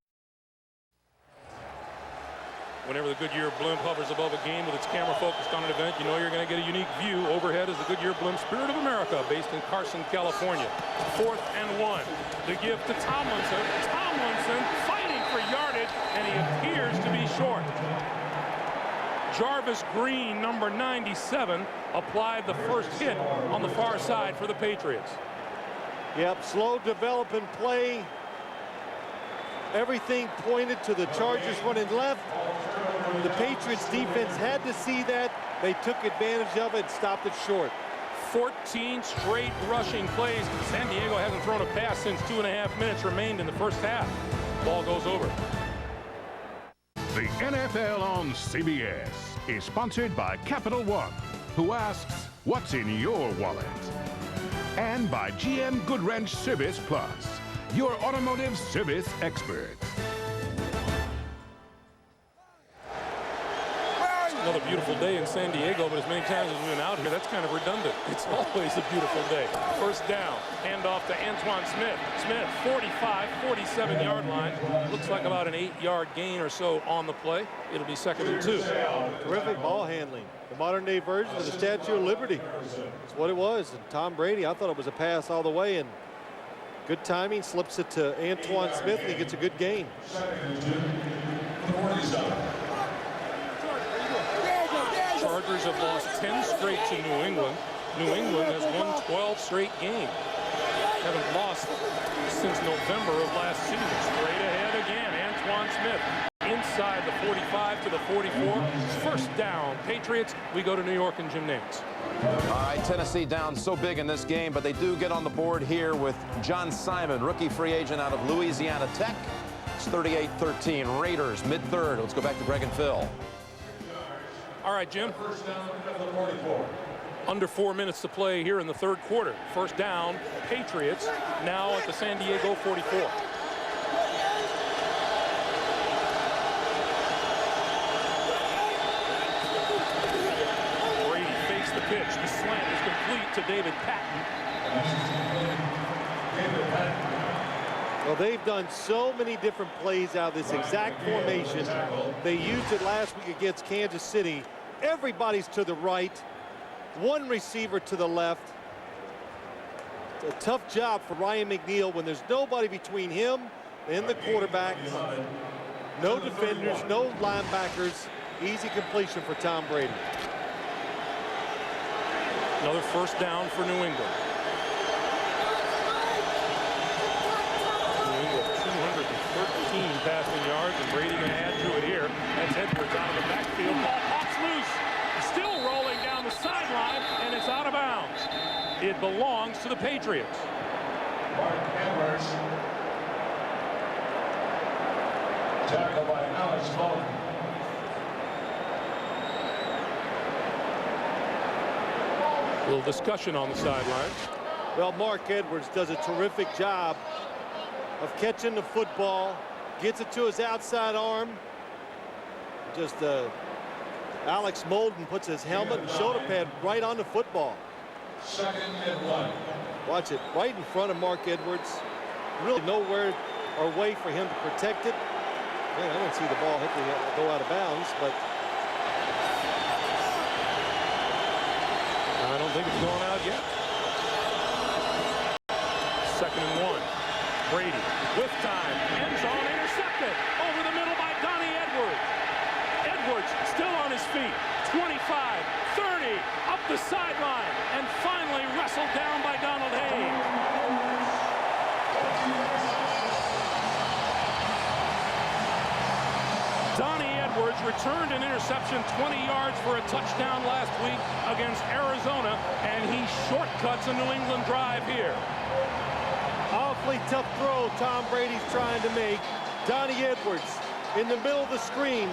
[SPEAKER 1] Whenever the Goodyear blimp hovers above a game with its camera focused on an event, you know you're going to get a unique view. Overhead is the Goodyear blimp Spirit of America, based in Carson, California. 4th and 1. The give to Tomlinson. Tomlinson fighting for yardage, and he appears to be short. Jarvis Green, number 97, applied the first hit on the far side for the Patriots.
[SPEAKER 2] Yep, slow developing play. Everything pointed to the Chargers running left. The Patriots defense had to see that. They took advantage of it and stopped it short.
[SPEAKER 1] 14 straight rushing plays. San Diego hasn't thrown a pass since 2.5 minutes remained in the first half. Ball goes over.
[SPEAKER 10] The NFL on CBS is sponsored by Capital One, who asks, what's in your wallet? And by GM Goodwrench Service Plus, your automotive service experts.
[SPEAKER 1] Another beautiful day in San Diego, but as many times as we've been out here, that's kind of redundant. It's always a beautiful day. First down, handoff to Antoine Smith. Smith, 45, 47-yard line. Looks like about an 8-yard gain or so on the play. It'll be 2nd and 2.
[SPEAKER 2] Terrific ball handling. The modern-day version of the Statue of Liberty. That's what it was. And Tom Brady, I thought it was a pass all the way, and good timing, slips it to Antoine Smith, and he gets a good gain.
[SPEAKER 1] Chargers have lost 10 straight to New England. New England has won 12 straight games. Haven't lost since November of last season. Straight ahead again, Antoine Smith. Inside the 45 to the 44. First down, Patriots. We go to New York and Jim Nantz.
[SPEAKER 3] All right, Tennessee down so big in this game, but they do get on the board here with John Simon, rookie free agent out of Louisiana Tech. It's 38-13. Raiders, mid-third. Let's go back to Greg and Phil.
[SPEAKER 1] All right, Jim. Under 4 minutes to play here in the 3rd quarter. First down, Patriots, now at the San Diego 44. Brady fakes the pitch. The slant is complete to David Patton.
[SPEAKER 2] Well, they've done so many different plays out of this exact formation. They used it last week against Kansas City. Everybody's to the right, one receiver to the left. It's a tough job for Ryan McNeil when there's nobody between him and the quarterback. No defenders, no linebackers. Easy completion for Tom Brady.
[SPEAKER 1] Another first down for New England. 13 passing yards, and Brady going to add to it here. That's Edwards out of the backfield. Ball pops loose. Still rolling down the sideline, and it's out of bounds. It belongs to the Patriots.
[SPEAKER 15] Mark Edwards. Tackle by Alex Bolton.
[SPEAKER 1] A little discussion on the sidelines.
[SPEAKER 2] Well, Mark Edwards does a terrific job of catching the football, gets it to his outside arm. Just Alex Molden puts his helmet and shoulder pad right on the football.
[SPEAKER 15] 2nd and 1.
[SPEAKER 2] Watch it right in front of Mark Edwards. Really nowhere or way for him to protect it. Man, I didn't see the ball go out of bounds, but
[SPEAKER 1] don't think it's going out yet. 2nd and 1. Brady with time. End zone intercepted. Over the middle by Donnie Edwards. Edwards still on his feet. 25, 30, up the sideline, and finally wrestled down by Donald Hayes. Donnie Edwards returned an interception 20 yards for a touchdown last week against Arizona, and he shortcuts a New England drive here.
[SPEAKER 2] Awfully tough throw Tom Brady's trying to make. Donnie Edwards in the middle of the screen.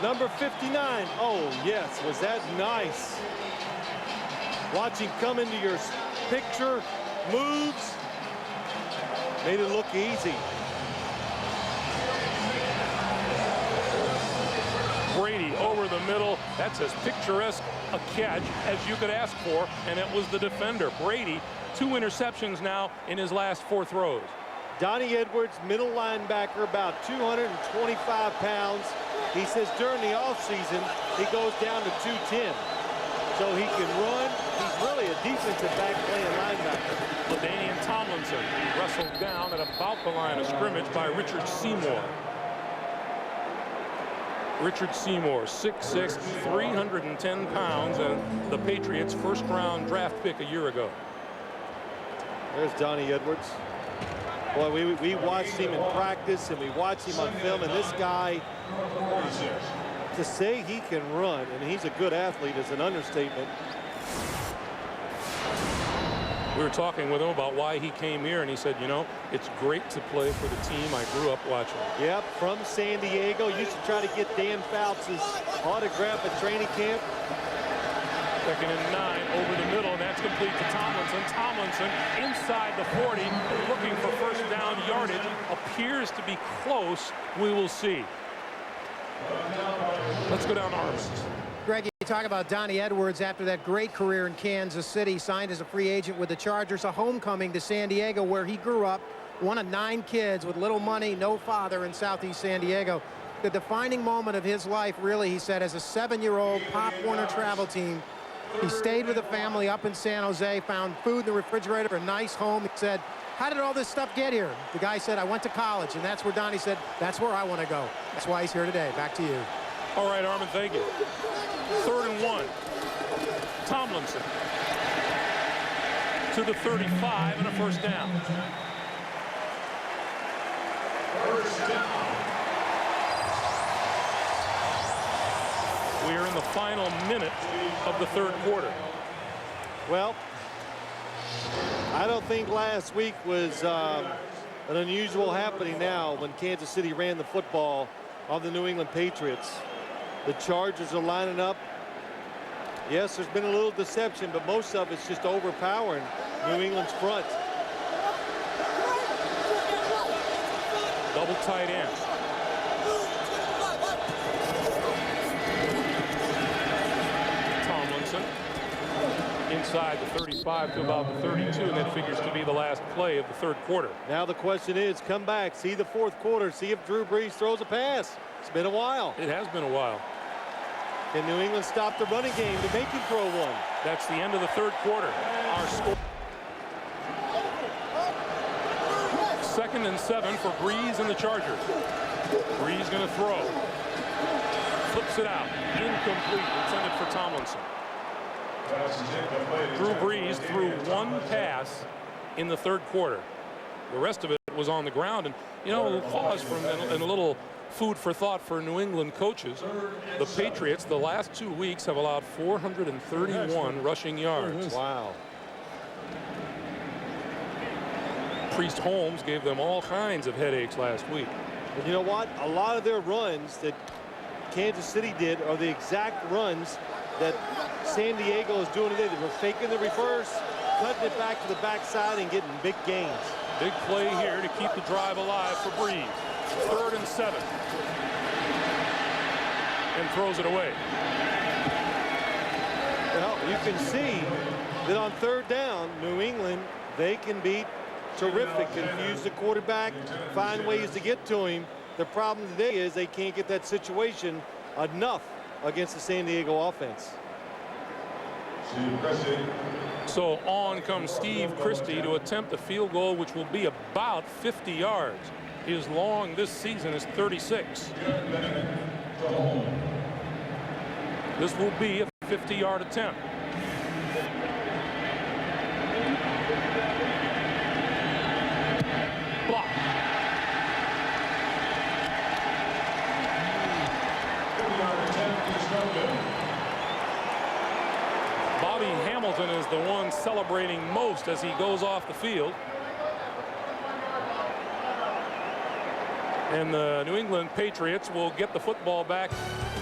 [SPEAKER 2] Number 59. Oh, yes. Was that nice? Watch him come into your picture. Moves. Made it look easy.
[SPEAKER 1] Brady over the middle. That's as picturesque a catch as you could ask for, and it was the defender. Brady, 2 interceptions now in his last 4 throws.
[SPEAKER 2] Donnie Edwards, middle linebacker, about 225 pounds. He says during the offseason, he goes down to 210. So he can run. He's really a defensive back playing linebacker.
[SPEAKER 1] LaDainian Tomlinson wrestled down at about the line of scrimmage by Richard Seymour. Richard Seymour, 6'6", 310 pounds, and the Patriots' first-round draft pick a year ago.
[SPEAKER 2] There's Donnie Edwards. Boy, we watched him in practice, and we watched him on film, and this guy, to say he can run, and he's a good athlete, is an understatement.
[SPEAKER 1] We were talking with him about why he came here, and he said, you know, it's great to play for the team I grew up watching.
[SPEAKER 2] Yep, from San Diego. Used to try to get Dan Fouts' autograph at training camp.
[SPEAKER 1] 2nd and 9 over the middle, and that's complete to Tomlinson. Tomlinson inside the 40, looking for first down yardage. Appears to be close. We will see. Let's go down to Arms.
[SPEAKER 6] Greg, you talk about Donnie Edwards after that great career in Kansas City, signed as a free agent with the Chargers, a homecoming to San Diego where he grew up, one of 9 kids with little money, no father in Southeast San Diego. The defining moment of his life, really, he said, as a 7-year-old Pop Warner travel team, he stayed with the family up in San Jose, found food in the refrigerator, a nice home. He said, how did all this stuff get here? The guy said, I went to college, and that's where Donnie said, that's where I want to go. That's why he's here today. Back to you.
[SPEAKER 1] All right, Armin, thank you. 3rd and 1. Tomlinson to the 35 and a first down. We are in the final minute of the 3rd quarter.
[SPEAKER 2] Well, I don't think last week was an unusual happening now when Kansas City ran the football on the New England Patriots. The Chargers are lining up. Yes, there's been a little deception, but most of it's just overpowering New England's front.
[SPEAKER 1] Double tight end. Tomlinson inside the 35 to about the 32, and that figures to be the last play of the 3rd quarter.
[SPEAKER 2] Now the question is, come back, see the 4th quarter, see if Drew Brees throws a pass. It's been a while.
[SPEAKER 1] It has been a while.
[SPEAKER 2] Can New England stop the running game to make him throw one?
[SPEAKER 1] That's the end of the 3rd quarter. Our score. 2nd and 7 for Brees and the Chargers. Brees going to throw. Flips it out. Incomplete. Intended for Tomlinson. Drew Brees threw 1 pass in the 3rd quarter. The rest of it was on the ground. And, you know, we'll pause for a little food for thought for New England coaches. The Patriots, the last 2 weeks, have allowed 431 rushing yards.
[SPEAKER 2] Wow.
[SPEAKER 1] Priest Holmes gave them all kinds of headaches last week.
[SPEAKER 2] And you know what? A lot of their runs that Kansas City did are the exact runs that San Diego is doing today. They were faking the reverse, cutting it back to the backside, and getting big gains.
[SPEAKER 1] Big play here to keep the drive alive for Brees. 3rd and 7. And throws it away.
[SPEAKER 2] Well, you can see that on 3rd down, New England, they can be terrific. Confuse the quarterback, find ways to get to him. The problem today is they can't get that situation enough against the San Diego offense.
[SPEAKER 1] So on comes Steve Christie to attempt a field goal, which will be about 50 yards. His long this season is 36. This will be a 50-yard attempt. Block. Bobby Hamilton is the one celebrating most as he goes off the field. And the New England Patriots will get the football back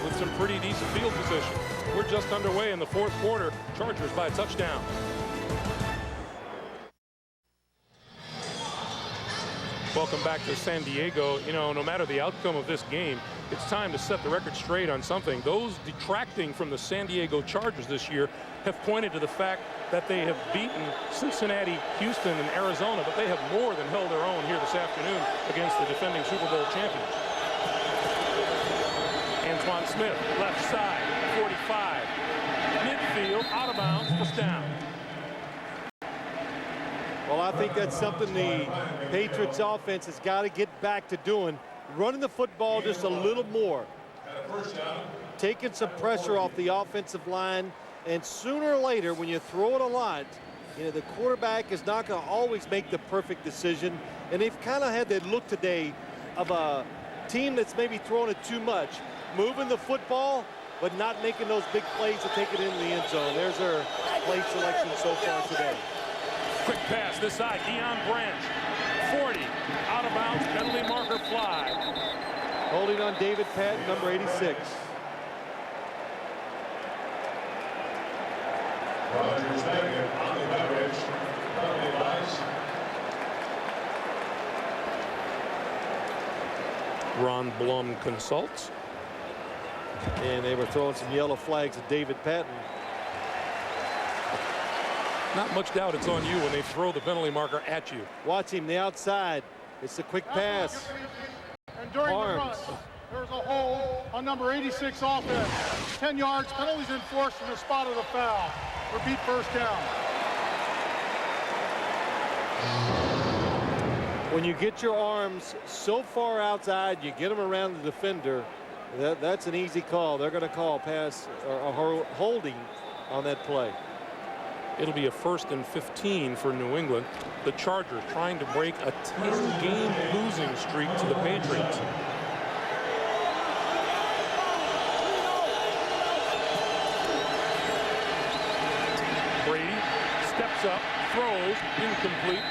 [SPEAKER 1] with some pretty decent field position. We're just underway in the fourth quarter. Chargers by a touchdown. Welcome back to San Diego. You know, no matter the outcome of this game, it's time to set the record straight on something. Those detracting from the San Diego Chargers this year have pointed to the fact that they have beaten Cincinnati, Houston, and Arizona, but they have more than held their own here this afternoon against the defending Super Bowl champions. Antoine Smith, left side, 45. Midfield, out of bounds, first down.
[SPEAKER 2] Well, I think that's something the Patriots offense has got to get back to doing. Running the football just a little more. Taking some pressure off the offensive line. And sooner or later, when you throw it a lot, you know, the quarterback is not going to always make the perfect decision. And they've kind of had that look today of a team that's maybe throwing it too much. Moving the football, but not making those big plays to take it into the end zone. There's their play selection so far today.
[SPEAKER 1] Quick pass this side, Deion Branch, 40, out of bounds, penalty marker flag.
[SPEAKER 2] Holding on David Patton, number 86.
[SPEAKER 15] Rogers negative on the beverage. Penalty advice.
[SPEAKER 1] Ron Blum consults.
[SPEAKER 2] And they were throwing some yellow flags at David Patton.
[SPEAKER 1] Not much doubt it's on you when they throw the penalty marker at you.
[SPEAKER 2] Watch him, the outside. It's a quick pass.
[SPEAKER 4] And during the run, there's a hold on number 86 offense. 10 yards, penalties enforced from the spot of the foul. Repeat, first down.
[SPEAKER 2] When you get your arms so far outside, you get them around the defender, that's an easy call. They're going to call a pass or holding on that play.
[SPEAKER 1] It'll be a 1st and 15 for New England. The Chargers trying to break a 10-game losing streak to the Patriots. Brady steps up, throws, incomplete.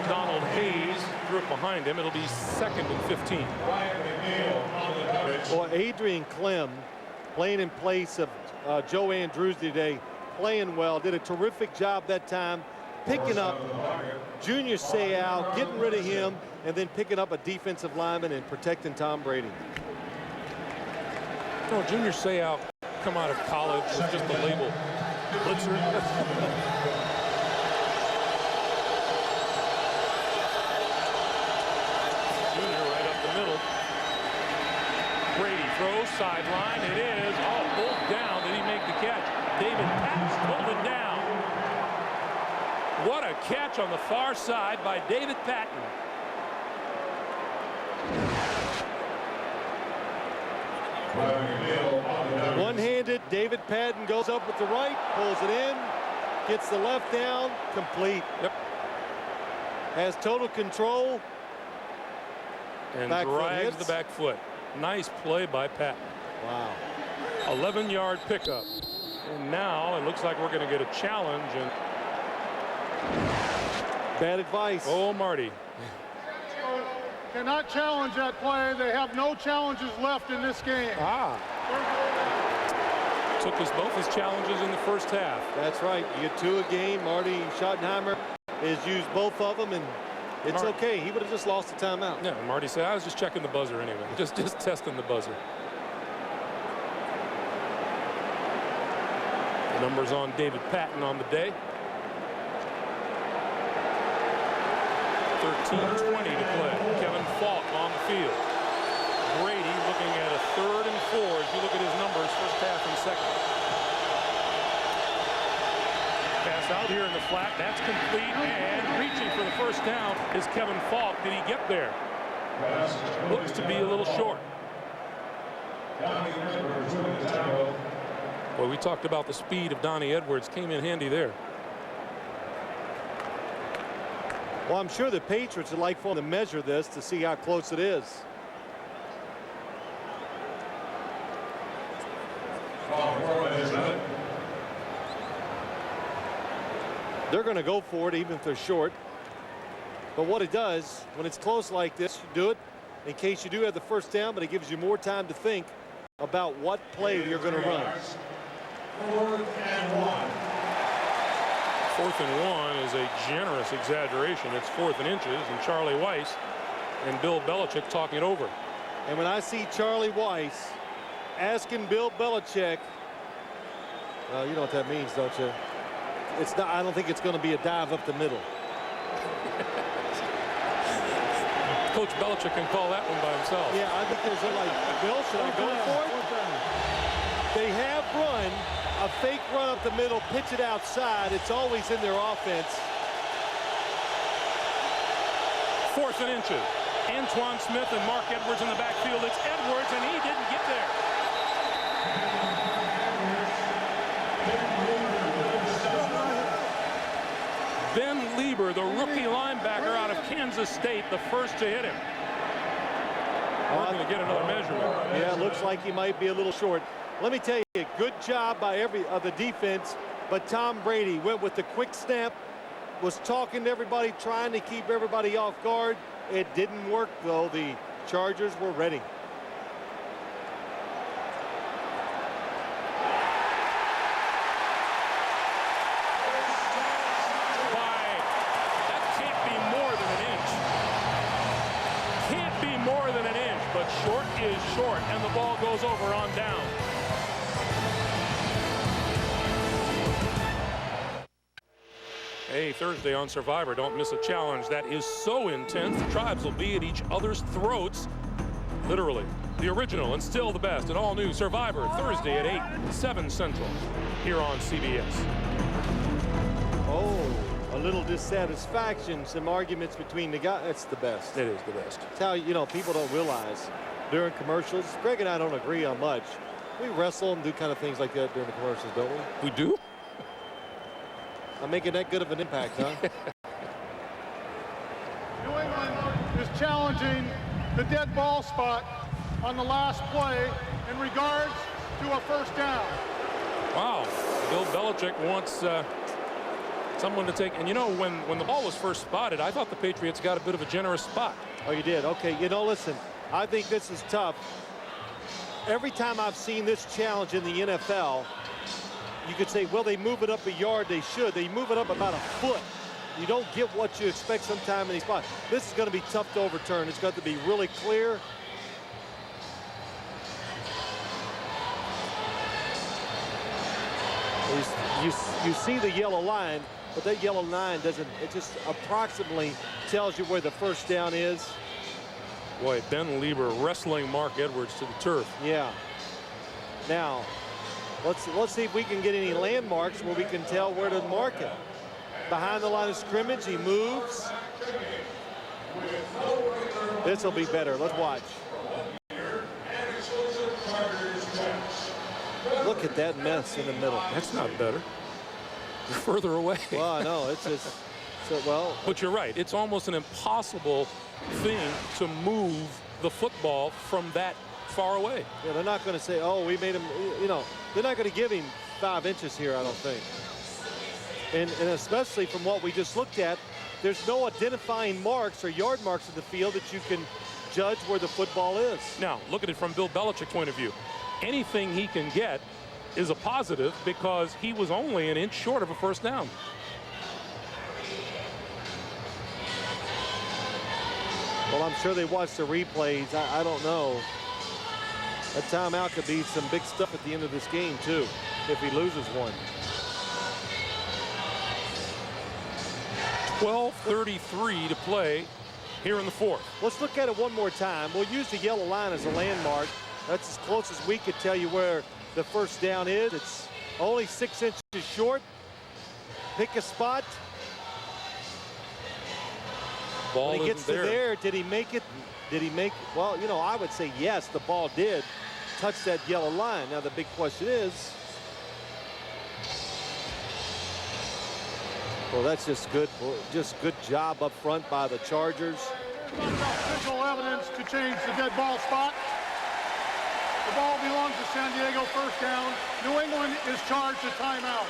[SPEAKER 1] Donald Hayes threw it behind him. It'll be 2nd and 15.
[SPEAKER 2] Well, Adrian Clem playing in place of Joe Andrews today, playing well, did a terrific job that time, picking up Junior Seau, getting rid of him, and then picking up a defensive lineman and protecting Tom Brady.
[SPEAKER 1] No, Junior Seau, come out of college, was just a label blitzer. Junior right up the middle. Brady throws, sideline, it is, pulled down, did he make the catch? David Patton pulled it down. What a catch on the far side by David Patton.
[SPEAKER 2] One-handed, David Patton goes up with the right, pulls it in, gets the left down, complete.
[SPEAKER 1] Yep.
[SPEAKER 2] Has total control.
[SPEAKER 1] And drives the back foot. Nice play by Patton.
[SPEAKER 2] Wow.
[SPEAKER 1] 11-yard pickup. And now it looks like we're going to get a challenge. And
[SPEAKER 2] bad advice.
[SPEAKER 1] Oh, Marty.
[SPEAKER 4] Cannot challenge that play. They have no challenges left in this game.
[SPEAKER 1] Took us both his challenges in the first half.
[SPEAKER 2] That's right. You get 2 a game. Marty Schottenheimer has used both of them, and it's okay. He would have just lost the timeout.
[SPEAKER 1] Yeah, Marty said, I was just checking the buzzer anyway. Just testing the buzzer. The numbers on David Patton on the day. 13:20 to play. Kevin Falk on the field. Brady looking at a 3rd and 4 as you look at his numbers, first half and second. Pass out here in the flat. That's complete. And reaching for the first down is Kevin Falk. Did he get there? Looks to be a little short. Well, we talked about the speed of Donnie Edwards. Came in handy there.
[SPEAKER 2] Well, I'm sure the Patriots would like for them to measure this to see how close it is. They're going to go for it even if they're short. But what it does, when it's close like this, you do it in case you do have the first down, but it gives you more time to think about what play you're going to run.
[SPEAKER 1] 4th and 1 is a generous exaggeration. It's 4th and inches, and Charlie Weiss and Bill Belichick talking it over.
[SPEAKER 2] And when I see Charlie Weiss asking Bill Belichick, you know what that means, don't you? It's not. I don't think it's going to be a dive up the middle.
[SPEAKER 1] Coach Belichick can call that one by himself.
[SPEAKER 2] Yeah, I think there's a Bill, should I go for it? They have run a fake run up the middle, pitch it outside. It's always in their offense.
[SPEAKER 1] 4th and inches. Antoine Smith and Mark Edwards in the backfield. It's Edwards, and he didn't get there. Ben Lieber, the rookie linebacker out of Kansas State, the first to hit him. We're going to get another measurement.
[SPEAKER 2] Yeah, it looks like he might be a little short. Let me tell you, good job by the defense, but Tom Brady went with the quick snap, was talking to everybody, trying to keep everybody off guard. It didn't work, though. The Chargers were ready.
[SPEAKER 1] Short is short, and the ball goes over on down. Hey, Thursday on Survivor, don't miss a challenge that is so intense the tribes will be at each other's throats. Literally. The original and still the best. An all-new Survivor, Thursday at 8, 7 Central, here on CBS.
[SPEAKER 2] Oh, a little dissatisfaction, some arguments between the guys. That's the best.
[SPEAKER 1] It is the best.
[SPEAKER 2] It's how, people don't realize during commercials. Greg and I don't agree on much. We wrestle and do kind of things like that during the commercials, don't we?
[SPEAKER 1] We do?
[SPEAKER 2] I'm making that good of an impact, huh?
[SPEAKER 4] New England is challenging the dead ball spot on the last play in regards to a first down.
[SPEAKER 1] Wow. Bill Belichick wants someone to take. And, when the ball was first spotted, I thought the Patriots got a bit of a generous spot.
[SPEAKER 2] Oh, you did? Okay. Listen, I think this is tough. Every time I've seen this challenge in the NFL, you could say, well, they move it up a yard. They should. They move it up about a foot. You don't get what you expect sometime in these spots. This is going to be tough to overturn. It's got to be really clear. You see the yellow line, but that yellow line doesn't, it just approximately tells you where the first down is.
[SPEAKER 1] Boy, Ben Lieber wrestling Mark Edwards to the turf.
[SPEAKER 2] Yeah. Now, let's see if we can get any landmarks where we can tell where to mark it. Behind the line of scrimmage, he moves. This will be better. Let's watch. Look at that mess in the middle.
[SPEAKER 1] That's not better. You're further away.
[SPEAKER 2] Well, I know. It's just, well.
[SPEAKER 1] But you're right. It's almost an impossible thing to move the football from that far away.
[SPEAKER 2] Yeah, they're not going to say, oh, we made him, they're not going to give him 5 inches here, I don't think. And especially from what we just looked at, there's no identifying marks or yard marks in the field that you can judge where the football is.
[SPEAKER 1] Now, look at it from Bill Belichick's point of view. Anything he can get is a positive because he was only an inch short of a first down.
[SPEAKER 2] Well, I'm sure they watched the replays. I don't know. A timeout could be some big stuff at the end of this game, too, if he loses one.
[SPEAKER 1] 12:33 to play here in the fourth.
[SPEAKER 2] Let's look at it one more time. We'll use the yellow line as a landmark. That's as close as we could tell you where the first down is. It's only 6 inches short. pick a spot.
[SPEAKER 1] Ball
[SPEAKER 2] when he gets to
[SPEAKER 1] isn't
[SPEAKER 2] there, did he make it? Did he make, well, you know, I would say yes, the ball did touch that yellow line. Now the big question is, well, that's just good job up front by the Chargers.
[SPEAKER 4] Official evidence to change the dead ball spot. The ball belongs to San Diego, first down. New England is charged a timeout.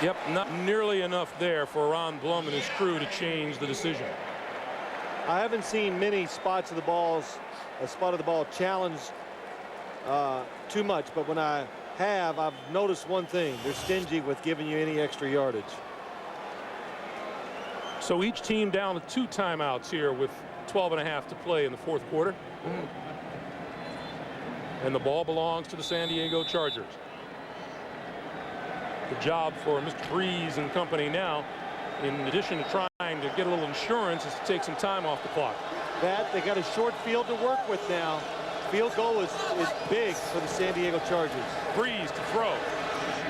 [SPEAKER 1] Yep, not nearly enough there for Ron Blum and his crew to change the decision.
[SPEAKER 2] I haven't seen many spots of the balls, a spot of the ball challenged too much, but when I have, I've noticed one thing. They're stingy with giving you any extra yardage.
[SPEAKER 1] So each team down to 2 timeouts here with 12.5 to play in the fourth quarter. And the ball belongs to the San Diego Chargers. The job for Mr. Brees and company now, in addition to trying to get a little insurance, is to take some time off the clock.
[SPEAKER 2] They got a short field to work with now. Field goal is big for the San Diego Chargers.
[SPEAKER 1] Brees to throw.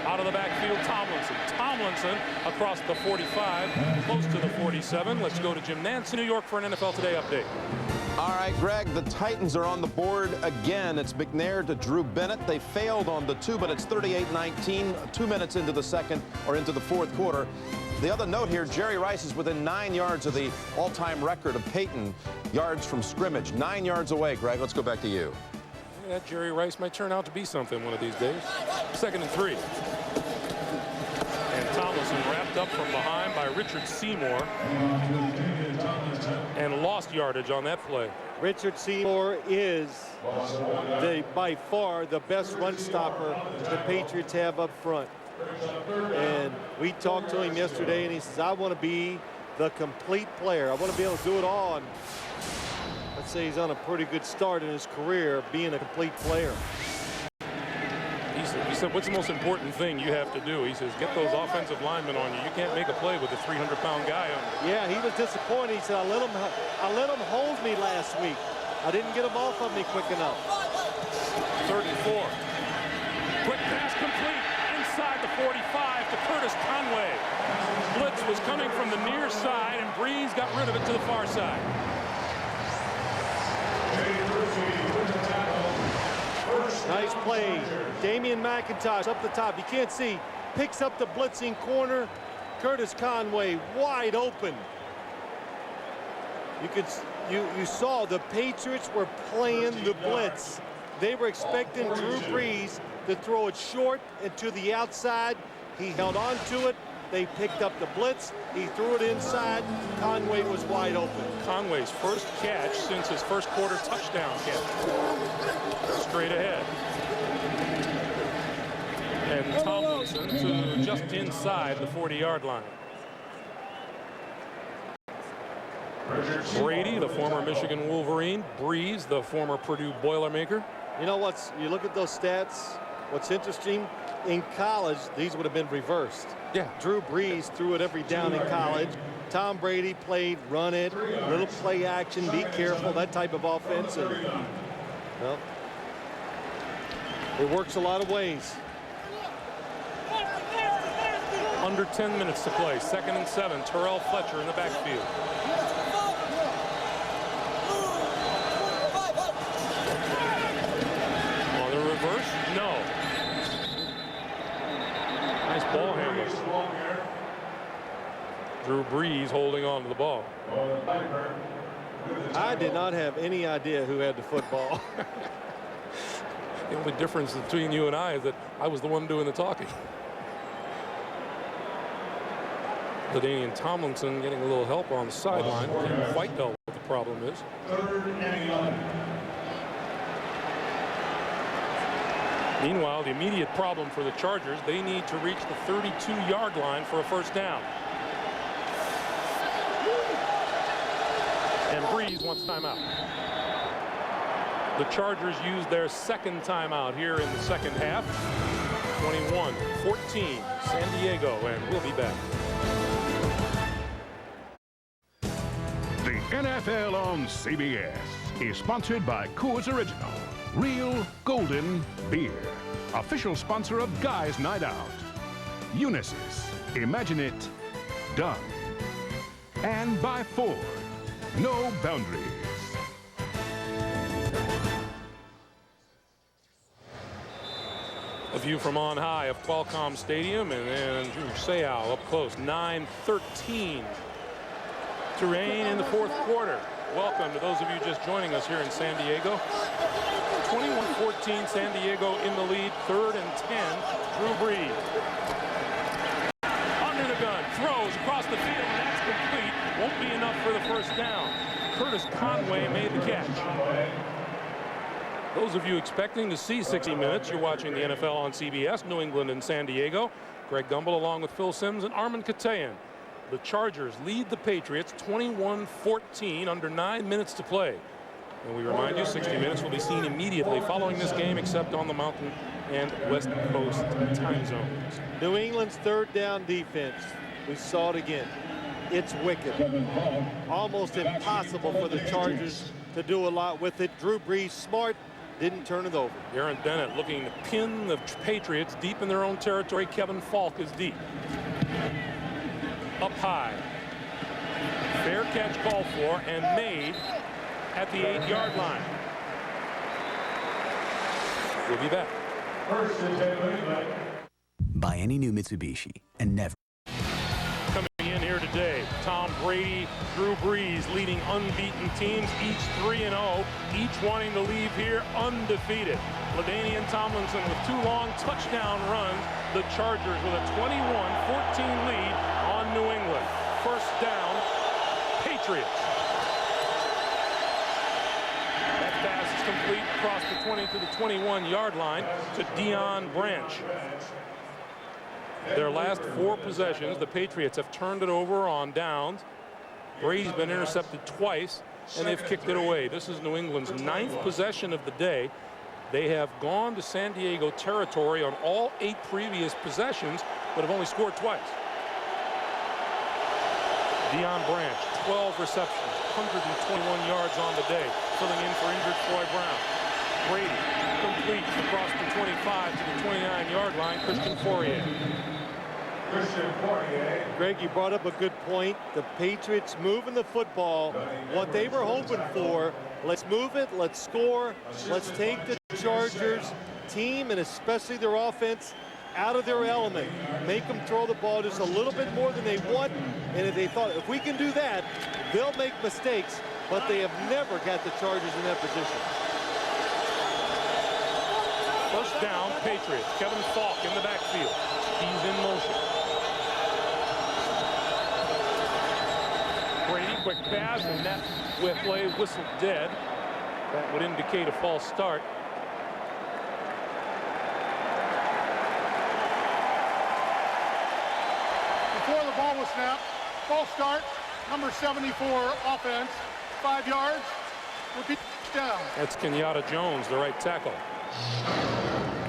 [SPEAKER 1] Out of the backfield, Tomlinson. Tomlinson across the 45, close to the 47. Let's go to Jim Nance in New York for an NFL Today update.
[SPEAKER 3] All right, Greg, the Titans are on the board again. It's McNair to Drew Bennett. They failed on the 2, but it's 38-19, 2 minutes into the second or into the fourth quarter. The other note here, Jerry Rice is within 9 yards of the all-time record of Peyton yards from scrimmage. 9 yards away, Greg. Let's go back to you.
[SPEAKER 1] Yeah, Jerry Rice might turn out to be something one of these days. 2nd and 3. And Tomlinson wrapped up from behind by Richard Seymour and lost yardage on that play.
[SPEAKER 2] Richard Seymour is by far the best run stopper the Patriots have up front. And we talked to him yesterday, and he says, I want to be the complete player. I want to be able to do it all. And let's say he's on a pretty good start in his career being a complete player.
[SPEAKER 1] He said, what's the most important thing you have to do? He says, get those offensive linemen on you. You can't make a play with a 300-pound guy on you.
[SPEAKER 2] Yeah, he was disappointed. He said, I let him hold me last week. I didn't get him off of me quick enough.
[SPEAKER 1] 3rd and 4. Quick pass complete inside the 45 to Curtis Conway. Blitz was coming from the near side, and Brees got rid of it to the far side.
[SPEAKER 2] Nice play. Damian McIntosh up the top. You can't see. Picks up the blitzing corner. Curtis Conway wide open. You saw the Patriots were playing the blitz. They were expecting Drew Brees to throw it short and to the outside. He held on to it. They picked up the blitz. He threw it inside. Conway was wide open.
[SPEAKER 1] Conway's first catch since his first quarter touchdown catch. Straight ahead. And Tomlinson to just inside the 40-yard line. Brady, the former Michigan Wolverine. Brees, the former Purdue Boilermaker.
[SPEAKER 2] You know you look at those stats. What's interesting, in college, these would have been reversed.
[SPEAKER 1] Yeah.
[SPEAKER 2] Drew Brees threw it every down in college. Tom Brady played run it, little play action, be careful, that type of offense. And, well, it works a lot of ways.
[SPEAKER 1] Under 10 minutes to play. 2nd and 7. Terrell Fletcher in the backfield. On the reverse? No. Nice ball handling. Drew Brees holding on to the ball.
[SPEAKER 2] I did not have any idea who had the football.
[SPEAKER 1] The only difference between you and I is that I was the one doing the talking. LaDainian Tomlinson getting a little help on the sideline. Can't quite tell what the problem is. Meanwhile, the immediate problem for the Chargers, they need to reach the 32-yard line for a first down. And Brees wants timeout. The Chargers used their 2nd timeout here in the second half. 21-14, San Diego, and we'll be back.
[SPEAKER 10] The NFL on CBS is sponsored by Coors Original, real golden beer. Official sponsor of Guys Night Out. Unisys, imagine it done. And by Ford, no boundaries.
[SPEAKER 1] A view from on high of Qualcomm Stadium, and then Seau up close. 9:13 to reign in the fourth quarter. Welcome to those of you just joining us here in San Diego. 21-14, San Diego in the lead. 3rd and 10. Drew Brees. Under the gun, throws across the field, and that's complete. Won't be enough for the first down. Curtis Conway made the catch. Those of you expecting to see 60 minutes, you're watching the NFL on CBS, New England and San Diego. Greg Gumbel along with Phil Simms and Armin Katayan. The Chargers lead the Patriots 21-14, under 9 minutes to play. And we remind you, 60 minutes will be seen immediately following this game, except on the Mountain and West Coast time zones.
[SPEAKER 2] New England's 3rd down defense. We saw it again. It's wicked. Almost impossible for the Chargers to do a lot with it. Drew Brees, smart, didn't turn it over.
[SPEAKER 1] Aaron Bennett looking to pin the Patriots deep in their own territory. Kevin Falk is deep. Up high. Fair catch called for and made at the 8-yard line. We'll be back.
[SPEAKER 12] Buy any new Mitsubishi and never.
[SPEAKER 1] Coming in here today, Tom Brady, Drew Brees leading unbeaten teams, each 3-0, each wanting to leave here undefeated. LaDainian Tomlinson with 2 long touchdown runs. The Chargers with a 21-14 lead on New England. First down, Patriots. That pass is complete across the 20 to the 21-yard line to Deion Branch. Their last 4 possessions, the Patriots have turned it over on downs. Brady's been intercepted twice, and they've kicked it away. This is New England's 9th possession of the day. They have gone to San Diego territory on all 8 previous possessions, but have only scored twice. Deion Branch, 12 receptions, 121 yards on the day, filling in for injured Troy Brown. Brady, complete across the 25 to the 29-yard line, Christian Fourier.
[SPEAKER 2] Greg, you brought up a good point. The Patriots moving the football, what they were hoping for. Let's move it, let's score, let's take the Chargers team and especially their offense out of their element. Make them throw the ball just a little bit more than they want. And if they thought, if we can do that, they'll make mistakes, but they have never got the Chargers in that position.
[SPEAKER 1] First down, Patriots. Kevin Falk in the backfield. He's in motion. Brady, quick pass, and that play whistled dead. That would indicate a false start.
[SPEAKER 4] Before the ball was snapped, false start, number 74 offense, 5 yards, repeat down.
[SPEAKER 1] That's Kenyatta Jones, the right tackle.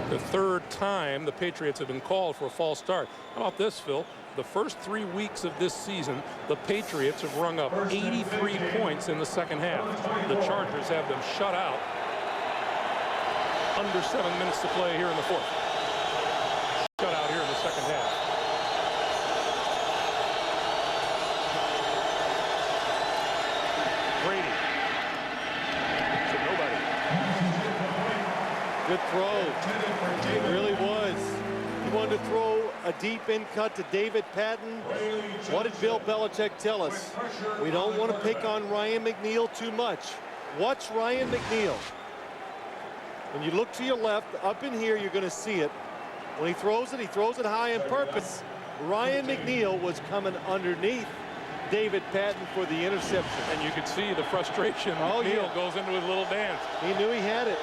[SPEAKER 1] The 3rd time the Patriots have been called for a false start. How about this, Phil? The first 3 weeks of this season, the Patriots have rung up 83 points in the second half. The Chargers have them shut out. Under 7 minutes to play here in the 4th. Shut out here in the second half. Brady. To nobody.
[SPEAKER 2] Good throw. It really was. He wanted to throw a deep in cut to David Patton. What did Bill Belichick tell us? We don't want to pick on Ryan McNeil too much. Watch Ryan McNeil. When you look to your left, up in here, you're going to see it. When he throws it high on purpose. Ryan McNeil was coming underneath David Patton for the interception.
[SPEAKER 1] And you could see the frustration.
[SPEAKER 2] Oh,
[SPEAKER 1] McNeil
[SPEAKER 2] yeah.
[SPEAKER 1] goes into his little dance.
[SPEAKER 2] He knew he had it.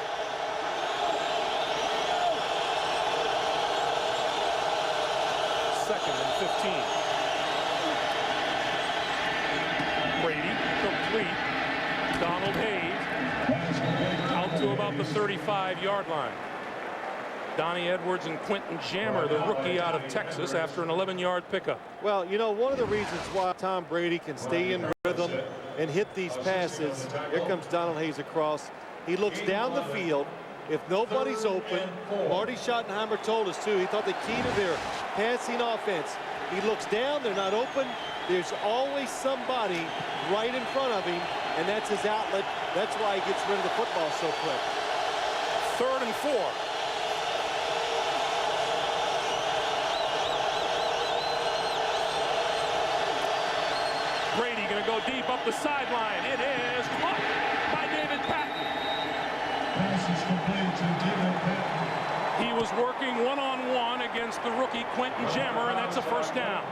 [SPEAKER 1] Second and 15. Brady, complete. Donald Hayes out to about the 35-yard line. Donnie Edwards and Quentin Jammer, the rookie out of Texas, after an 11-yard pickup.
[SPEAKER 2] Well, you know, one of the reasons why Tom Brady can stay in rhythm and hit these passes, here comes Donald Hayes across. He looks down the field. If nobody's open, Marty Schottenheimer told us too, he thought the key to their passing offense He looks down, they're not open. There's always somebody right in front of him, and that's his outlet. That's why he gets rid of the football so quick.
[SPEAKER 1] 3rd and 4. Brady going to go deep up the sideline. It is caught by David Patton.
[SPEAKER 15] Pass is complete to David Patton.
[SPEAKER 1] He was working one-on-one against the rookie Quentin Jammer, and that's a first down.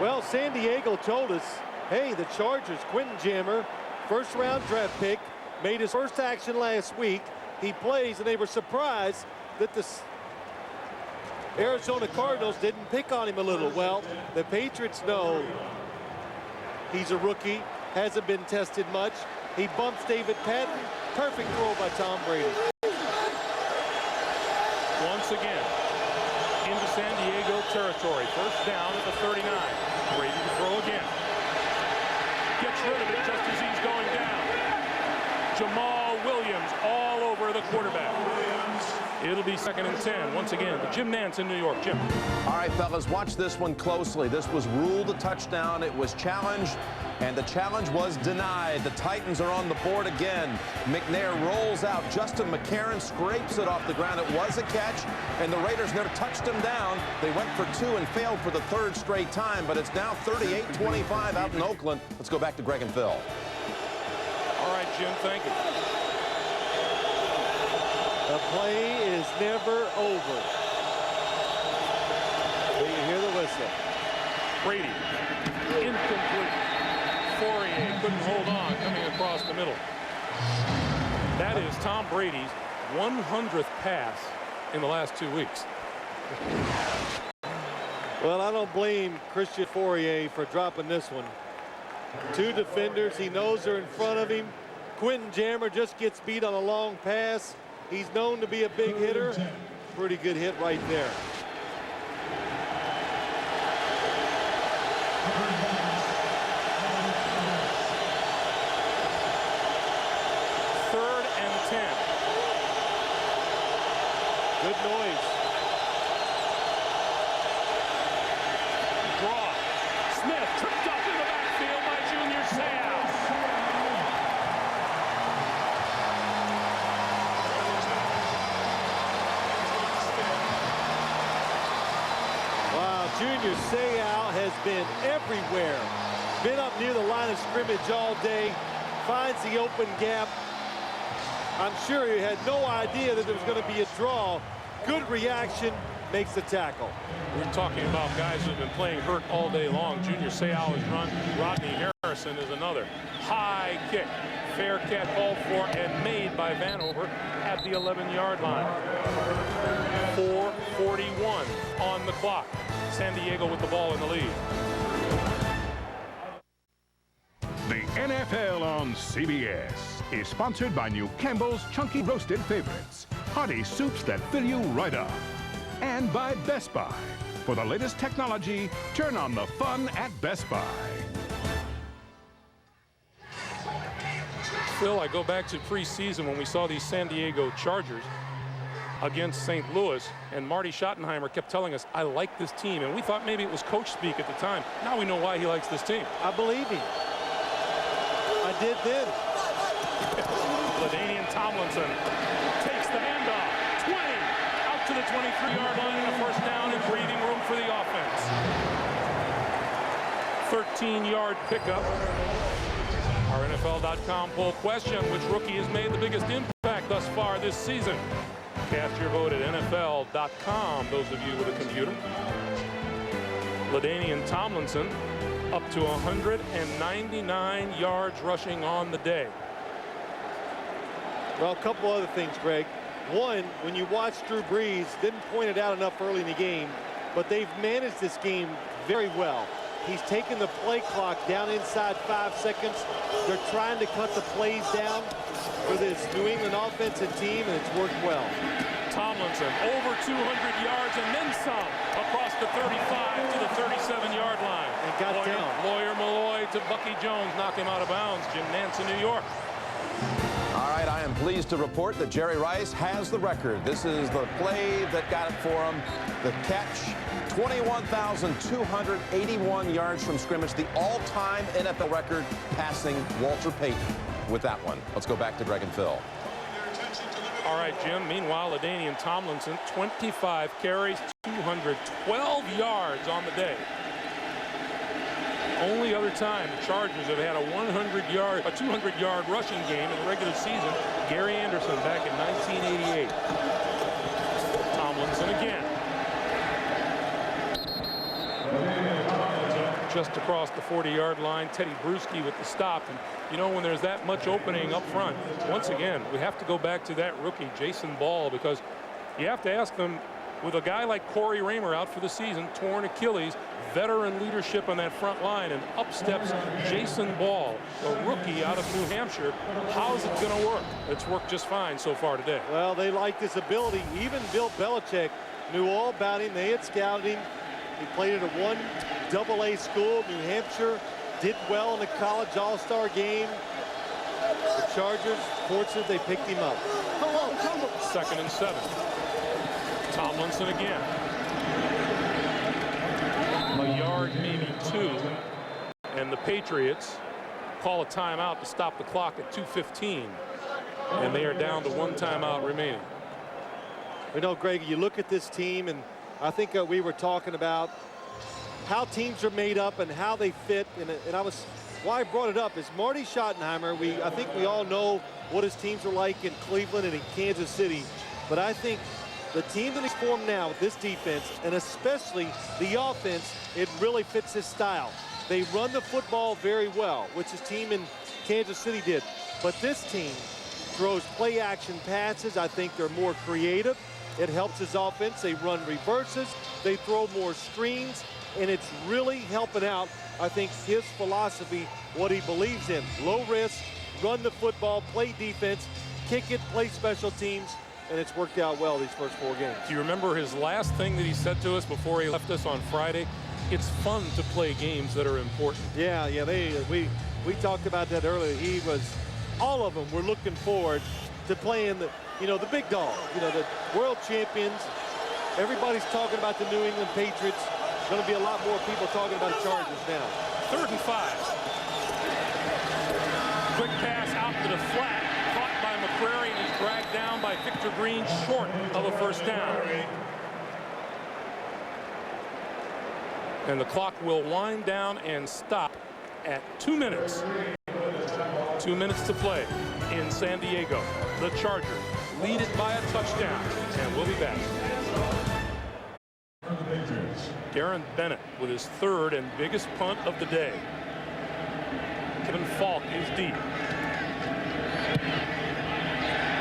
[SPEAKER 2] Well, San Diego told us, hey, the Chargers, Quentin Jammer, first-round draft pick, made his first action last week. He plays, and they were surprised that the Arizona Cardinals didn't pick on him a little. Well, the Patriots know he's a rookie, hasn't been tested much. He bumps David Patton. Perfect throw by Tom Brady.
[SPEAKER 1] Once again, into San Diego territory. First down at the 39. Brady to throw again. Gets rid of it just as he's going down. Jamal Williams all over the quarterback. It'll be 2nd and 10. Once again, the Jim Nantz in New York. Jim.
[SPEAKER 3] All right, fellas, watch this one closely. This was ruled a touchdown. It was challenged, and the challenge was denied. The Titans are on the board again. McNair rolls out. Justin McCarron scrapes it off the ground. It was a catch, and the Raiders never touched him down. They went for 2 and failed for the 3rd straight time, but it's now 38-25 out in Oakland. Let's go back to Greg and Phil.
[SPEAKER 1] All right, Jim, thank you.
[SPEAKER 2] The play is never over. Will you hear the whistle?
[SPEAKER 1] Brady, incomplete. Fourier couldn't hold on, coming across the middle. That is Tom Brady's 100th pass in the last 2 weeks.
[SPEAKER 2] Well, I don't blame Christian Fourier for dropping this one. 2 defenders, he knows they're in front of him. Quentin Jammer just gets beat on a long pass. He's known to be a big hitter. Pretty good hit right there.
[SPEAKER 1] Third and 10.
[SPEAKER 2] Good noise.
[SPEAKER 1] Draw. Smith tripped up in the backfield by Junior Seau.
[SPEAKER 2] Junior Seau has been everywhere. Been up near the line of scrimmage all day. Finds the open gap. I'm sure he had no idea that there was going to be a draw. Good reaction, makes the tackle.
[SPEAKER 1] We're talking about guys who've been playing hurt all day long. Junior Seau is run. Rodney Harrison is another. High kick. Fair catch called for and made by Vanover at the 11-yard line. 4:41 on the clock. San Diego with the ball in the lead.
[SPEAKER 10] The NFL on CBS is sponsored by New Campbell's Chunky Roasted Favorites. Hearty soups that fill you right up. And by Best Buy. For the latest technology, turn on the fun at Best Buy.
[SPEAKER 1] Phil, I go back to preseason when we saw these San Diego Chargers against St. Louis, and Marty Schottenheimer kept telling us, I like this team, and we thought maybe it was coach speak at the time. Now we know why he likes this team.
[SPEAKER 2] I believe him. I did then.
[SPEAKER 1] LaDainian Tomlinson takes the handoff. 20 out to the 23-yard line, and a first down and breathing room for the offense. 13-yard pickup. Our NFL.com poll question, which rookie has made the biggest impact thus far this season? Cast your vote at NFL.com, those of you with a computer. LaDainian Tomlinson up to 199 yards rushing on the day.
[SPEAKER 2] Well, a couple other things, Greg. One, when you watch Drew Brees, didn't point it out enough early in the game, but they've managed this game very well. He's taken the play clock down inside 5 seconds. They're trying to cut the plays down for this New England offensive team, and it's worked well.
[SPEAKER 1] Tomlinson over 200 yards and then some across the 35 to the 37-yard line.
[SPEAKER 2] And got down.
[SPEAKER 1] Lawyer Malloy to Bucky Jones, knock him out of bounds. Jim Nantz in New York.
[SPEAKER 3] All right, I am pleased to report that Jerry Rice has the record. This is the play that got it for him. The catch, 21,281 yards from scrimmage, the all-time NFL record, passing Walter Payton with that one. Let's go back to Greg and Phil.
[SPEAKER 1] All right, Jim. Meanwhile, LaDainian Tomlinson, 25 carries, 212 yards on the day. Only other time the Chargers have had a 200-yard rushing game in the regular season. Gary Anderson back in 1988. Tomlinson again. Just across the 40-yard line, Teddy Bruschi with the stop. And you know, when there's that much opening up front, once again, we have to go back to that rookie, Jason Ball, because you have to ask them, with a guy like Corey Raymer out for the season, torn Achilles, veteran leadership on that front line, and up steps Jason Ball, a rookie out of New Hampshire. How's it going to work? It's worked just fine so far today.
[SPEAKER 2] Well, they liked his ability. Even Bill Belichick knew all about him. They had scouted him. He played at a 1AA school, New Hampshire, did well in the college all-star game. The Chargers, fortunate they picked him up.
[SPEAKER 1] 2nd and 7. Tomlinson again. A yard, maybe 2. And the Patriots call a timeout to stop the clock at 2:15. And they are down to 1 timeout remaining.
[SPEAKER 2] You know, Greg, you look at this team, and I think we were talking about how teams are made up and how they fit. And why I brought it up is Marty Schottenheimer. I think we all know what his teams are like in Cleveland and in Kansas City. But I think the team that he's formed now with this defense, and especially the offense, it really fits his style. They run the football very well, which his team in Kansas City did. But this team throws play-action passes. I think they're more creative. It helps his offense. They run reverses. They throw more screens. And it's really helping out, I think, his philosophy, what he believes in. Low risk, run the football, play defense, kick it, play special teams. And it's worked out well these first 4 games.
[SPEAKER 1] Do you remember his last thing that he said to us before he left us on Friday? It's fun to play games that are important.
[SPEAKER 2] Yeah, we talked about that earlier. All of them were looking forward to playing the big dog, the world champions. Everybody's talking about the New England Patriots. Going to be a lot more people talking about the Chargers now.
[SPEAKER 1] 3rd and 5. Quick pass out to the flat. Caught by McCrary, and he's dragged down by Victor Green, short of a first down. And the clock will wind down and stop at 2 minutes. 2 minutes to play in San Diego. The Chargers lead it by a touchdown, and we'll be back. Darren Bennett with his 3rd and biggest punt of the day. Kevin Falk is deep.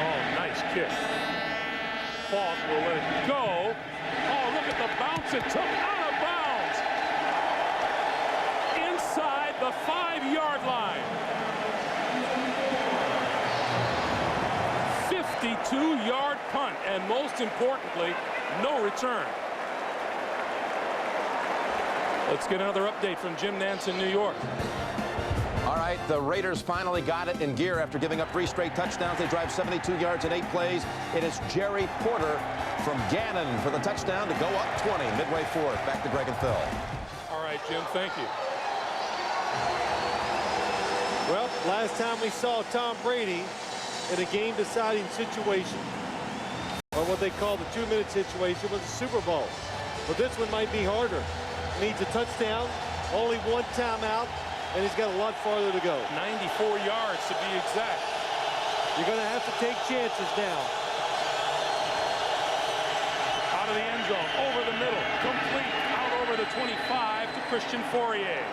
[SPEAKER 1] Oh, nice kick. Falk will let it go. Oh, look at the bounce it took out of bounds. Inside the 5-yard line. 52-yard punt, and most importantly, no return. Let's get another update from Jim Nantz in New York.
[SPEAKER 3] All right, the Raiders finally got it in gear after giving up 3 straight touchdowns. They drive 72 yards in 8 plays. It is Jerry Porter from Gannon for the touchdown to go up 20, midway 4th. Back to Greg and Phil.
[SPEAKER 1] All right, Jim, thank you.
[SPEAKER 2] Well, last time we saw Tom Brady in a game-deciding situation, or what they call the 2-minute situation, was the Super Bowl. But this one might be harder. Needs a touchdown, only 1 timeout, and he's got a lot farther to go.
[SPEAKER 1] 94 yards to be exact.
[SPEAKER 2] You're going to have to take chances now.
[SPEAKER 1] Out of the end zone, over the middle, complete, out over the 25 to Christian Fourier.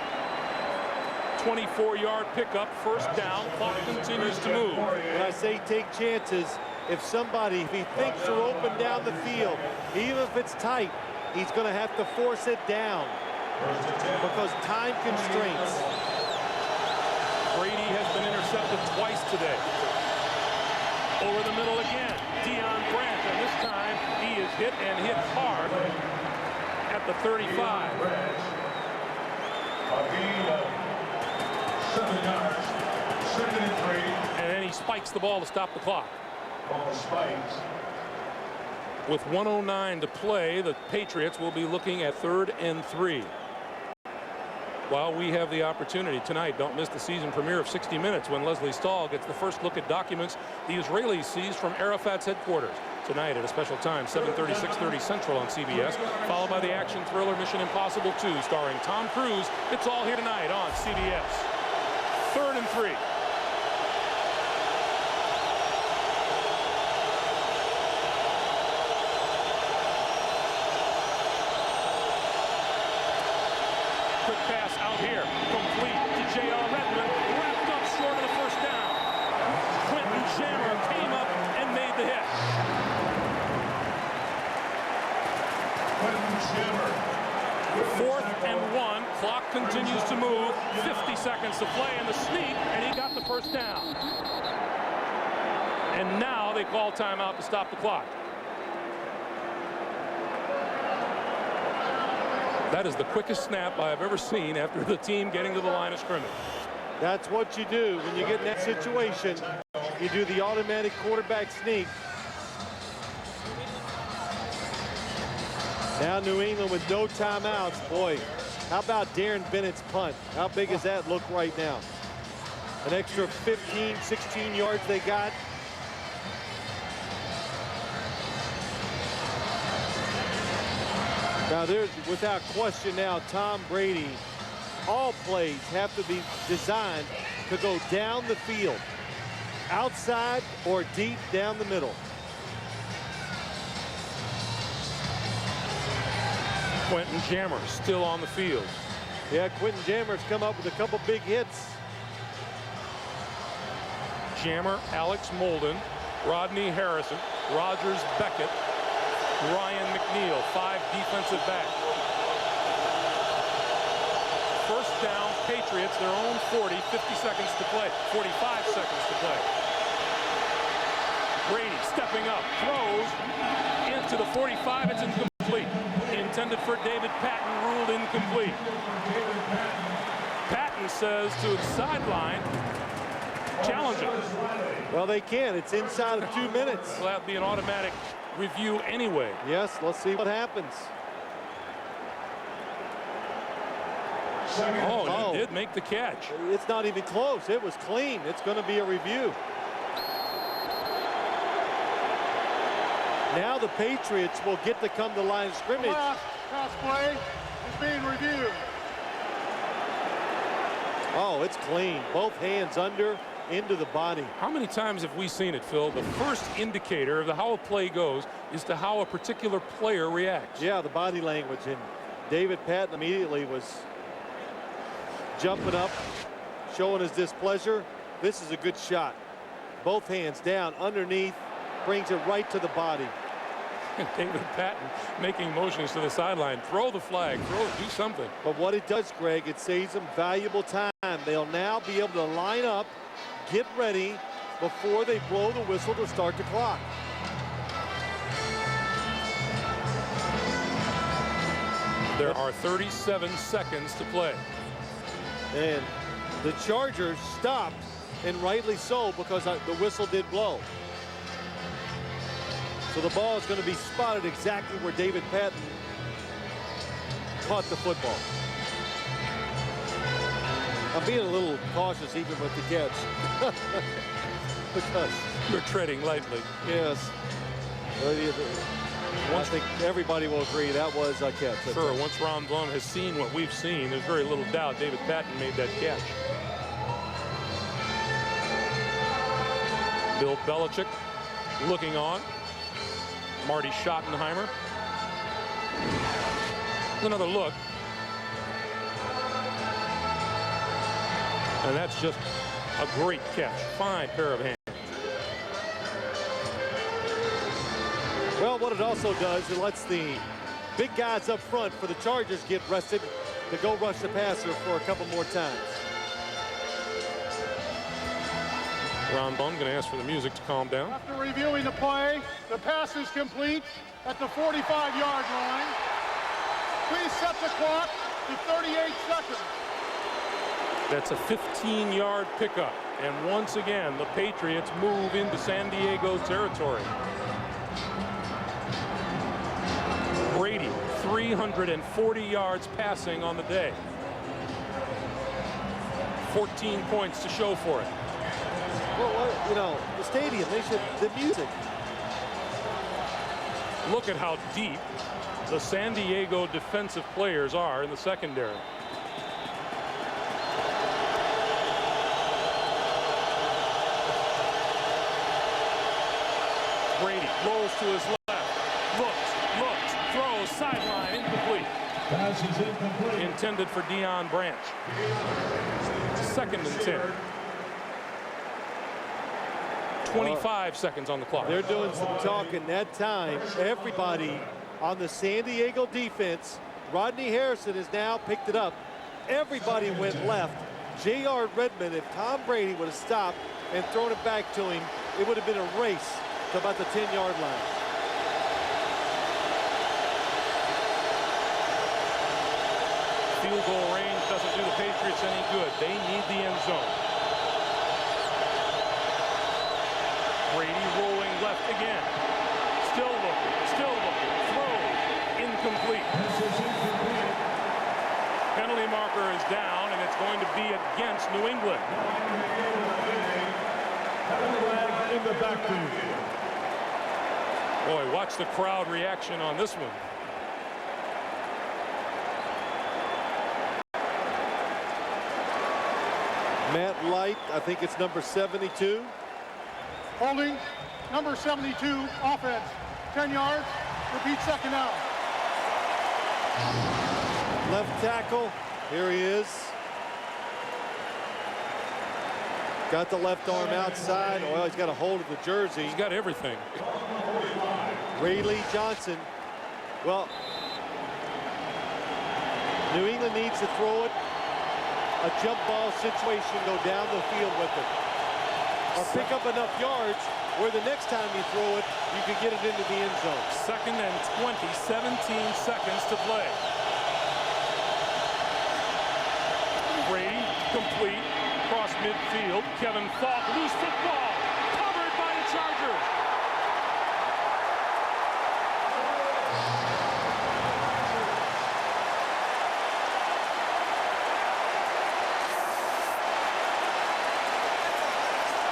[SPEAKER 1] 24-yard pickup, first down, clock continues to move.
[SPEAKER 2] When I say take chances, if he thinks they're open down the field, even if it's tight, he's going to have to force it down because time constraints.
[SPEAKER 1] Brady has been intercepted twice today. Over the middle again, Deion Branch, and this time he is hit and hit hard at the 35.
[SPEAKER 15] 7 yards. 2nd and 3.
[SPEAKER 1] And then he spikes the ball to stop the clock.
[SPEAKER 15] Ball spikes.
[SPEAKER 1] With 1:09 to play, the Patriots will be looking at 3rd and 3. While we have the opportunity tonight, don't miss the season premiere of 60 Minutes when Leslie Stahl gets the first look at documents the Israelis seized from Arafat's headquarters. Tonight at a special time, 7:30, 6:30 Central on CBS, followed by the action thriller Mission Impossible 2, starring Tom Cruise. It's all here tonight on CBS. 3rd and 3. Quick pass out here, complete to J.R. Redmond, wrapped up short of the first down. Quentin Jammer came up and made the hit.
[SPEAKER 15] Quentin Jammer.
[SPEAKER 1] 4th and 1, clock continues to move, 50 seconds to play in the sneak, and he got the first down. And now they call timeout to stop the clock. That is the quickest snap I have ever seen after the team getting to the line of scrimmage.
[SPEAKER 2] That's what you do when you get in that situation. You do the automatic quarterback sneak. Now New England with no timeouts. Boy, how about Darren Bennett's punt? How big does that look right now? An extra 15, 16 yards they got. Now there's, without question now, Tom Brady, all plays have to be designed to go down the field, outside or deep down the middle.
[SPEAKER 1] Quentin Jammer still on the field.
[SPEAKER 2] Yeah, Quentin Jammer's come up with a couple big hits.
[SPEAKER 1] Jammer, Alex Molden, Rodney Harrison, Rogers Beckett, Ryan McNeil, 5 defensive backs. First down, Patriots, their own 40, 50 seconds to play, 45 seconds to play. Brady stepping up, throws into the 45, it's incomplete. Intended for David Patton, ruled incomplete. Patton says to the sideline, challenge him.
[SPEAKER 2] Well, they can. It's inside of 2 minutes.
[SPEAKER 1] Well, that'd be an automatic review anyway.
[SPEAKER 2] Yes, let's see what happens.
[SPEAKER 1] Oh, he did make the catch.
[SPEAKER 2] It's not even close. It was clean. It's going to be a review. Now the Patriots will get to come to line of scrimmage.
[SPEAKER 4] The last pass play is being reviewed.
[SPEAKER 2] Oh, it's clean. Both hands under, into the body.
[SPEAKER 1] How many times have we seen it, Phil? The first indicator of how a play goes is to how a particular player reacts.
[SPEAKER 2] Yeah, the body language. And David Patton immediately was jumping up, showing his displeasure. This is a good shot. Both hands down, underneath, brings it right to the body.
[SPEAKER 1] David Patton making motions to the sideline. Throw the flag, do something.
[SPEAKER 2] But what it does, Greg, it saves them valuable time. They'll now be able to line up, get ready before they blow the whistle to start the clock.
[SPEAKER 1] There are 37 seconds to play.
[SPEAKER 2] And the Chargers stopped, and rightly so, because the whistle did blow. So the ball is going to be spotted exactly where David Patton caught the football. I'm being a little cautious even with the catch. Because
[SPEAKER 1] you're treading lightly.
[SPEAKER 2] Yes. I think everybody will agree that was a catch.
[SPEAKER 1] Sure, once Ron Blum has seen what we've seen, there's very little doubt David Patton made that catch. Bill Belichick looking on. Marty Schottenheimer. Another look. And that's just a great catch. Fine pair of hands.
[SPEAKER 2] Well, what it also does, it lets the big guys up front for the Chargers get rested to go rush the passer for a couple more times.
[SPEAKER 1] Ron Bone going to ask for the music to calm down.
[SPEAKER 4] After reviewing the play, the pass is complete at the 45-yard line. Please set the clock to 38 seconds.
[SPEAKER 1] That's a 15-yard pickup And once again, the Patriots move into San Diego territory. Brady, 340 yards passing on the day. 14 points to show for it.
[SPEAKER 2] Well, you know, the stadium, the music.
[SPEAKER 1] Look at how deep the San Diego defensive players are in the secondary. Brady rolls to his left, looks, throws, sideline, incomplete.
[SPEAKER 15] Pass is incomplete.
[SPEAKER 1] Intended for Deion Branch. 2nd and 10. 25 seconds on the clock.
[SPEAKER 2] They're doing some talking that time. Everybody on the San Diego defense, Rodney Harrison has now picked it up. Everybody went left. J.R. Redmond, if Tom Brady would have stopped and thrown it back to him, it would have been a race to about the 10-yard line.
[SPEAKER 1] Field goal range doesn't do the Patriots any good. They need the end zone. Brady rolling left again. Still looking, throw, incomplete. Penalty marker is down, and it's going to be against New England.
[SPEAKER 15] In the backfield.
[SPEAKER 1] Boy, watch the crowd reaction on this one.
[SPEAKER 2] Matt Light, I think it's number 72.
[SPEAKER 4] Holding, number 72, offense. 10 yards, repeat second down.
[SPEAKER 2] Left tackle, here he is. Got the left arm outside. Well, he's got a hold of the jersey.
[SPEAKER 1] He's got everything.
[SPEAKER 2] Rayleigh Johnson. Well, New England needs to throw it. A jump ball situation, go down the field with it. Or pick up enough yards where the next time you throw it, you can get it into the end zone.
[SPEAKER 1] 2nd and 20, 17 seconds to play. Brady, complete, across midfield. Kevin Falk, loose football, covered by the Chargers.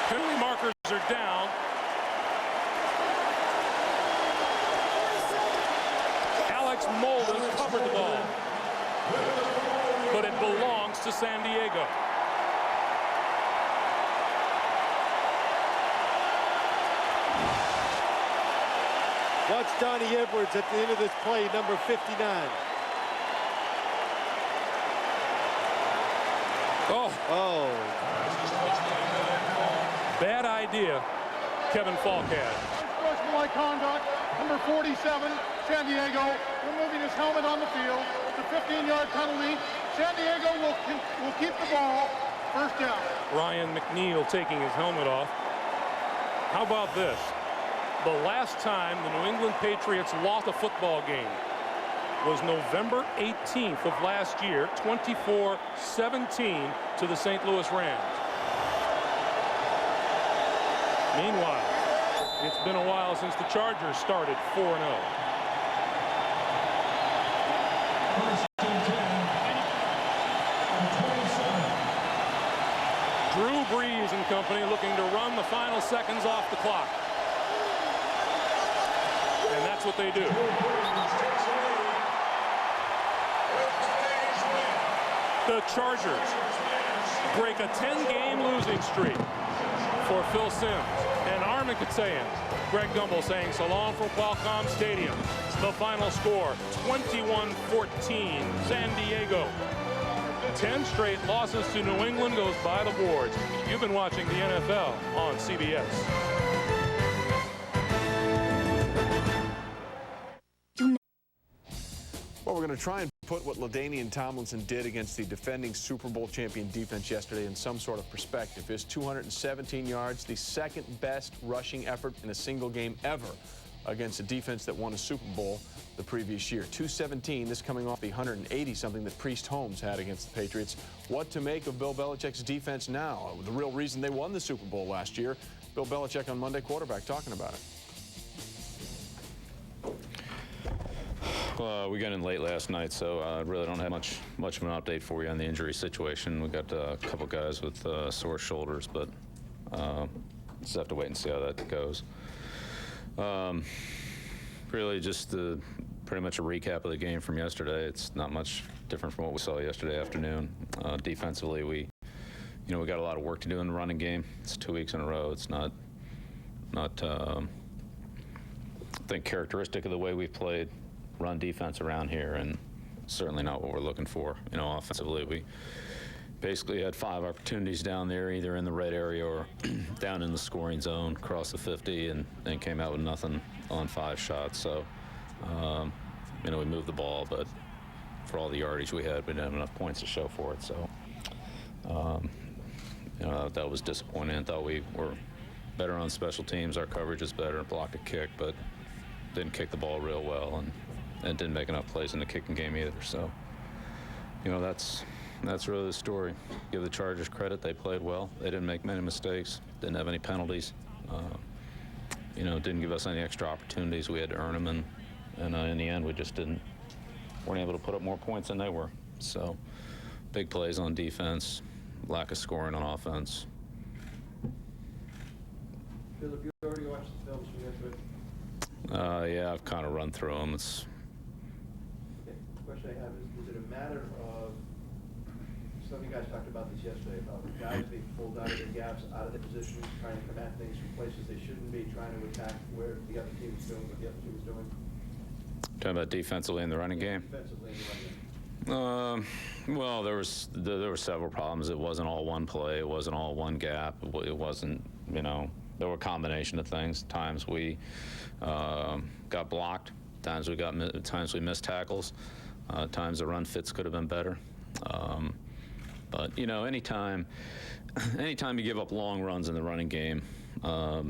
[SPEAKER 1] Penalty markers are down. Alex Molden covered the ball, but it belongs to San Diego.
[SPEAKER 2] Watch Donnie Edwards at the end of this play, number 59.
[SPEAKER 1] Oh. Bad idea Kevin Falk had.
[SPEAKER 4] Unsportsmanlike conduct, number 47, San Diego, removing his helmet on the field. It's a 15-yard penalty. San Diego will keep the ball. First down.
[SPEAKER 1] Ryan McNeil taking his helmet off. How about this? The last time the New England Patriots lost a football game was November 18th of last year, 24-17 to the St. Louis Rams. Meanwhile, it's been a while since the Chargers started 4-0. Drew Brees and company looking to run the final seconds off the clock. And that's what they do. The Chargers break a 10-game losing streak for Phil Simms and Armikatayan. Greg Gumbel saying so long from Qualcomm Stadium. The final score, 21-14, San Diego. 10 straight losses to New England goes by the boards. You've been watching the NFL on CBS.
[SPEAKER 3] Well, we're going to try and put what LaDainian Tomlinson did against the defending Super Bowl champion defense yesterday in some sort of perspective. His 217 yards, the second best rushing effort in a single game ever against a defense that won a Super Bowl the previous year. 217, this coming off the 180-something that Priest Holmes had against the Patriots. What to make of Bill Belichick's defense now? The real reason they won the Super Bowl last year. Bill Belichick on Monday Quarterback talking about it.
[SPEAKER 5] Well, we got in late last night, so I really don't have much of an update for you on the injury situation. We got a couple guys with sore shoulders, but just have to wait and see how that goes. Really just pretty much a recap of the game from yesterday. It's not much different from what we saw yesterday afternoon. Defensively, we got a lot of work to do in the running game. It's 2 weeks in a row. It's not I think characteristic of the way we've played run defense around here, and certainly not what we're looking for. Offensively, we basically had 5 opportunities down there, either in the red area or down in the scoring zone, across the 50, and came out with nothing on 5 shots. So, we moved the ball, but for all the yardage we had, we didn't have enough points to show for it. So, that was disappointing. I thought we were better on special teams. Our coverage is better, blocked a kick, but didn't kick the ball real well, and didn't make enough plays in the kicking game either. So, that's really the story. Give the Chargers credit. They played well. They didn't make many mistakes. Didn't have any penalties. Didn't give us any extra opportunities. We had to earn them, and in the end, we just weren't able to put up more points than they were. So, big plays on defense, lack of scoring on offense.
[SPEAKER 7] Philip, you already watched the films from yesterday?
[SPEAKER 5] Yeah, I've kind of run through them.
[SPEAKER 7] Okay. The question I have is it a matter of, some of you guys talked about this yesterday, about guys being pulled out of their gaps, out of their positions, trying to come at things from places they shouldn't be, trying to attack where the other team was doing what the other team was doing?
[SPEAKER 5] Talking about defensively in the running game?
[SPEAKER 7] Defensively in the running game.
[SPEAKER 5] Well, there were several problems. It wasn't all one play. It wasn't all one gap. It wasn't, there were a combination of things. Times we got blocked. Times we missed tackles. Times the run fits could have been better. But anytime you give up long runs in the running game, a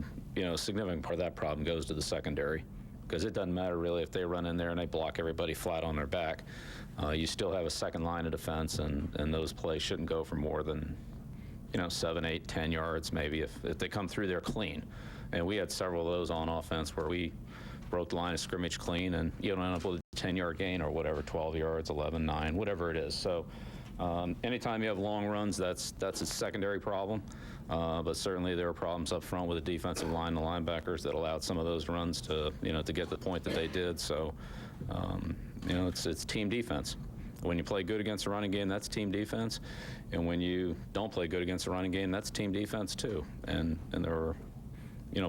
[SPEAKER 5] significant part of that problem goes to the secondary, because it doesn't matter really if they run in there and they block everybody flat on their back. You still have a second line of defense, and those plays shouldn't go for more than 7, 8, 10 yards maybe if they come through there clean. And we had several of those on offense where we broke the line of scrimmage clean, and you don't end up with a 10-yard gain or whatever, 12 yards, 11, 9, whatever it is. So anytime you have long runs, that's a secondary problem. But certainly there are problems up front with the defensive line, the linebackers, that allowed some of those runs to get the point that they did. So it's team defense. When you play good against the running game, that's team defense. And when you don't play good against the running game, that's team defense too. And there are,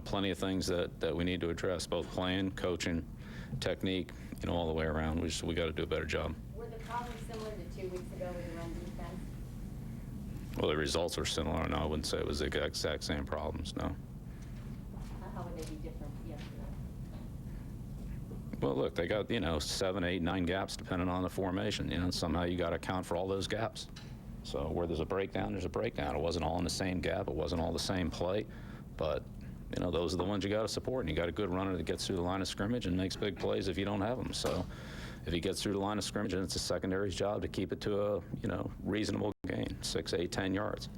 [SPEAKER 5] plenty of things that we need to address, both playing, coaching, technique, all the way around. We got to do a better job.
[SPEAKER 8] Were the problems similar to 2 weeks ago with the run defense?
[SPEAKER 5] Well, the results were similar. No, I wouldn't say it was the exact same problems, no.
[SPEAKER 8] How would they be different yesterday?
[SPEAKER 5] Well, look, they got, 7, 8, 9 gaps depending on the formation. Somehow you got to account for all those gaps. So where there's a breakdown, there's a breakdown. It wasn't all in the same gap. It wasn't all the same play. But, those are the ones you got to support. And you got a good runner that gets through the line of scrimmage and makes big plays if you don't have them. So if he gets through the line of scrimmage, then it's a secondary's job to keep it to a, reasonable gain, 6, 8, 10 yards.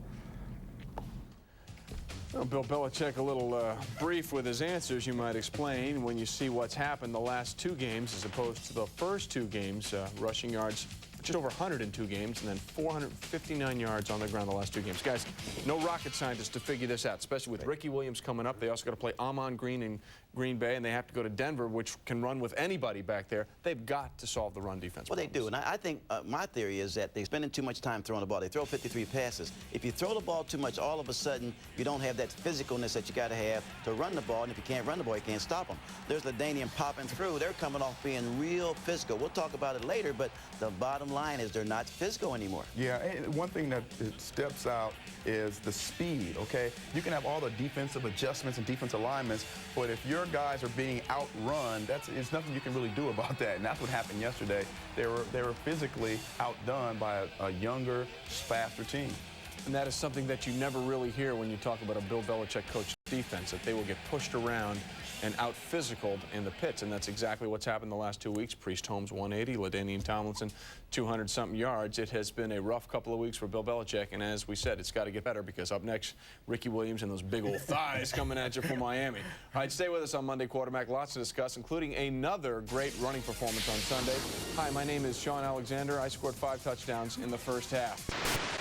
[SPEAKER 3] Well, Bill Belichick a little brief with his answers, you might explain, when you see what's happened the last 2 games as opposed to the first 2 games. Rushing yards just over 100 in 2 games, and then 459 yards on the ground the last 2 games. Guys, no rocket scientists to figure this out, especially with Ricky Williams coming up. They also got to play Amon Green in Green Bay, and they have to go to Denver, which can run with anybody back there. They've got to solve the run defense
[SPEAKER 11] Well,
[SPEAKER 3] problems.
[SPEAKER 11] they do, and I think my theory is that they're spending too much time throwing the ball. They throw 53 passes. If you throw the ball too much, all of a sudden, you don't have that physicalness that you got to have to run the ball, and if you can't run the ball, you can't stop them. There's LaDainian popping through. They're coming off being real physical. We'll talk about it later, but the bottom line is they're not physical anymore.
[SPEAKER 13] Yeah, and one thing that steps out is the speed, okay? You can have all the defensive adjustments and defensive alignments, but if your guys are being outrun, it's nothing you can really do about that, and that's what happened yesterday. They were physically outdone by a younger, faster team.
[SPEAKER 9] And that is something that you never really hear when you talk about a Bill Belichick coach defense, that they will get pushed around and out-physicaled in the pits, and that's exactly what's happened the last 2 weeks. Priest Holmes 180, LaDainian Tomlinson 200-something yards. It has been a rough couple of weeks for Bill Belichick, and as we said, it's got to get better because up next, Ricky Williams and those big old thighs coming at you from Miami. All right, stay with us on Monday Quarterback. Lots to discuss, including another great running performance on Sunday. Hi, my name is Sean Alexander. I scored 5 touchdowns in the first half.